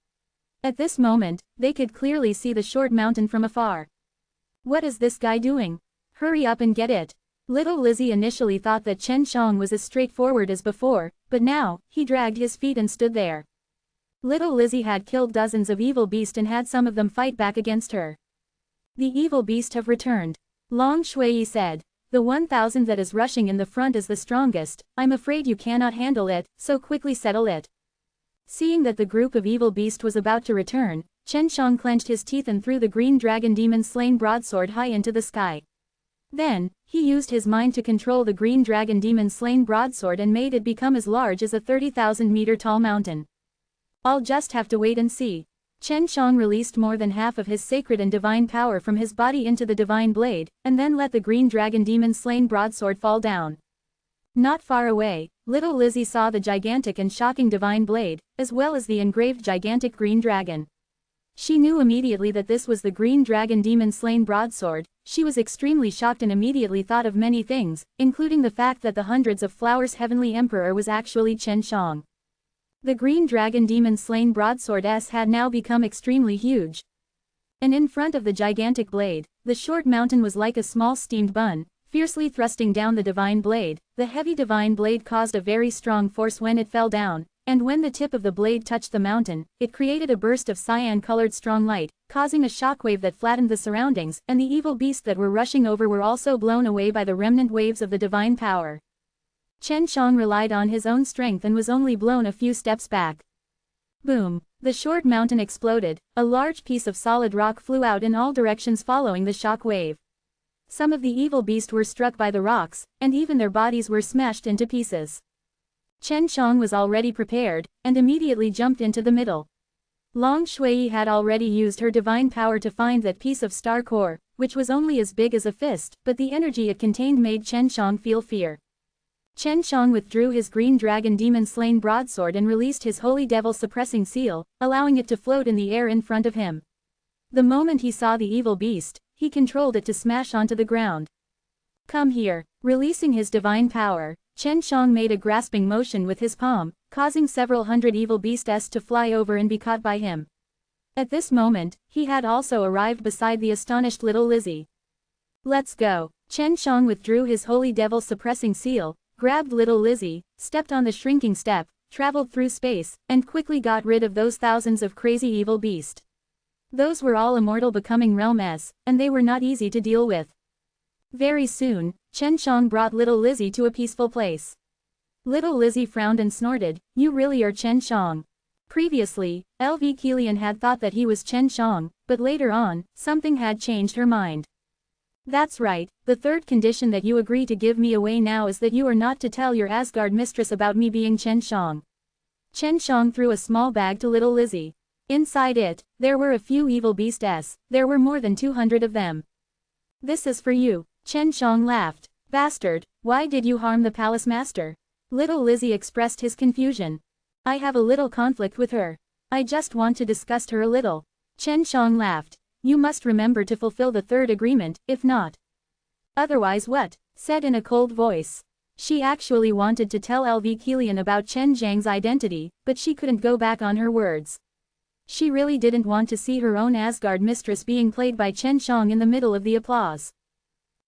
At this moment, they could clearly see the short mountain from afar. "What is this guy doing? Hurry up and get it." Little Lizzie initially thought that Chen Shang was as straightforward as before, but now, he dragged his feet and stood there. Little Lizzie had killed dozens of evil beasts and had some of them fight back against her. "The evil beasts have returned," Long Shui said. "The 1,000 that is rushing in the front is the strongest. I'm afraid you cannot handle it, so quickly settle it." Seeing that the group of evil beasts was about to return, Chen Shang clenched his teeth and threw the green dragon demon slain broadsword high into the sky. Then, he used his mind to control the green dragon demon slain broadsword and made it become as large as a 30,000-meter tall mountain. "I'll just have to wait and see." Chen Shang released more than half of his sacred and divine power from his body into the divine blade, and then let the green dragon demon slain broadsword fall down. Not far away, little Lizzie saw the gigantic and shocking divine blade, as well as the engraved gigantic green dragon. She knew immediately that this was the green dragon demon slain broadsword. She was extremely shocked and immediately thought of many things, including the fact that the hundreds of flowers heavenly emperor was actually Chen Shang. The green dragon demon slain broadsword S had now become extremely huge. And in front of the gigantic blade, the short mountain was like a small steamed bun, fiercely thrusting down the divine blade. The heavy divine blade caused a very strong force when it fell down, and when the tip of the blade touched the mountain, it created a burst of cyan-colored strong light, causing a shockwave that flattened the surroundings, and the evil beasts that were rushing over were also blown away by the remnant waves of the divine power. Chen Shang relied on his own strength and was only blown a few steps back. Boom! The short mountain exploded, a large piece of solid rock flew out in all directions following the shock wave. Some of the evil beasts were struck by the rocks, and even their bodies were smashed into pieces. Chen Shang was already prepared, and immediately jumped into the middle. Long Shui had already used her divine power to find that piece of star core, which was only as big as a fist, but the energy it contained made Chen Shang feel fear. Chen Shang withdrew his green dragon demon slain broadsword and released his holy devil suppressing seal, allowing it to float in the air in front of him. The moment he saw the evil beast, he controlled it to smash onto the ground. "Come here." Releasing his divine power, Chen Shang made a grasping motion with his palm, causing several hundred evil beasts to fly over and be caught by him. At this moment, he had also arrived beside the astonished little Lizzie. "Let's go." Chen Shang withdrew his holy devil suppressing seal, grabbed little Lizzie, stepped on the shrinking step, traveled through space, and quickly got rid of those thousands of crazy evil beasts. Those were all immortal becoming realms, and they were not easy to deal with. Very soon, Chen Shang brought little Lizzie to a peaceful place. Little Lizzie frowned and snorted, "You really are Chen Shang." Previously, LV Kilian had thought that he was Chen Shang, but later on, something had changed her mind. That's right, the third condition that you agree to give me away now is that you are not to tell your Asgard mistress about me being Chen Shang. Chen Shang threw a small bag to little Lizzie. Inside it, there were a few evil beasts. There were more than 200 of them. This is for you. Chen Shang laughed. Bastard, why did you harm the palace master? Little Lizzie expressed his confusion. I have a little conflict with her. I just want to discuss her a little. Chen Shang laughed. You must remember to fulfill the third agreement, if not. Otherwise what? Said in a cold voice. She actually wanted to tell LV Kilian about Chen Zhang's identity, but she couldn't go back on her words. She really didn't want to see her own Asgard mistress being played by Chen Shang in the middle of the applause.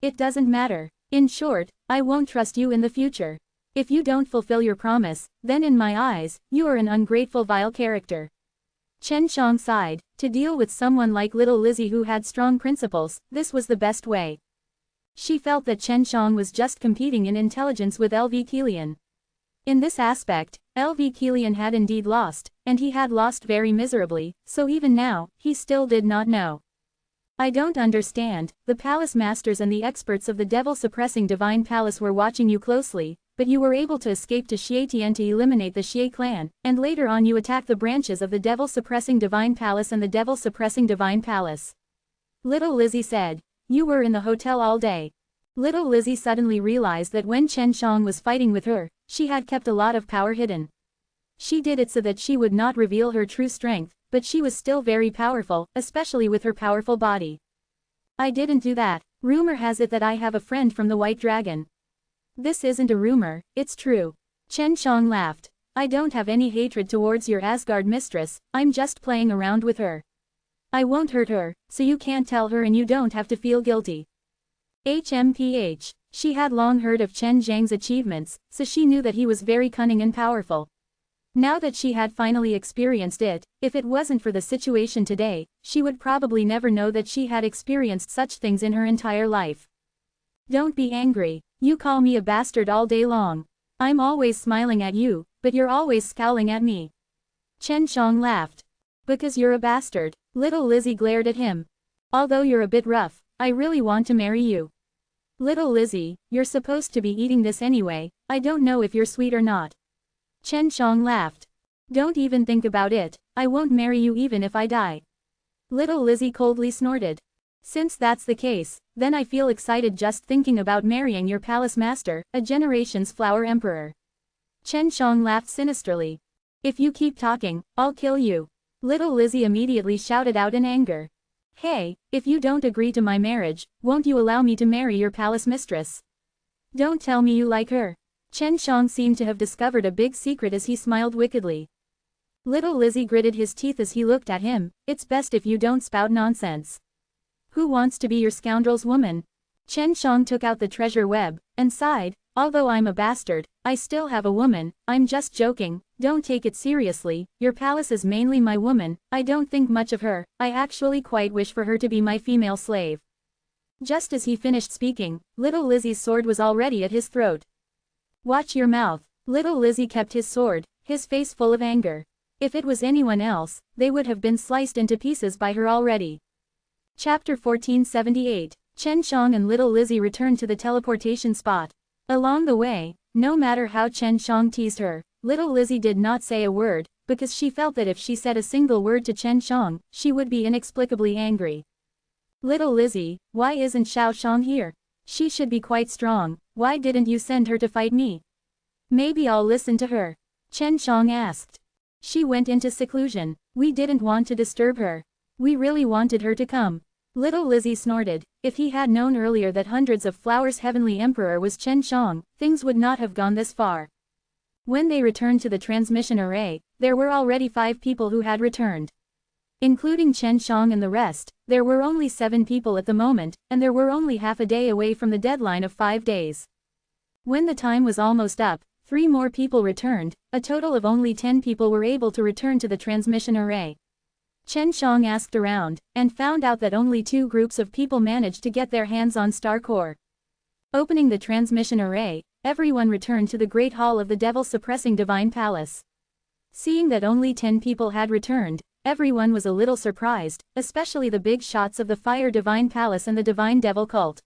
It doesn't matter. In short, I won't trust you in the future. If you don't fulfill your promise, then in my eyes, you are an ungrateful vile character. Chen Shang sighed. To deal with someone like little Lizzie who had strong principles, this was the best way. She felt that Chen Shang was just competing in intelligence with LV Kilian. In this aspect, LV Kilian had indeed lost, and he had lost very miserably, so even now, he still did not know. I don't understand, the palace masters and the experts of the devil-suppressing divine palace were watching you closely, but you were able to escape to Xietian to eliminate the Xie clan, and later on you attacked the branches of the devil-suppressing divine palace and the devil-suppressing divine palace. Little Lizzie said, you were in the hotel all day. Little Lizzie suddenly realized that when Chen Shang was fighting with her, she had kept a lot of power hidden. She did it so that she would not reveal her true strength, but she was still very powerful, especially with her powerful body. I didn't do that. Rumor has it that I have a friend from the White Dragon. This isn't a rumor, it's true. Chen Shang laughed. I don't have any hatred towards your Asgard mistress, I'm just playing around with her. I won't hurt her, so you can't tell her and you don't have to feel guilty. HMPH. She had long heard of Chen Zhang's achievements, so she knew that he was very cunning and powerful. Now that she had finally experienced it, if it wasn't for the situation today, she would probably never know that she had experienced such things in her entire life. Don't be angry. You call me a bastard all day long. I'm always smiling at you, but you're always scowling at me. Chen Shang laughed. Because you're a bastard. Little Lizzie glared at him. Although you're a bit rough, I really want to marry you. Little Lizzie, you're supposed to be eating this anyway, I don't know if you're sweet or not. Chen Shang laughed. Don't even think about it, I won't marry you even if I die. Little Lizzie coldly snorted. Since that's the case, then I feel excited just thinking about marrying your palace master, a generation's flower emperor. Chen Shang laughed sinisterly. If you keep talking, I'll kill you. Little Lizzie immediately shouted out in anger. Hey, if you don't agree to my marriage, won't you allow me to marry your palace mistress? Don't tell me you like her. Chen Shang seemed to have discovered a big secret as he smiled wickedly. Little Lizzie gritted his teeth as he looked at him. It's best if you don't spout nonsense. Who wants to be your scoundrel's woman? Chen Shang took out the treasure web, and sighed, although I'm a bastard, I still have a woman, I'm just joking, don't take it seriously, your palace is mainly my woman, I don't think much of her, I actually quite wish for her to be my female slave. Just as he finished speaking, little Lizzie's sword was already at his throat. Watch your mouth. Little Lizzie kept his sword, his face full of anger. If it was anyone else, they would have been sliced into pieces by her already. Chapter 1478. Chen Shang and little Lizzie returned to the teleportation spot. Along the way, no matter how Chen Shang teased her, little Lizzie did not say a word, because she felt that if she said a single word to Chen Shang, she would be inexplicably angry. Little Lizzie, why isn't Xiao Shang here? She should be quite strong, why didn't you send her to fight me? Maybe I'll listen to her. Chen Shang asked. She went into seclusion. We didn't want to disturb her. We really wanted her to come. Little Lizzie snorted. If he had known earlier that hundreds of flowers' heavenly emperor was Chen Shang, things would not have gone this far. When they returned to the transmission array, there were already 5 people who had returned. Including Chen Shang and the rest, there were only 7 people at the moment, and there were only half a day away from the deadline of 5 days. When the time was almost up, 3 more people returned, a total of only 10 people were able to return to the transmission array. Chen Shang asked around, and found out that only 2 groups of people managed to get their hands on Star Core. Opening the transmission array, everyone returned to the Great Hall of the Devil-Suppressing Divine Palace. Seeing that only 10 people had returned, everyone was a little surprised, especially the big shots of the Fire Divine Palace and the Divine Devil Cult.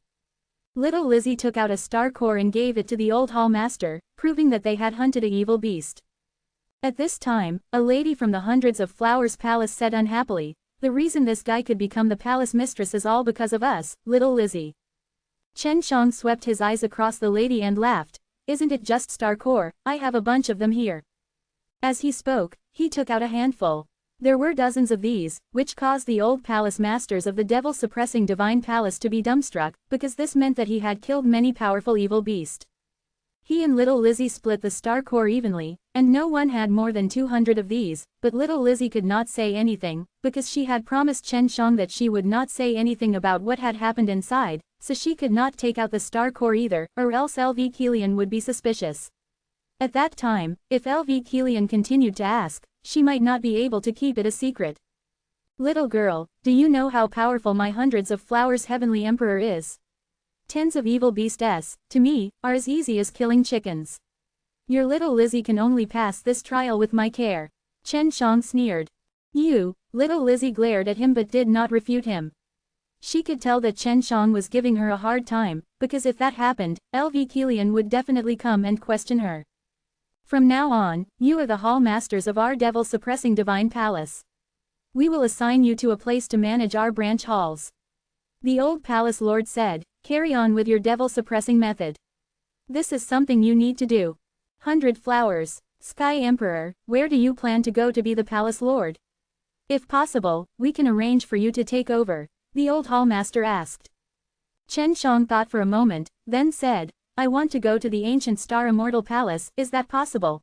Little Lizzie took out a star core and gave it to the old hall master, proving that they had hunted a evil beast. At this time, a lady from the Hundreds of Flowers Palace said unhappily, "The reason this guy could become the palace mistress is all because of us, Little Lizzie." Chen Shang swept his eyes across the lady and laughed, "Isn't it just star core? I have a bunch of them here." As he spoke, he took out a handful. There were dozens of these, which caused the old palace masters of the devil-suppressing divine palace to be dumbstruck, because this meant that he had killed many powerful evil beasts. He and Little Lizzie split the star core evenly, and no one had more than 200 of these, but Little Lizzie could not say anything, because she had promised Chen Shang that she would not say anything about what had happened inside, so she could not take out the star core either, or else LV Kilian would be suspicious. At that time, if LV Kilian continued to ask, she might not be able to keep it a secret. "Little girl, do you know how powerful my Hundreds of Flowers Heavenly Emperor is? Tens of evil beasts, to me, are as easy as killing chickens. Your Little Lizzie can only pass this trial with my care." Chen Shang sneered. "You?" Little Lizzie glared at him but did not refute him. She could tell that Chen Shang was giving her a hard time, because if that happened, LV Kilian would definitely come and question her. "From now on, you are the hall masters of our devil-suppressing divine palace. We will assign you to a place to manage our branch halls," the old palace lord said. "Carry on with your devil-suppressing method. This is something you need to do. 100 Flowers, Sky Emperor, where do you plan to go to be the palace lord? If possible, we can arrange for you to take over," the old hall master asked. Chen Shang thought for a moment, then said, "I want to go to the ancient star Immortal Palace, is that possible?"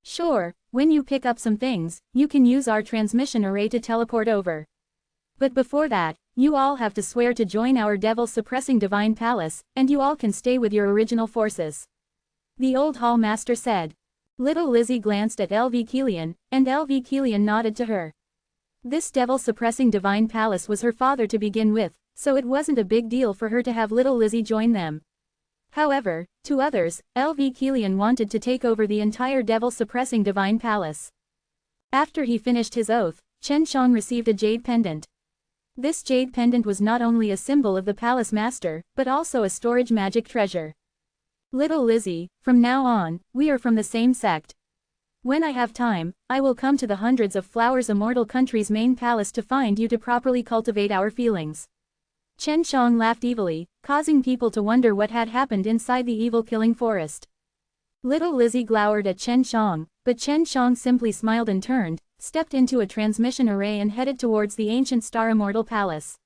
"Sure, when you pick up some things, you can use our transmission array to teleport over. But before that, you all have to swear to join our devil-suppressing divine palace, and you all can stay with your original forces," the old hall master said. Little Lizzie glanced at LV Kilian, and LV Kilian nodded to her. This devil-suppressing divine palace was her father to begin with, so it wasn't a big deal for her to have Little Lizzie join them. However, to others, LV Kilian wanted to take over the entire devil-suppressing divine palace. After he finished his oath, Chen Shang received a jade pendant. This jade pendant was not only a symbol of the palace master, but also a storage magic treasure. "Little Lizzie, from now on, we are from the same sect. When I have time, I will come to the Hundreds of Flowers Immortal Country's main palace to find you to properly cultivate our feelings." Chen Shang laughed evilly, causing people to wonder what had happened inside the evil-killing forest. Little Lizzie glowered at Chen Shang, but Chen Shang simply smiled and turned, stepped into a transmission array and headed towards the ancient star Immortal Palace.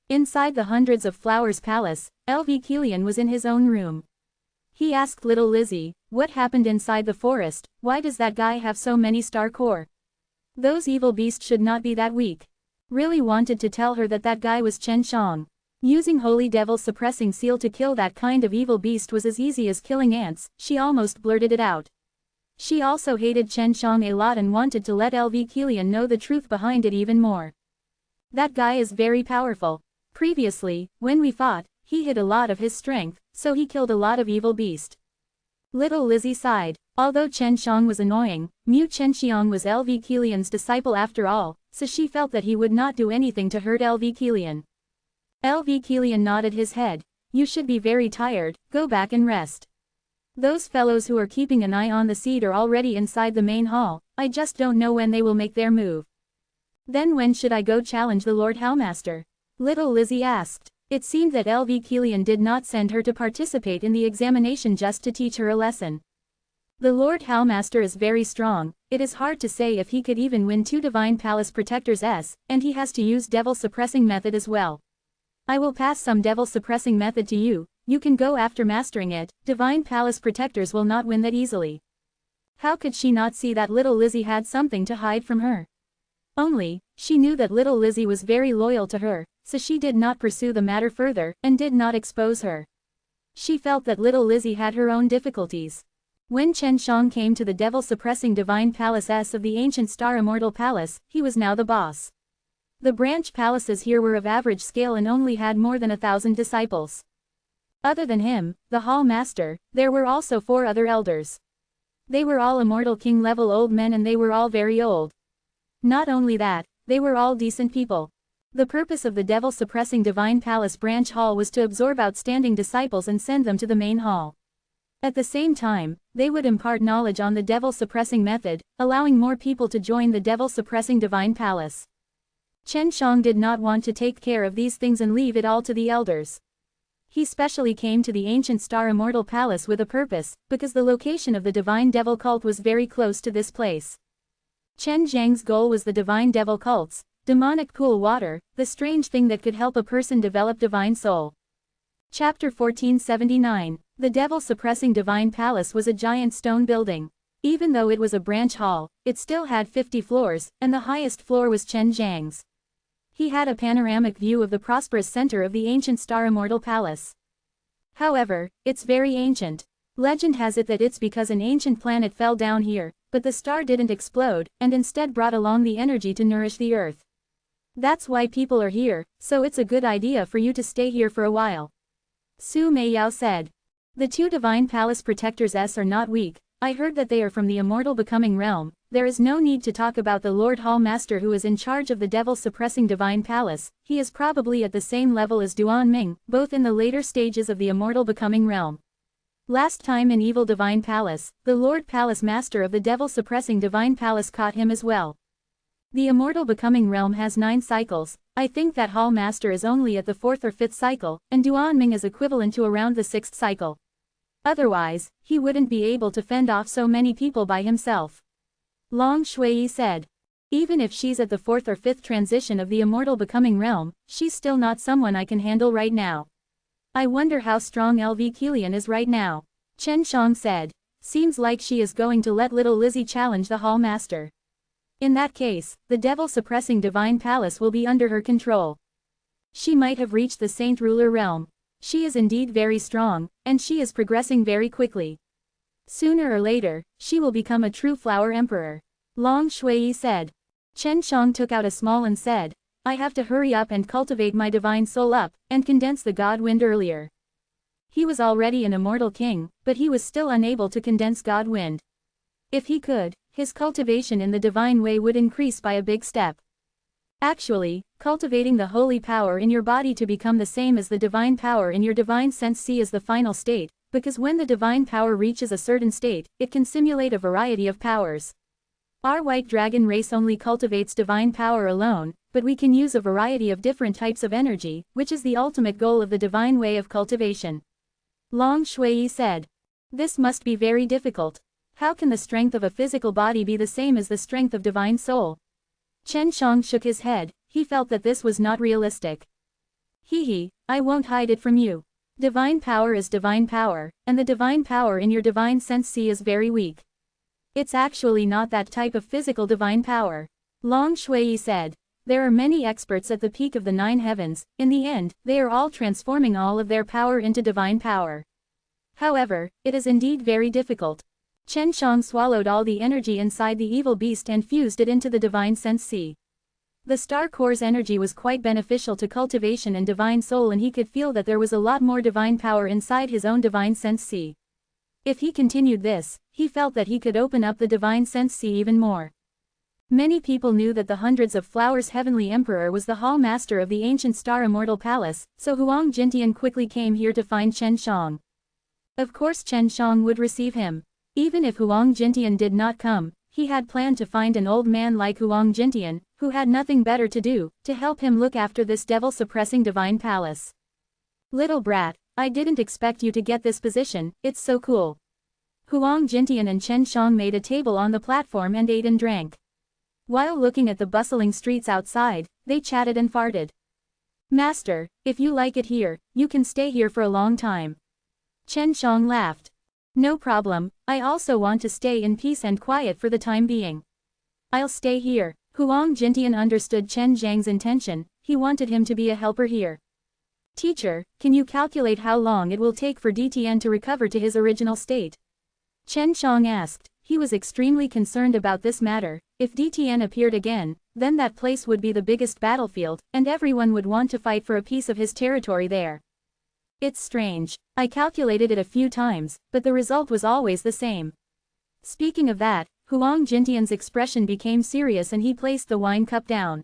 Inside the Hundreds of Flowers Palace, LV Kilian was in his own room. He asked Little Lizzie, "What happened inside the forest? Why does that guy have so many star core? Those evil beasts should not be that weak." Really wanted to tell her that that guy was Chen Shang. Using Holy Devil Suppressing Seal to kill that kind of evil beast was as easy as killing ants, she almost blurted it out. She also hated Chen Shang a lot and wanted to let LV Kilian know the truth behind it even more. "That guy is very powerful. Previously, when we fought, he hid a lot of his strength, so he killed a lot of evil beast." Little Lizzie sighed. Although Chen Shang was annoying, Mu Chenxiang was LV Kilian's disciple after all, so she felt that he would not do anything to hurt LV Kilian. LV Kilian nodded his head. "You should be very tired, go back and rest. Those fellows who are keeping an eye on the seed are already inside the main hall, I just don't know when they will make their move." "Then when should I go challenge the Lord Hallmaster?" Little Lizzie asked. It seemed that LV Kilian did not send her to participate in the examination just to teach her a lesson. The Lord Hallmaster is very strong, it is hard to say if he could even win 2 Divine Palace Protectors, and he has to use Devil Suppressing Method as well. "I will pass some Devil Suppressing Method to you, you can go after mastering it, Divine Palace Protectors will not win that easily." How could she not see that Little Lizzie had something to hide from her? Only, she knew that Little Lizzie was very loyal to her, so she did not pursue the matter further, and did not expose her. She felt that Little Lizzie had her own difficulties. When Chen Shang came to the devil-suppressing divine palace of the ancient star Immortal Palace, he was now the boss. The branch palaces here were of average scale and only had more than 1,000 disciples. Other than him, the hall master, there were also 4 other elders. They were all Immortal King level old men and they were all very old. Not only that, they were all decent people. The purpose of the devil-suppressing Divine Palace branch hall was to absorb outstanding disciples and send them to the main hall. At the same time, they would impart knowledge on the devil-suppressing method, allowing more people to join the devil-suppressing Divine Palace. Chen Shang did not want to take care of these things and leave it all to the elders. He specially came to the ancient star Immortal Palace with a purpose, because the location of the Divine Devil cult was very close to this place. Chen Zhang's goal was the Divine Devil cults, demonic cool water, the strange thing that could help a person develop divine soul. Chapter 1479. The devil-suppressing Divine Palace was a giant stone building. Even though it was a branch hall, it still had 50 floors, and the highest floor was Chen Zhang's. He had a panoramic view of the prosperous center of the ancient star Immortal Palace. However, it's very ancient. Legend has it that it's because an ancient planet fell down here, but the star didn't explode, and instead brought along the energy to nourish the earth. That's why people are here, so it's a good idea for you to stay here for a while. Su Meiyao said. The two Divine Palace protectors are not weak. I heard that they are from the Immortal Becoming Realm. There is no need to talk about the Lord Hall Master who is in charge of the devil-suppressing Divine Palace. He is probably at the same level as Duan Ming, both in the later stages of the Immortal Becoming Realm. Last time in Evil Divine Palace, the Lord Palace Master of the devil-suppressing Divine Palace caught him as well. The Immortal Becoming Realm has 9 cycles. I think that Hall Master is only at the 4th or 5th cycle, and Duan Ming is equivalent to around the 6th cycle. Otherwise, he wouldn't be able to fend off so many people by himself. Long Shui said. Even if she's at the 4th or 5th transition of the Immortal Becoming Realm, she's still not someone I can handle right now. I wonder how strong LV Kilian is right now. Chen Shang said. Seems like she is going to let little Lizzie challenge the Hall Master. In that case, the devil-suppressing Divine Palace will be under her control. She might have reached the Saint Ruler realm. She is indeed very strong, and she is progressing very quickly. Sooner or later, she will become a true flower emperor. Long Shui said. Chen Shang took out a small and said, I have to hurry up and cultivate my divine soul up, and condense the God Wind earlier. He was already an immortal king, but he was still unable to condense God Wind. If he could, his cultivation in the divine way would increase by a big step. Actually, cultivating the holy power in your body to become the same as the divine power in your divine sense C is the final state, because when the divine power reaches a certain state, it can simulate a variety of powers. Our white dragon race only cultivates divine power alone, but we can use a variety of different types of energy, which is the ultimate goal of the divine way of cultivation. Long Shui said. This must be very difficult. How can the strength of a physical body be the same as the strength of divine soul? Chen Shang shook his head. He felt that this was not realistic. I won't hide it from you. Divine power is divine power, and the divine power in your divine sense C is very weak. It's actually not that type of physical divine power. Long Shui said. There are many experts at the peak of the 9 heavens. In the end, they are all transforming all of their power into divine power. However, it is indeed very difficult. Chen Shang swallowed all the energy inside the evil beast and fused it into the divine sense C. The star core's energy was quite beneficial to cultivation and divine soul, and he could feel that there was a lot more divine power inside his own divine sense C. If he continued this, he felt that he could open up the divine sense C even more. Many people knew that the Hundreds of Flowers Heavenly Emperor was the Hall Master of the ancient star Immortal Palace, so Huang Jintian quickly came here to find Chen Shang. Of course Chen Shang would receive him. Even if Huang Jintian did not come, he had planned to find an old man like Huang Jintian, who had nothing better to do, to help him look after this devil-suppressing divine palace. Little brat, I didn't expect you to get this position, it's so cool. Huang Jintian and Chen Shang made a table on the platform and ate and drank. While looking at the bustling streets outside, they chatted and farted. Master, if you like it here, you can stay here for a long time. Chen Shang laughed. No problem, I also want to stay in peace and quiet for the time being. I'll stay here. Huang Jintian understood Chen Zhang's intention, he wanted him to be a helper here. Teacher, can you calculate how long it will take for DTN to recover to his original state? Chen Shang asked. He was extremely concerned about this matter. If DTN appeared again, then that place would be the biggest battlefield, and everyone would want to fight for a piece of his territory there. It's strange. I calculated it a few times, but the result was always the same. Speaking of that, Huang Jintian's expression became serious and he placed the wine cup down.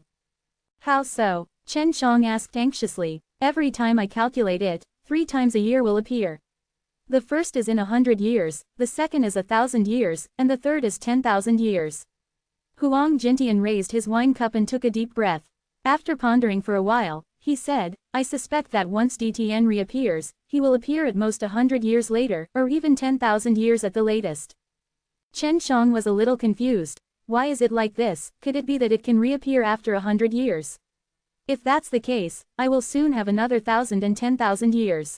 How so? Chen Shang asked anxiously. Every time I calculate it, 3 times a year will appear. The first is in 100 years, the second is 1,000 years, and the third is 10,000 years. Huang Jintian raised his wine cup and took a deep breath. After pondering for a while, he said, I suspect that once DTN reappears, he will appear at most 100 years later, or even 10,000 years at the latest. Chen Shang was a little confused. Why is it like this? Could it be that it can reappear after 100 years? If that's the case, I will soon have another 1,000 and 10,000 years.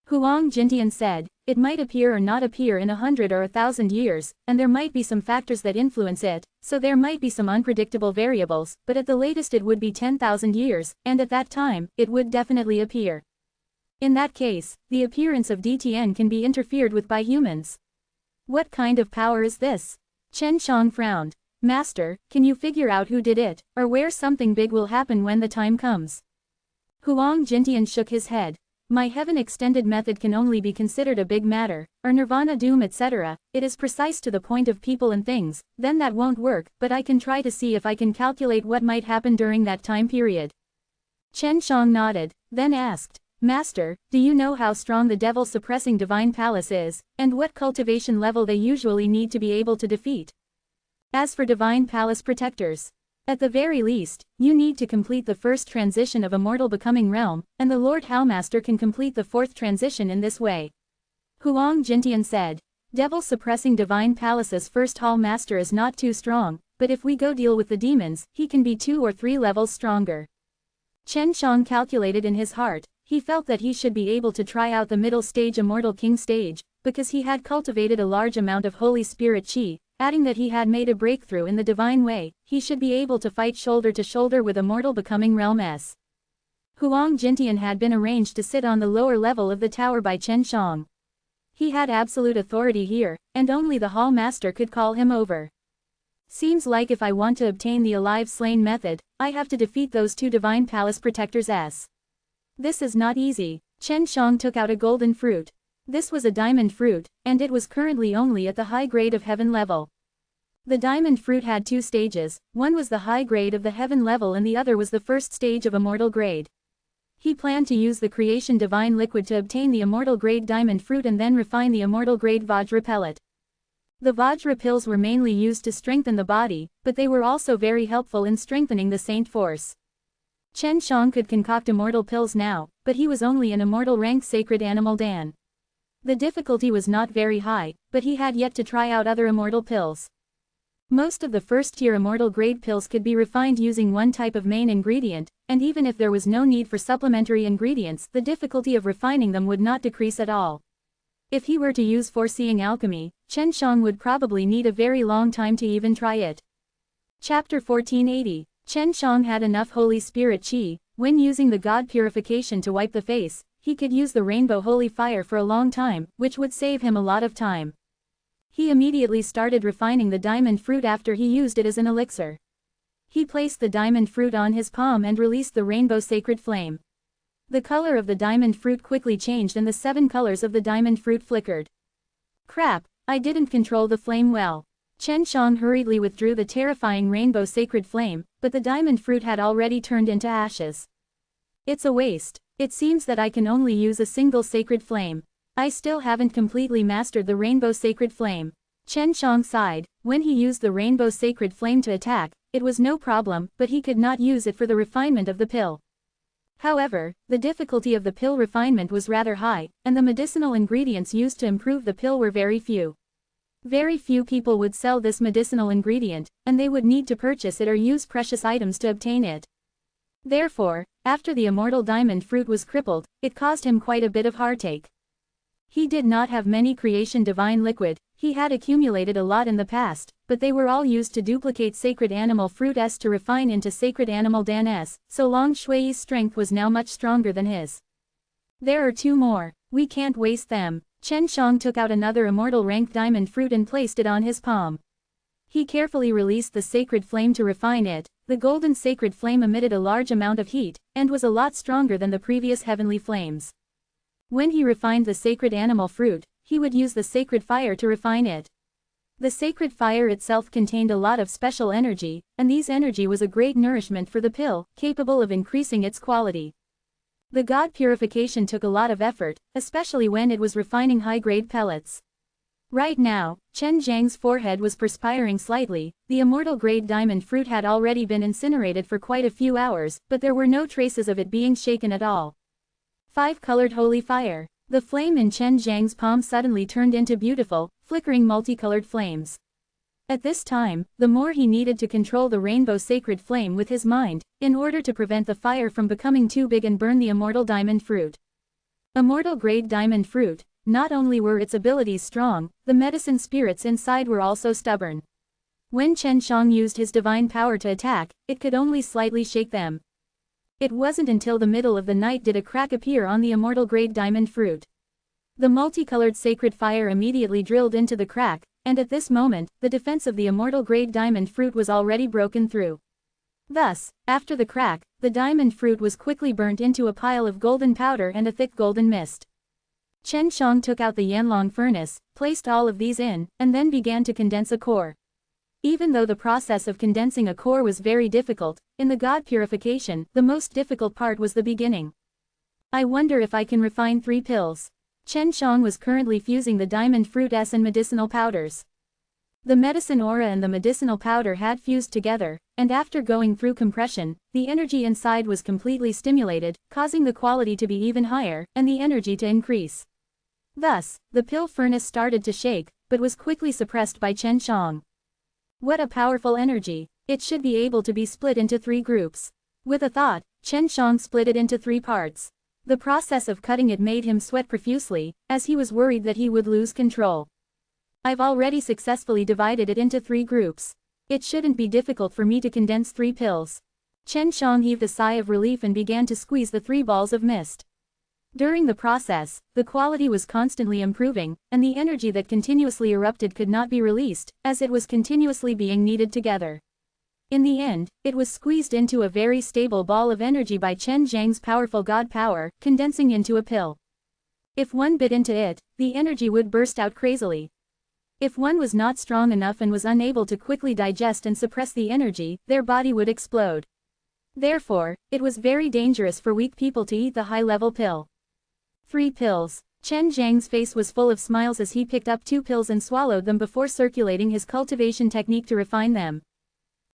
Huang Jintian said, it might appear or not appear in 100 or 1,000 years, and there might be some factors that influence it, so there might be some unpredictable variables, but at the latest it would be 10,000 years, and at that time, it would definitely appear. In that case, the appearance of DTN can be interfered with by humans. What kind of power is this? Chen Shang frowned. Master, can you figure out who did it, or where something big will happen when the time comes? Huang Jintian shook his head. My heaven extended method can only be considered a big matter, or nirvana doom etc. It is precise to the point of people and things, then that won't work, but I can try to see if I can calculate what might happen during that time period. Chen Shang nodded, then asked, Master, do you know how strong the devil-suppressing divine palace is, and what cultivation level they usually need to be able to defeat? As for divine palace protectors, at the very least, you need to complete the first transition of Immortal becoming realm, and the Lord Howmaster can complete the fourth transition in this way. Huang Jintian said, Devil-suppressing divine palace's first hall master is not too strong, but if we go deal with the demons, he can be 2 or 3 levels stronger. Chen Shang calculated in his heart, he felt that he should be able to try out the middle stage Immortal King stage, because he had cultivated a large amount of Holy Spirit Qi. Adding that he had made a breakthrough in the divine way, he should be able to fight shoulder to shoulder with Immortal becoming realm S. Huang Jintian had been arranged to sit on the lower level of the tower by Chen Shang. He had absolute authority here, and only the hall master could call him over. Seems like if I want to obtain the alive slain method, I have to defeat those 2 divine palace protectors S. This is not easy. Chen Shang took out a golden fruit. This was a diamond fruit, and it was currently only at the high grade of heaven level. The diamond fruit had 2 stages, one was the high grade of the heaven level and the other was the first stage of immortal grade. He planned to use the creation divine liquid to obtain the immortal grade diamond fruit and then refine the immortal grade Vajra pellet. The Vajra pills were mainly used to strengthen the body, but they were also very helpful in strengthening the saint force. Chen Shang could concoct immortal pills now, but he was only an immortal rank sacred animal Dan. The difficulty was not very high, but he had yet to try out other immortal pills. Most of the first-tier immortal grade pills could be refined using one type of main ingredient, and even if there was no need for supplementary ingredients, the difficulty of refining them would not decrease at all. If he were to use foreseeing alchemy, Chen Shang would probably need a very long time to even try it. Chapter 1480. Chen Shang had enough Holy Spirit Qi. When using the God purification to wipe the face, he could use the rainbow holy fire for a long time, which would save him a lot of time. He immediately started refining the diamond fruit after he used it as an elixir. He placed the diamond fruit on his palm and released the rainbow sacred flame. The color of the diamond fruit quickly changed and the 7 colors of the diamond fruit flickered. Crap, I didn't control the flame well. Chen Shang hurriedly withdrew the terrifying rainbow sacred flame, but the diamond fruit had already turned into ashes. It's a waste. It seems that I can only use a single sacred flame. I still haven't completely mastered the rainbow sacred flame. Chen Shang sighed. When he used the rainbow sacred flame to attack, it was no problem, but he could not use it for the refinement of the pill. However, the difficulty of the pill refinement was rather high, and the medicinal ingredients used to improve the pill were very few. Very few people would sell this medicinal ingredient, and they would need to purchase it or use precious items to obtain it. Therefore, after the immortal diamond fruit was crippled, it caused him quite a bit of heartache. He did not have many creation divine liquid, he had accumulated a lot in the past, but they were all used to duplicate sacred animal fruit S to refine into sacred animal Dan S, so Long Shui's strength was now much stronger than his. There are 2 more, we can't waste them. Chen Shang took out another immortal rank diamond fruit and placed it on his palm. He carefully released the sacred flame to refine it. The golden sacred flame emitted a large amount of heat, and was a lot stronger than the previous heavenly flames. When he refined the sacred animal fruit, he would use the sacred fire to refine it. The sacred fire itself contained a lot of special energy, and these energy was a great nourishment for the pill, capable of increasing its quality. The god purification took a lot of effort, especially when it was refining high-grade pellets. Right now, Chen Zhang's forehead was perspiring slightly. The immortal grade diamond fruit had already been incinerated for quite a few hours, but there were no traces of it being shaken at all. 5-colored holy fire. The flame in Chen Zhang's palm suddenly turned into beautiful, flickering multicolored flames. At this time, the more he needed to control the rainbow sacred flame with his mind, in order to prevent the fire from becoming too big and burn the immortal diamond fruit. Immortal grade diamond fruit, not only were its abilities strong, the medicine spirits inside were also stubborn. When Chen Shang used his divine power to attack, it could only slightly shake them. It wasn't until the middle of the night did a crack appear on the immortal grade diamond fruit. The multicolored sacred fire immediately drilled into the crack, and at this moment, the defense of the immortal grade diamond fruit was already broken through. Thus, after the crack, the diamond fruit was quickly burnt into a pile of golden powder and a thick golden mist. Chen Shang took out the Yanlong furnace, placed all of these in, and then began to condense a core. Even though the process of condensing a core was very difficult, in the god purification, the most difficult part was the beginning. I wonder if I can refine 3 pills. Chen Shang was currently fusing the diamond fruit and medicinal powders. The medicine aura and the medicinal powder had fused together, and after going through compression, the energy inside was completely stimulated, causing the quality to be even higher, and the energy to increase. Thus, the pill furnace started to shake, but was quickly suppressed by Chen Shang. What a powerful energy! It should be able to be split into 3 groups. With a thought, Chen Shang split it into 3 parts. The process of cutting it made him sweat profusely, as he was worried that he would lose control. I've already successfully divided it into 3 groups. It shouldn't be difficult for me to condense 3 pills. Chen Shang heaved a sigh of relief and began to squeeze the 3 balls of mist. During the process, the quality was constantly improving, and the energy that continuously erupted could not be released, as it was continuously being kneaded together. In the end, it was squeezed into a very stable ball of energy by Chen Zhang's powerful god power, condensing into a pill. If one bit into it, the energy would burst out crazily. If one was not strong enough and was unable to quickly digest and suppress the energy, their body would explode. Therefore, it was very dangerous for weak people to eat the high-level pill. 3 pills. Chen Zhang's face was full of smiles as he picked up 2 pills and swallowed them before circulating his cultivation technique to refine them.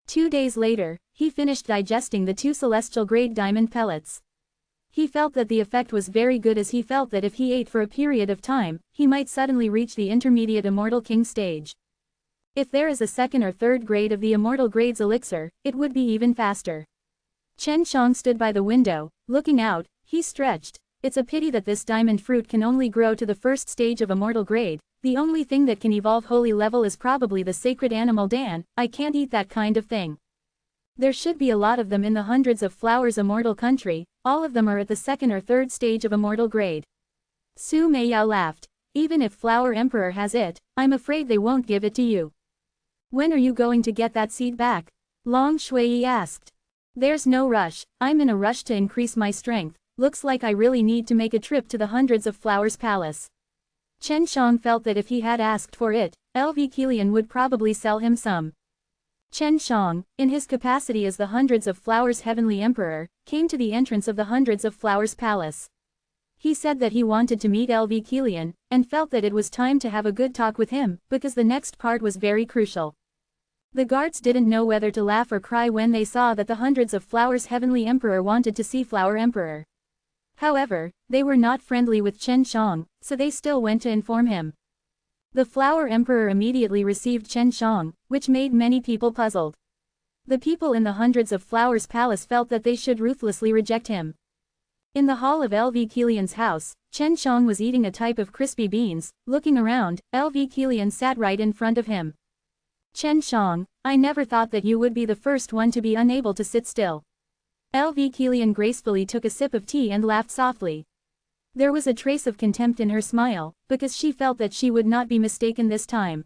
2 days later, he finished digesting the 2 celestial grade diamond pellets. He felt that the effect was very good, as he felt that if he ate for a period of time, he might suddenly reach the intermediate Immortal King stage. If there is a 2nd or 3rd grade of the Immortal Grade's elixir, it would be even faster. Chen Shang stood by the window, looking out. He stretched. It's a pity that this diamond fruit can only grow to the 1st stage of Immortal Grade. The only thing that can evolve holy level is probably the sacred animal Dan. I can't eat that kind of thing. There should be a lot of them in the hundreds of flowers immortal country. All of them are at the 2nd or 3rd stage of Immortal Grade. Su Meiyao laughed. Even if Flower Emperor has it, I'm afraid they won't give it to you. When are you going to get that seed back? Long Shui asked. There's no rush. I'm in a rush to increase my strength. Looks like I really need to make a trip to the Hundreds of Flowers Palace. Chen Shang felt that if he had asked for it, LV Kilian would probably sell him some. Chen Shang, in his capacity as the Hundreds of Flowers Heavenly Emperor, came to the entrance of the Hundreds of Flowers Palace. He said that he wanted to meet LV Kilian, and felt that it was time to have a good talk with him, because the next part was very crucial. The guards didn't know whether to laugh or cry when they saw that the Hundreds of Flowers Heavenly Emperor wanted to see Flower Emperor. However, they were not friendly with Chen Shang, so they still went to inform him. The Flower Emperor immediately received Chen Shang, which made many people puzzled. The people in the Hundreds of Flowers Palace felt that they should ruthlessly reject him. In the hall of LV Kilian's house, Chen Shang was eating a type of crispy beans. Looking around, LV Kilian sat right in front of him. Chen Shang, I never thought that you would be the first one to be unable to sit still. LV Kilian gracefully took a sip of tea and laughed softly. There was a trace of contempt in her smile, because she felt that she would not be mistaken this time.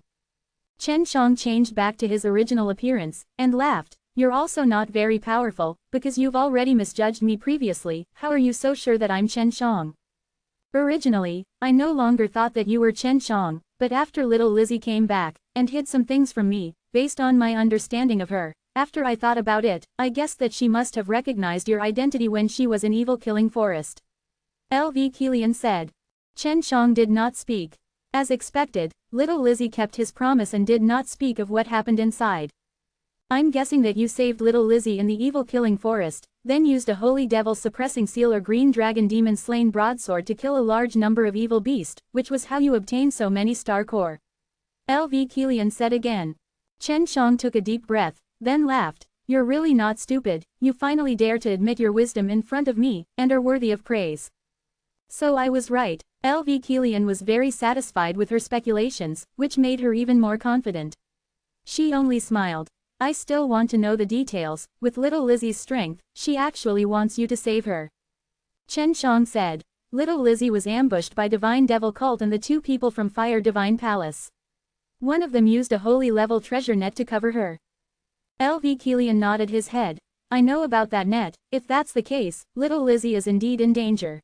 Chen Shang changed back to his original appearance, and laughed. You're also not very powerful, because you've already misjudged me previously. How are you so sure that I'm Chen Shang? Originally, I no longer thought that you were Chen Shang, But after little Lizzie came back, and hid some things from me, based on my understanding of her, after I thought about it, I guessed that she must have recognized your identity when she was in Evil Killing Forest. LV Keelian said. Chen Shang did not speak. As expected, little Lizzie kept his promise and did not speak of what happened inside. I'm guessing that you saved little Lizzie in the Evil Killing Forest, then used a holy devil suppressing seal or green dragon demon slain broadsword to kill a large number of evil beasts, which was how you obtained so many star core. LV Keelian said again. Chen Shang took a deep breath, then laughed. You're really not stupid, you finally dare to admit your wisdom in front of me, and are worthy of praise. So I was right. LV Keelian was very satisfied with her speculations, which made her even more confident. She only smiled. I still want to know the details. With little Lizzie's strength, she actually wants you to save her. Chen Shang said. Little Lizzie was ambushed by Divine Devil Cult and the two people from Fire Divine Palace. One of them used a holy level treasure net to cover her. LV Keelian nodded his head. I know about that net. If that's the case, little Lizzie is indeed in danger.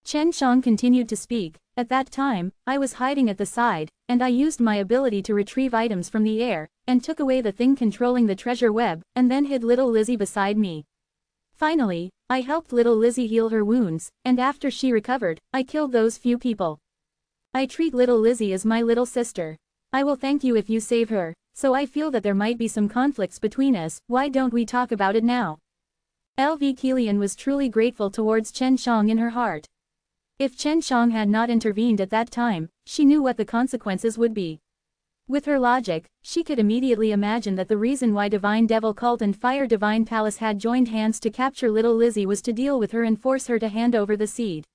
Chen Shang continued to speak. At that time, I was hiding at the side, and I used my ability to retrieve items from the air, and took away the thing controlling the treasure web, and then hid little Lizzie beside me. Finally, I helped little Lizzie heal her wounds, and after she recovered, I killed those few people. I treat little Lizzie as my little sister. I will thank you if you save her, so I feel that there might be some conflicts between us. Why don't we talk about it now? LV Keelian was truly grateful towards Chen Shang in her heart. If Chen Shang had not intervened at that time, she knew what the consequences would be. With her logic, she could immediately imagine that the reason why Divine Devil Cult and Fire Divine Palace had joined hands to capture little Lizzie was to deal with her and force her to hand over the seed.